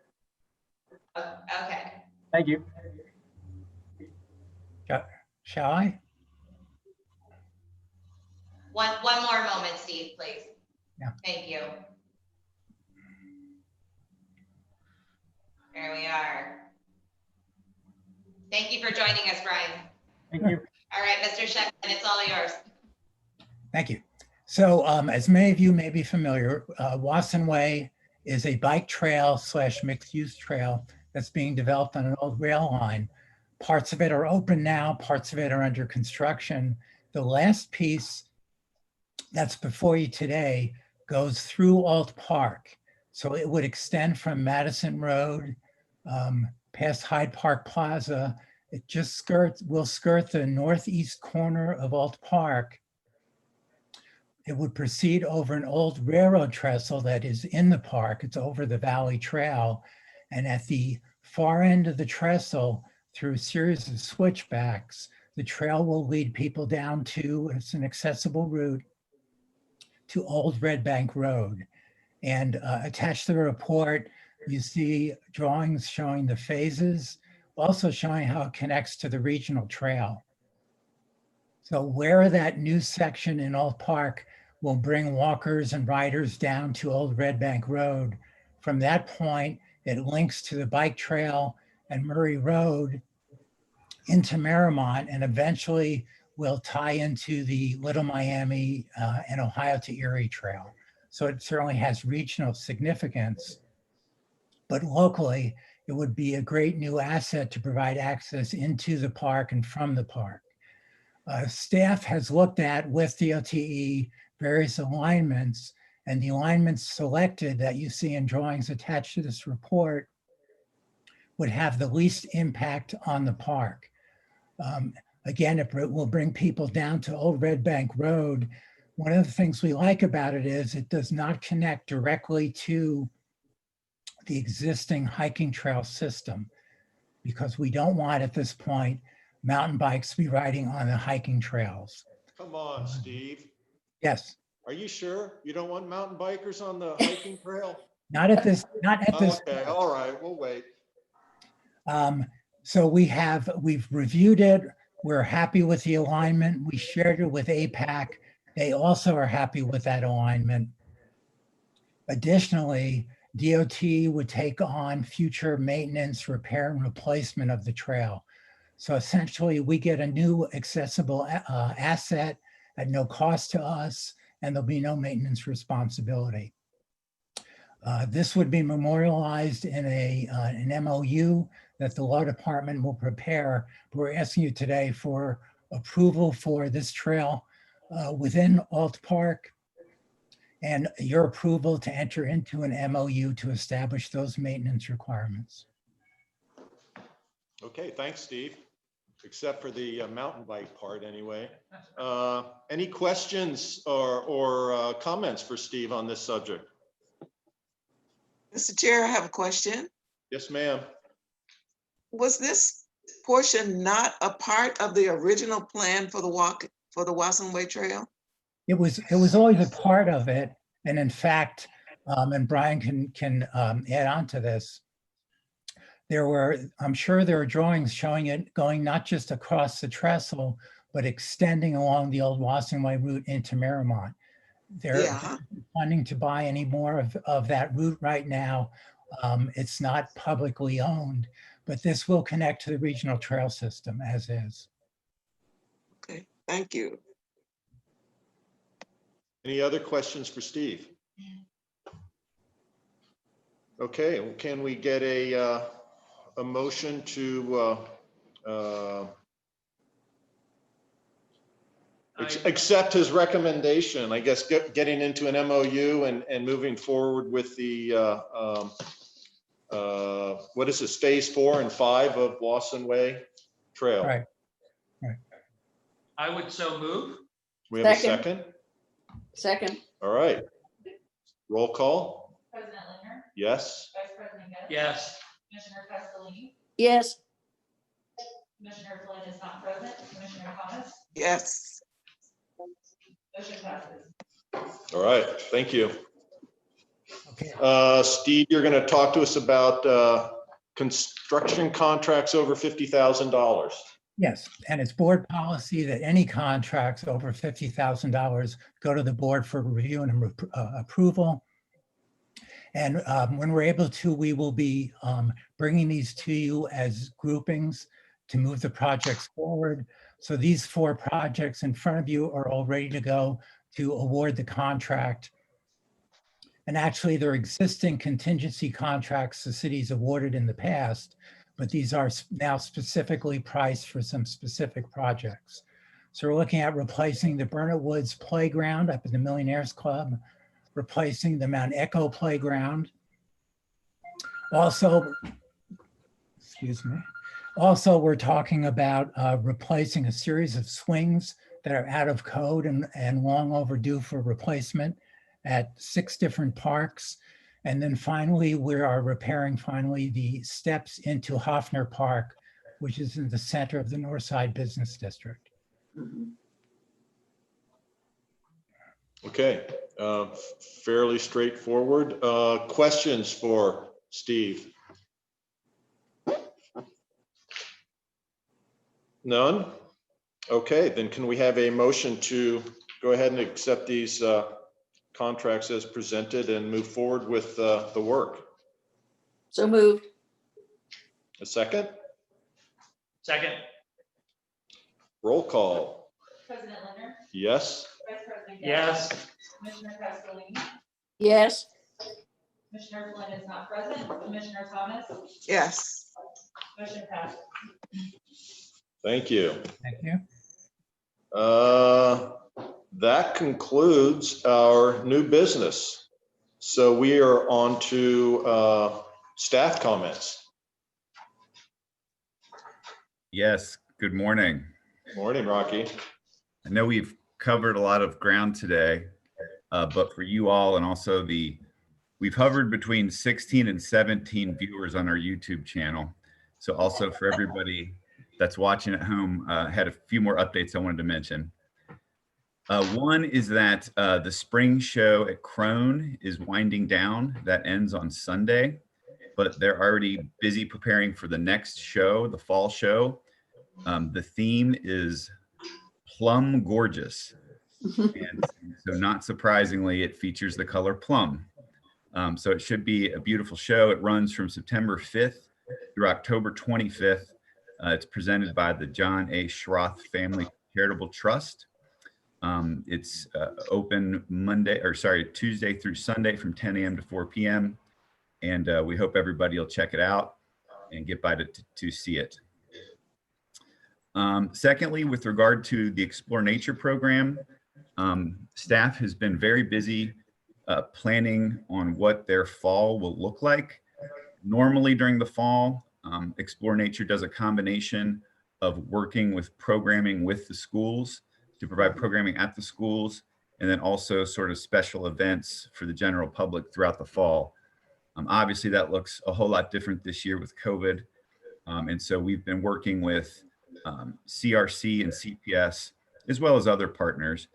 Okay. thank you. shall I? One more moment, Steve, please. Yeah. Thank you. There we are. Thank you for joining us, Brian. Thank you. All right, Mr. Sheckman, it's all yours. Thank you. So as many of you may be familiar, Wasson Way is a bike trail / mixed use trail that's being developed on an old rail line. Parts of it are open now, parts of it are under construction. The last piece that's before you today goes through Alt Park. So it would extend from Madison Road past Hyde Park Plaza. It just will skirt the northeast corner of Alt Park. It would proceed over an old railroad trestle that is in the park. It's over the Valley Trail. And at the far end of the trestle, through a series of switchbacks, the trail will lead people down to, it's an accessible route, to Old Red Bank Road. And attached to the report, you see drawings showing the phases, also showing how it connects to the regional trail. So where that new section in Old Park will bring walkers and riders down to Old Red Bank Road. From that point, it links to the bike trail and Murray Road into Merrimont, and eventually will tie into the Little Miami and Ohio to Erie Trail. So it certainly has regional significance, but locally, it would be a great new asset to provide access into the park and from the park. Staff has looked at with DOTE various alignments, and the alignments selected that you see in drawings attached to this report would have the least impact on the park. Again, it will bring people down to Old Red Bank Road. One of the things we like about it is it does not connect directly to the existing hiking trail system, because we don't want at this point mountain bikes to be riding on the hiking trails. Come on, Steve. Yes, Are you sure you don't want mountain bikers on the hiking trail? not at this. Okay, all right, we'll wait. So we've reviewed it. We're happy with the alignment. We shared it with APAC. They also are happy with that alignment. Additionally, DOT would take on future maintenance, repair, and replacement of the trail. So essentially, we get a new accessible asset at no cost to us, and there'll be no maintenance responsibility. This would be memorialized in an MOU that the law department will prepare. We're asking you today for approval for this trail within Alt Park, and your approval to enter into an MOU to establish those maintenance requirements. Okay, thanks, Steve. Except for the mountain bike part anyway. Any questions or comments for Steve on this subject? Mr. Chair, I have a question. Yes, ma'am. Was this portion not a part of the original plan for the Wasson Way Trail? It was always a part of it. And in fact, and Brian can add on to this, I'm sure there are drawings showing it going not just across the trestle, but extending along the old Wasson Way route into Miramont. They're planning to buy any more of that route right now. It's not publicly owned, but this will connect to the regional trail system as is. Okay, thank you. Any other questions for Steve? Okay, well, can we get a motion to accept his recommendation, I guess, getting into an MOU and moving forward with the, what is this, phase 4 and 5 of Wasson Way Trail? Right. I would so move. We have a second? Second. All right. Roll call? President Linder? Yes. Vice President Getz? Yes. Commissioner Castellini? Yes. Commissioner Flynn is not present. Commissioner Thomas? Yes. Motion passes. All right, thank you. Okay. Steve, you're going to talk to us about construction contracts over $50,000. Yes, and it's board policy that any contracts over $50,000 go to the board for review and approval. And when we're able to, we will be bringing these to you as groupings to move the projects forward. So these 4 projects in front of you are all ready to go to award the contract. And actually, there are existing contingency contracts the city's awarded in the past, but these are now specifically priced for some specific projects. So we're looking at replacing the Burnett Woods Playground up at the Millionaires Club, replacing the Mount Echo Playground. Also, excuse me. Also, we're talking about replacing a series of swings that are out of code and long overdue for replacement at 6 different parks. And then finally, we are repairing the steps into Hoffner Park, which is in the center of the Northside Business District. Okay, fairly straightforward. Questions for Steve? None? Okay, then can we have a motion to go ahead and accept these contracts as presented and move forward with the work? So moved. A second? Second. Roll call. President Linder? Yes? Vice President Getz? Yes. Commissioner Castellini? Yes. Commissioner Flynn is not present. Commissioner Thomas? Yes. Motion passes. Thank you. Thank you. That concludes our new business. So we are on to staff comments. Yes, good morning. Morning, Rocky. I know we've covered a lot of ground today, but for you all and also we've hovered between 16 and 17 viewers on our YouTube channel. So also for everybody that's watching at home, had a few more updates I wanted to mention. One is that the spring show at Crone is winding down. That ends on Sunday, but they're already busy preparing for the next show, the fall show. The theme is Plum Gorgeous. And so not surprisingly, it features the color plum. So it should be a beautiful show. It runs from September 5th through October 25th. It's presented by the John A. Schroth Family Charitable Trust. It's open Tuesday through Sunday from 10 a.m. to 4 p.m. And we hope everybody will check it out and get by to see it. Secondly, with regard to the Explore Nature program, staff has been very busy planning on what their fall will look like. Normally during the fall, Explore Nature does a combination of working with programming with the schools to provide programming at the schools, and then also sort of special events for the general public throughout the fall. Obviously that looks a whole lot different this year with COVID. And so we've been working with CRC and CPS, as well as other partners,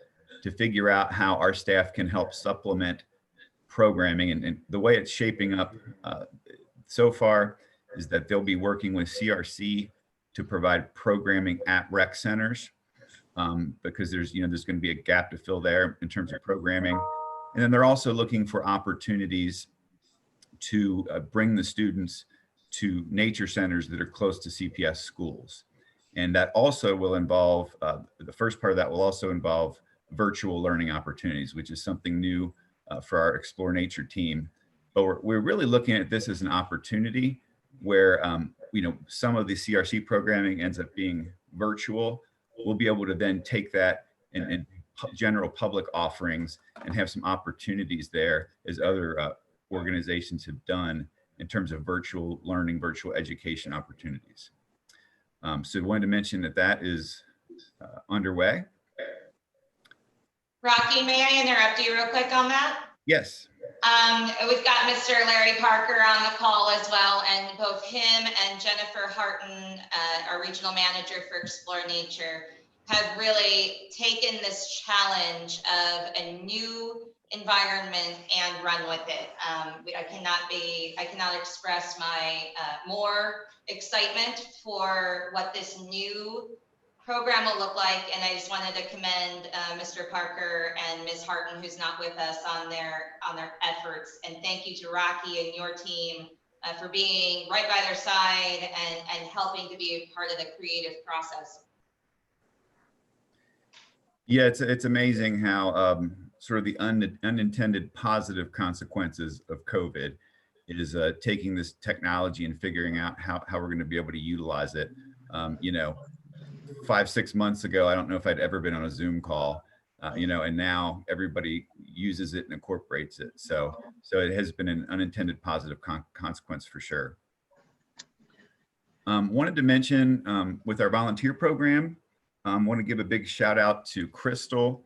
to figure out how our staff can help supplement programming. And the way it's shaping up so far is that they'll be working with CRC to provide programming at rec centers, because there's going to be a gap to fill there in terms of programming. And then they're also looking for opportunities to bring the students to nature centers that are close to CPS schools. And that also will involve, the first part of that will also involve virtual learning opportunities, which is something new for our Explore Nature team. But we're really looking at this as an opportunity where, some of the CRC programming ends up being virtual. We'll be able to then take that and general public offerings and have some opportunities there, as other organizations have done in terms of virtual learning, virtual education opportunities. So I wanted to mention that is underway. Rocky, may I interrupt you real quick on that? Yes. We've got Mr. Larry Parker on the call as well, and both him and Jennifer Harton, our regional manager for Explore Nature, have really taken this challenge of a new environment and run with it. I cannot express my more excitement for what this new program will look like. And I just wanted to commend Mr. Parker and Ms. Harton, who's not with us, on their efforts. And thank you to Rocky and your team for being right by their side and helping to be a part of the creative process. Yeah, it's amazing how sort of the unintended positive consequences of COVID is taking this technology and figuring out how we're going to be able to utilize it. 5-6 months ago, I don't know if I'd ever been on a Zoom call, and now everybody uses it and incorporates it. So it has been an unintended positive consequence for sure. Wanted to mention with our volunteer program, want to give a big shout out to Crystal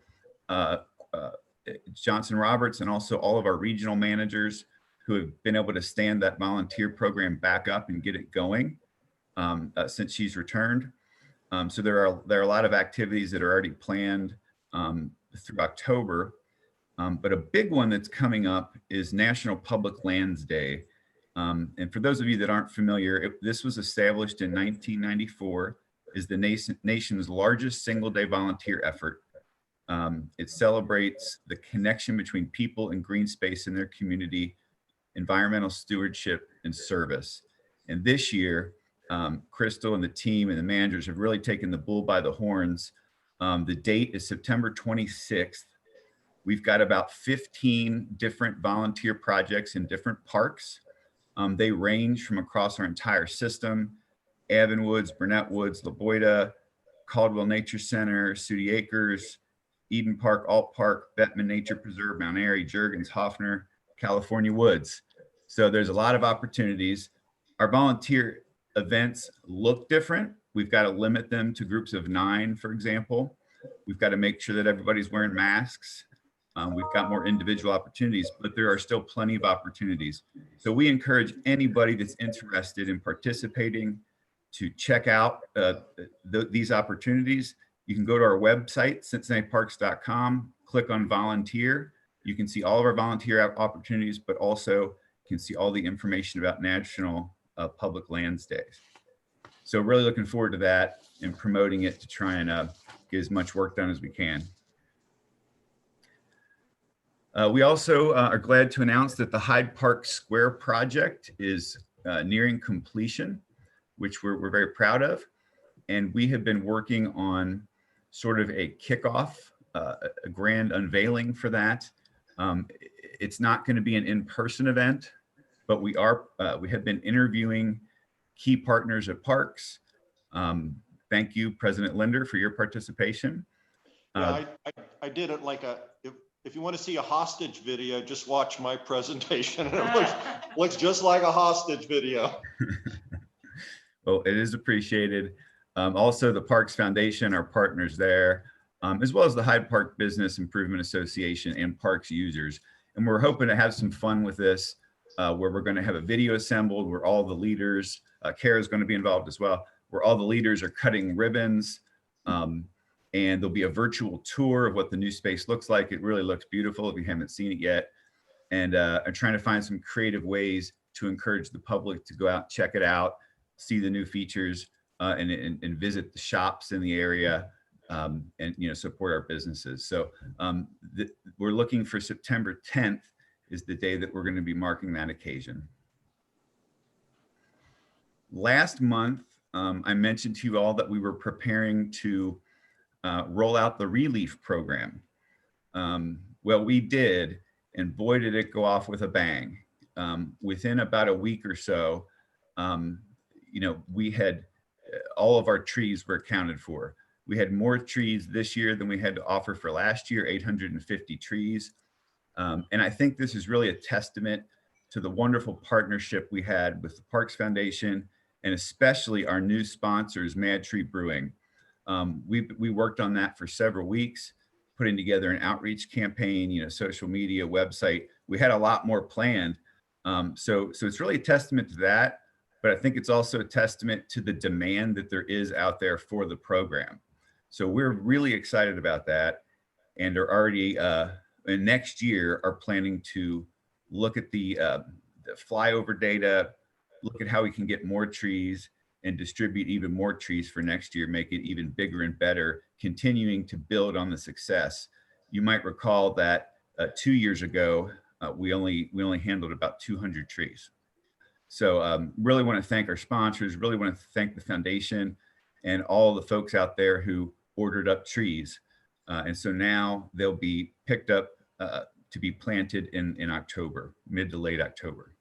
Johnson Roberts, and also all of our regional managers who have been able to stand that volunteer program back up and get it going since she's returned. So there are a lot of activities that are already planned through October, but a big one that's coming up is National Public Lands Day. And for those of you that aren't familiar, this was established in 1994 as the nation's largest single-day volunteer effort. It celebrates the connection between people and green space in their community, environmental stewardship, and service. And this year, Crystal and the team and the managers have really taken the bull by the horns. The date is September 26th. We've got about 15 different volunteer projects in different parks. They range from across our entire system: Avon Woods, Burnett Woods, La Boida, Caldwell Nature Center, Sooty Acres, Eden Park, Alt Park, Bettman Nature Preserve, Mount Airy, Juergens, Hoffner, California Woods. So there's a lot of opportunities. Our volunteer events look different. We've got to limit them to groups of 9, for example. We've got to make sure that everybody's wearing masks. We've got more individual opportunities, but there are still plenty of opportunities. So we encourage anybody that's interested in participating to check out these opportunities. You can go to our website, cincinnatiparks.com, click on volunteer. You can see all of our volunteer opportunities, but also you can see all the information about National Public Lands Days. So really looking forward to that and promoting it to try and get as much work done as we can. We also are glad to announce that the Hyde Park Square project is nearing completion, which we're very proud of. And we have been working on sort of a kickoff, a grand unveiling for that. It's not going to be an in-person event, but we have been interviewing key partners at Parks. Thank you, President Linder, for your participation. Yeah, I did it like if you want to see a hostage video, just watch my presentation. And it looks just like a hostage video. Well, it is appreciated. Also, the Parks Foundation, our partners there, as well as the Hyde Park Business Improvement Association and Parks users. And we're hoping to have some fun with this, where we're going to have a video assembled where all the leaders, Kara is going to be involved as well, where all the leaders are cutting ribbons. And there'll be a virtual tour of what the new space looks like. It really looks beautiful if you haven't seen it yet. And I'm trying to find some creative ways to encourage the public to go out, check it out, see the new features, and visit the shops in the area, and support our businesses. So we're looking for September 10th is the day that we're going to be marking that occasion. Last month, I mentioned to you all that we were preparing to roll out the Relief program. Well, we did, and boy, did it go off with a bang. Within about a week or so, we had all of our trees were accounted for. We had more trees this year than we had to offer for last year, 850 trees. And I think this is really a testament to the wonderful partnership we had with the Parks Foundation and especially our new sponsors, Mad Tree Brewing. We worked on that for several weeks, putting together an outreach campaign, social media, website. We had a lot more planned. So it's really a testament to that, but I think it's also a testament to the demand that there is out there for the program. So we're really excited about that, and are already next year are planning to look at the flyover data, look at how we can get more trees and distribute even more trees for next year, make it even bigger and better, continuing to build on the success. You might recall that 2 years ago, we only handled about 200 trees. So really want to thank our sponsors, really want to thank the foundation and all the folks out there who ordered up trees. And so now they'll be picked up to be planted in October, mid to late October.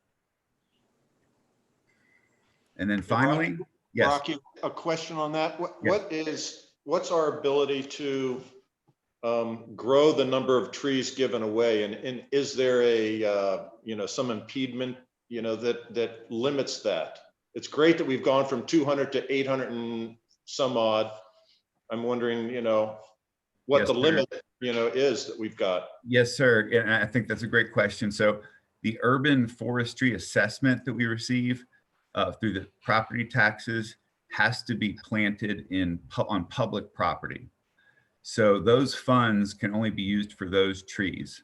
And then finally, yes. Rocky, a question on that. What's our ability to grow the number of trees given away? And is there some impediment, that limits that? It's great that we've gone from 200 to 800 and some odd. I'm wondering, what Yes, the sir. limit, is that we've got. Yes, sir. And I think that's a great question. So the urban forestry assessment that we receive through the property taxes has to be planted on public property. So those funds can only be used for those trees.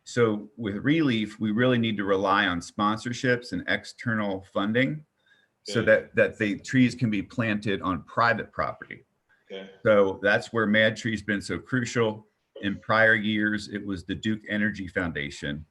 So with Relief, we really need to rely on sponsorships and external funding so that the trees can be planted on private property. Okay. So that's where Mad Tree's been so crucial. In prior years, it was the Duke Energy Foundation.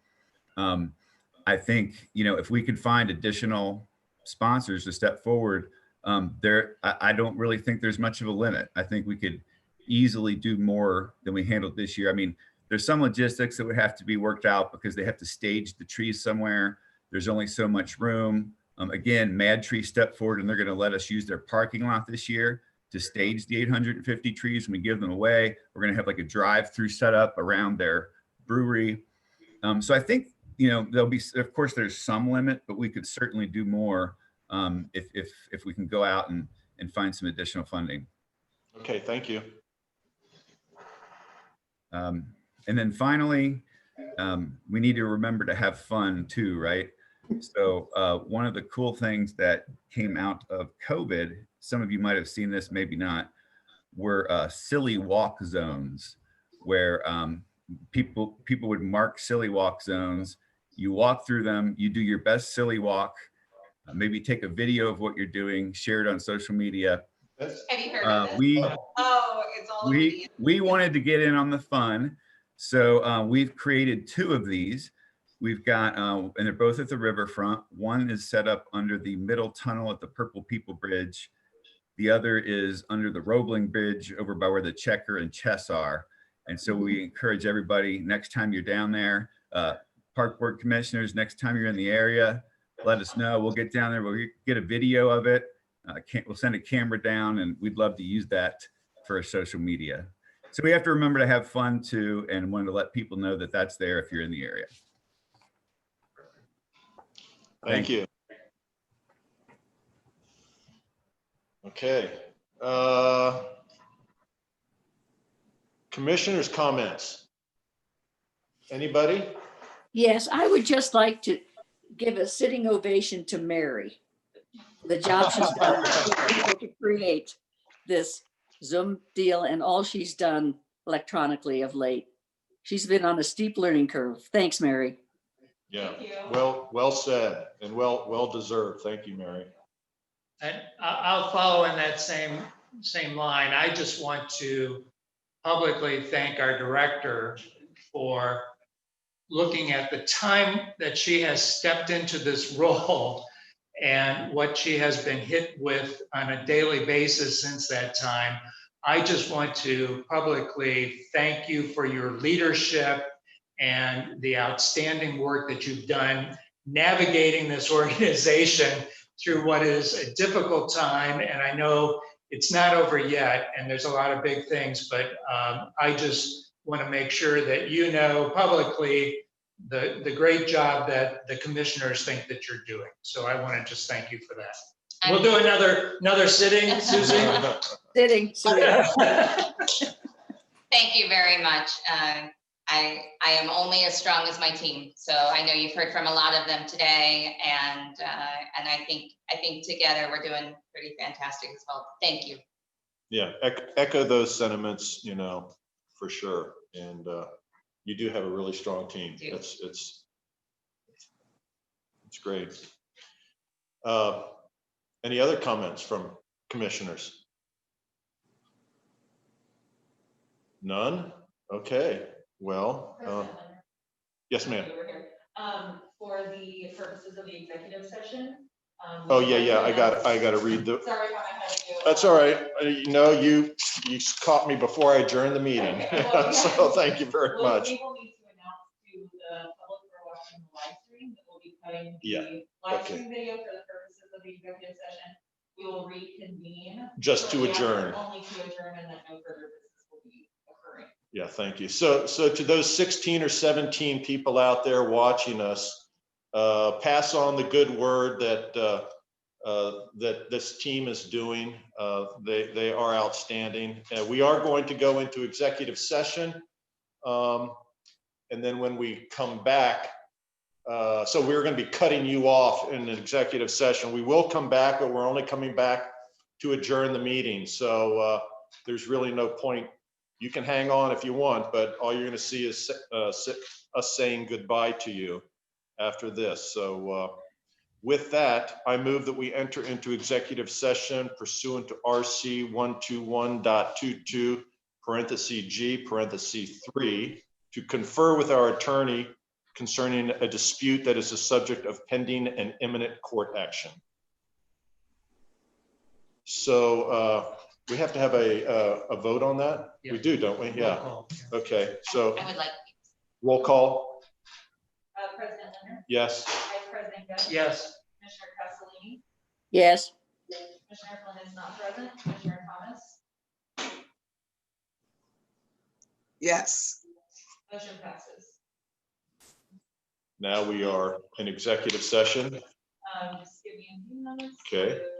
I think, if we could find additional sponsors to step forward, I don't really think there's much of a limit. I think we could easily do more than we handled this year. I mean, there's some logistics that would have to be worked out because they have to stage the trees somewhere. There's only so much room. Again, Mad Tree stepped forward and they're going to let us use their parking lot this year to stage the 850 trees when we give them away. We're going to have like a drive-through set up around their brewery. So I think, there'll be, of course, there's some limit, but we could certainly do more if we can go out and and find some additional funding. Okay, thank you. And then finally, we need to remember to have fun too, right? So one of the cool things that came out of COVID, some of you might have seen this, maybe not, were silly walk zones where people would mark silly walk zones. You walk through them, you do your best silly walk, maybe take a video of what you're doing, share it on social media. Have you heard of this? Oh, it's all over the We wanted to get in on the fun. So we've created 2 of these. We've got, and they're both at the riverfront. One is set up under the middle tunnel at the Purple People Bridge. The other is under the Roebling Bridge over by where the Checker and Chess are. And so we encourage everybody, next time you're down there, park board commissioners, next time you're in the area, let us know. We'll get down there, we'll get a video of it. We'll send a camera down, and we'd love to use that for our social media. So we have to remember to have fun too, and wanted to let people know that that's there if you're in the area. Thank you. Okay. Commissioners' comments. Anybody? Yes, I would just like to give a sitting ovation to Mary. The job she's done to create this Zoom deal and all she's done electronically of late. She's been on a steep learning curve. Thanks, Mary. Yeah, well said and well deserved. Thank you, Mary. And I'll follow in that same line. I just want to publicly thank our director for looking at the time that she has stepped into this role and what she has been hit with on a daily basis since that time. I just want to publicly thank you for your leadership and the outstanding work that you've done navigating this organization through what is a difficult time. And I know it's not over yet, and there's a lot of big things, but I just want to make sure that you know publicly the great job that the commissioners think that you're doing. So I want to just thank you for that. We'll do another sitting, Susie. Sitting. Thank you very much. I am only as strong as my team. So I know you've heard from a lot of them today, and I think together we're doing pretty fantastic as well. Thank you. Yeah, echo those sentiments, for sure. And you do have a really strong team. It's great. Any other comments from commissioners? None? Okay. Well, yes, ma'am. For the purposes of the executive session. Oh, yeah. I got to read the. Sorry, I had to do it. That's all right. You caught me before I adjourned the meeting. Okay, well, So thank you very much. We will need to announce to the public who are watching the live stream that we'll be cutting Yeah, the live okay. stream video for the purposes of the executive session. We will reconvene. Just to shortly adjourn. after, only to adjourn, and that no further business will be occurring. Yeah, thank you. So to those 16 or 17 people out there watching us, pass on the good word that this team is doing. They are outstanding. We are going to go into executive session. And then when we come back, so we're going to be cutting you off in an executive session. We will come back, but we're only coming back to adjourn the meeting. So there's really no point. You can hang on if you want, but all you're going to see is us saying goodbye to you after this. So with that, I move that we enter into executive session pursuant to RC 121.22 parenthesis G parenthesis 3 to confer with our attorney concerning a dispute that is the subject of pending and imminent court action. So we have to have a vote on that? Yeah. We do, don't we? Yeah. Roll call. Okay, so I would like. roll call. President Leonard, Yes. Vice President Gus. Yes. Commissioner Castellini, Yes. Commissioner Flynn is not present, Commissioner Thomas, Yes. motion passes. Now we are in executive session. Just give me a few minutes. Okay. to